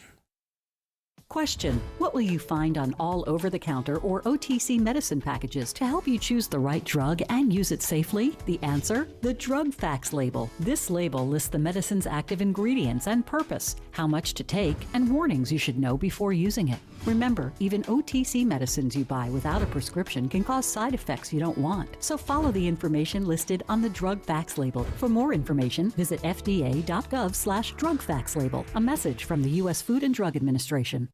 Question: what will you find on all over-the-counter or OTC medicine packages to help you choose the right drug and use it safely? The answer: the Drug Facts label. This label lists the medicine's active ingredients and purpose, how much to take, and warnings you should know before using it. Remember, even OTC medicines you buy without a prescription can cause side effects you don't want. So follow the information listed on the Drug Facts label. For more information, visit fda.gov/Drug Facts label. A message from the U.S. Food and Drug Administration.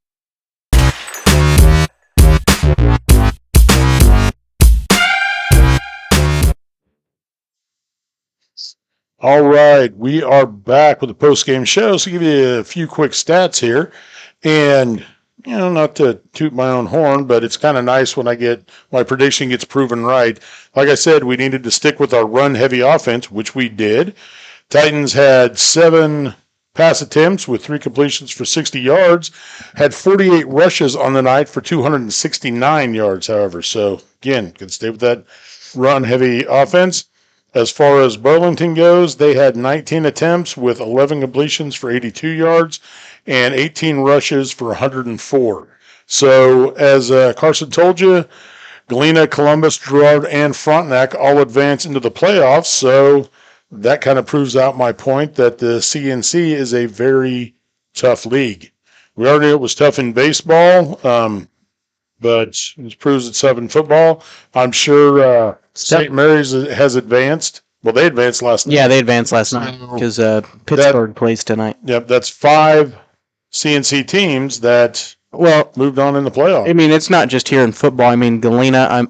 All right, we are back with the post-game show. So, give you a few quick stats here, and not to toot my own horn, but it's kind of nice when my prediction gets proven right. Like I said, we needed to stick with our run-heavy offense, which we did. Titans had 7 pass attempts with 3 completions for 60 yards, had 48 rushes on the night for 269 yards. However, so again, can stay with that run-heavy offense. As far as Burlington goes, they had 19 attempts with 11 completions for 82 yards and 18 rushes for 104. So, as Carson told you, Galena, Columbus, Girard, and Frontenac all advance into the playoffs. So, that kind of proves out my point that the CNC is a very tough league. We already knew it was tough in baseball, but it proves it's tough in football. I'm sure St. Mary's has advanced. Well, they advanced last night. Yeah, they advanced last night because Pittsburgh plays tonight. Yep, that's 5 CNC teams that moved on in the playoffs. I mean, it's not just here in football. I mean, Galena.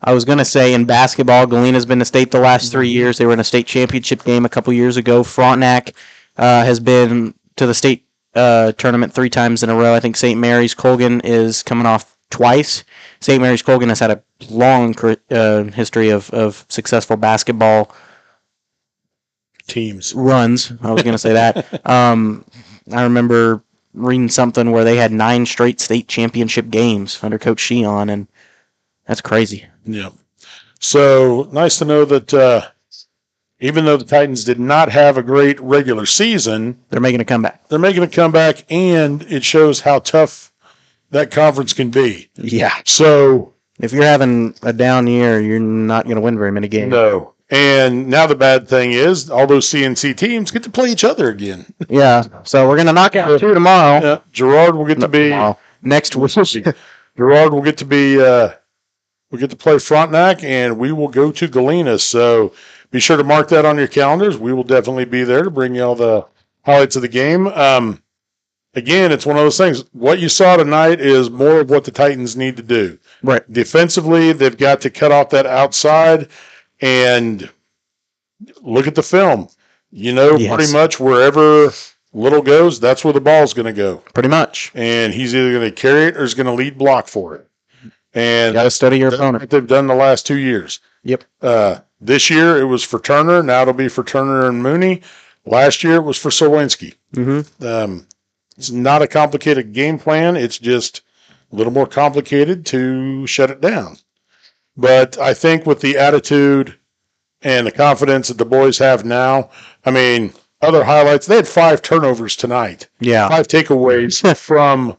I was going to say in basketball, Galena's been to state the last 3 years. They were in a state championship game a couple years ago. Frontenac has been to the state tournament 3 times in a row. I think St. Mary's Colgan is coming off twice. St. Mary's Colgan has had a long history of successful basketball teams runs. I was going to say that. I remember reading something where they had 9 straight state championship games under Coach Sheehan, and that's crazy. Yeah. So nice to know that even though the Titans did not have a great regular season, they're making a comeback. And it shows how tough that conference can be. Yeah. So If you're having a down year, you're not going to win very many games. No. And now the bad thing is all those CNC teams get to play each other again. Yeah. So we're going to knock out 2 tomorrow. Yeah. Gerard will get to be next week. Gerard will get to be we get to play Frontenac, and we will go to Galena. So be sure to mark that on your calendars. We will definitely be there to bring you all the highlights of the game. Again, it's one of those things. What you saw tonight is more of what the Titans need to do. Right. Defensively, they've got to cut off that outside and look at the film. Pretty much wherever Little goes, that's where the ball's going to go. Pretty much. And he's either going to carry it or he's going to lead block for it. And got to study your opponent. What they've done the last 2 years. Yep. This year it was for Turner. Now it'll be for Turner and Mooney. Last year it was for Sowinski. Mm-hmm. It's not a complicated game plan. It's just a little more complicated to shut it down. But I think with the attitude and the confidence that the boys have now, other highlights, they had 5 turnovers tonight. Yeah. 5 takeaways from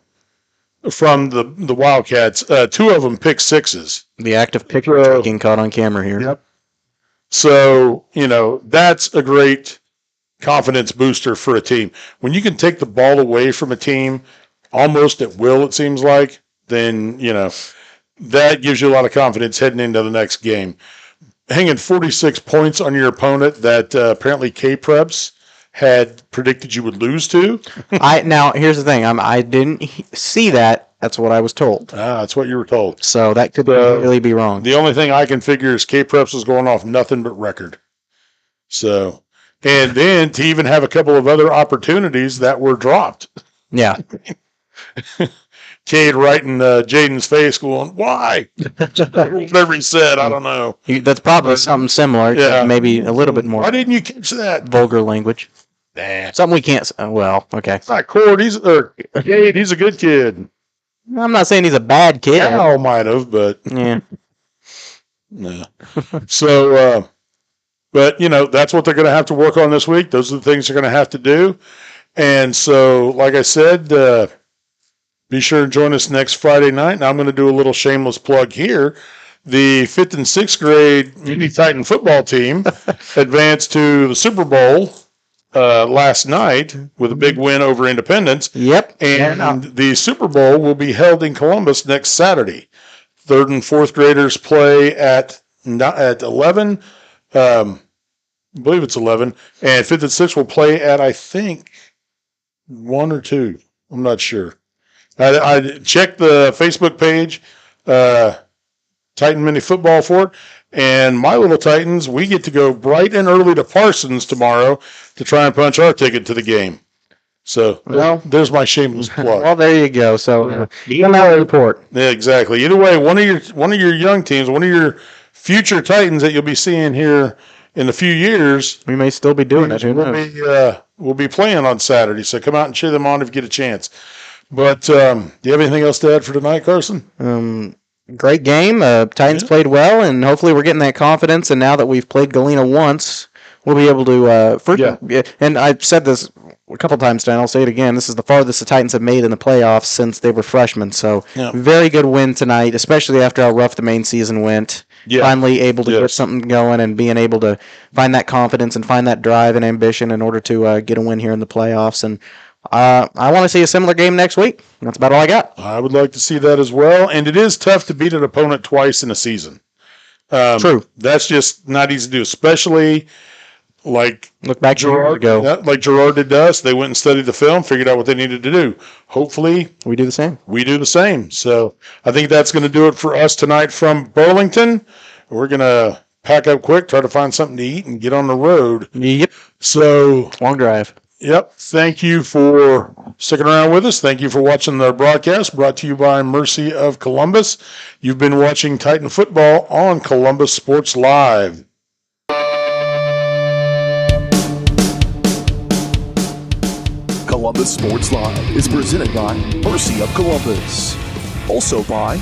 the Wildcats. 2 of them pick sixes. The act of pick taking caught on camera here. Yep. So, that's a great confidence booster for a team. When you can take the ball away from a team almost at will, it seems like, then, that gives you a lot of confidence heading into the next game. Hanging 46 points on your opponent that apparently K-Preps had predicted you would lose to. Now, here's the thing. I didn't see that. That's what I was told. That's what you were told. So that could really be wrong. The only thing I can figure is K-Preps was going off nothing but record. So, and then to even have a couple of other opportunities that were dropped. Yeah. Cade right in Jaden's face going, why? Whatever he said, I don't know. That's probably something similar. Yeah. Maybe a little bit more. Why didn't you catch that? Vulgar language. Nah. Something we can't. Well, okay. It's not Cord. Cade, he's a good kid. I'm not saying he's a bad kid. Al might have, but. Yeah. No. So, but, that's what they're going to have to work on this week. Those are the things they're going to have to do. And so, like I said, be sure to join us next Friday night. And I'm going to do a little shameless plug here. The 5th and 6th grade Mini Titan football team advanced to the Super Bowl last night with a big win over Independence. Yep. And the Super Bowl will be held in Columbus next Saturday. 3rd and 4th graders play at 11. I believe it's 11. And 5th and 6th will play at, I think, 1 or 2. I'm not sure. I checked the Facebook page, Titan Mini Football for it, and my little Titans, we get to go bright and early to Parsons tomorrow to try and punch our ticket to the game. So, there's my shameless plug. Well, there you go. So, come out and report. Yeah, exactly. Either way, one of your young teams, one of your future Titans that you'll be seeing here in a few years, we may still be doing it. Who knows? We'll be playing on Saturday, so come out and cheer them on if you get a chance. But do you have anything else to add for tonight, Carson? Great game. Titans played well, and hopefully we're getting that confidence. And now that we've played Galena once, we'll be able to. And I've said this a couple times tonight. I'll say it again. This is the farthest the Titans have made in the playoffs since they were freshmen. So very good win tonight, especially after how rough the main season went. Yeah. Finally able to get something going and being able to find that confidence and find that drive and ambition in order to get a win here in the playoffs. And I want to see a similar game next week. That's about all I got. I would like to see that as well. And it is tough to beat an opponent twice in a season. True. That's just not easy to do, especially like look back Gerard ago. Like Gerard did to us. They went and studied the film, figured out what they needed to do. Hopefully, we do the same. So I think that's going to do it for us tonight from Burlington. We're going to pack up quick, try to find something to eat, and get on the road. Yep. So long drive. Yep. Thank you for sticking around with us. Thank you for watching the broadcast brought to you by Mercy of Columbus. You've been watching Titan Football on Columbus Sports Live. Columbus Sports Live is presented by Mercy of Columbus. Also by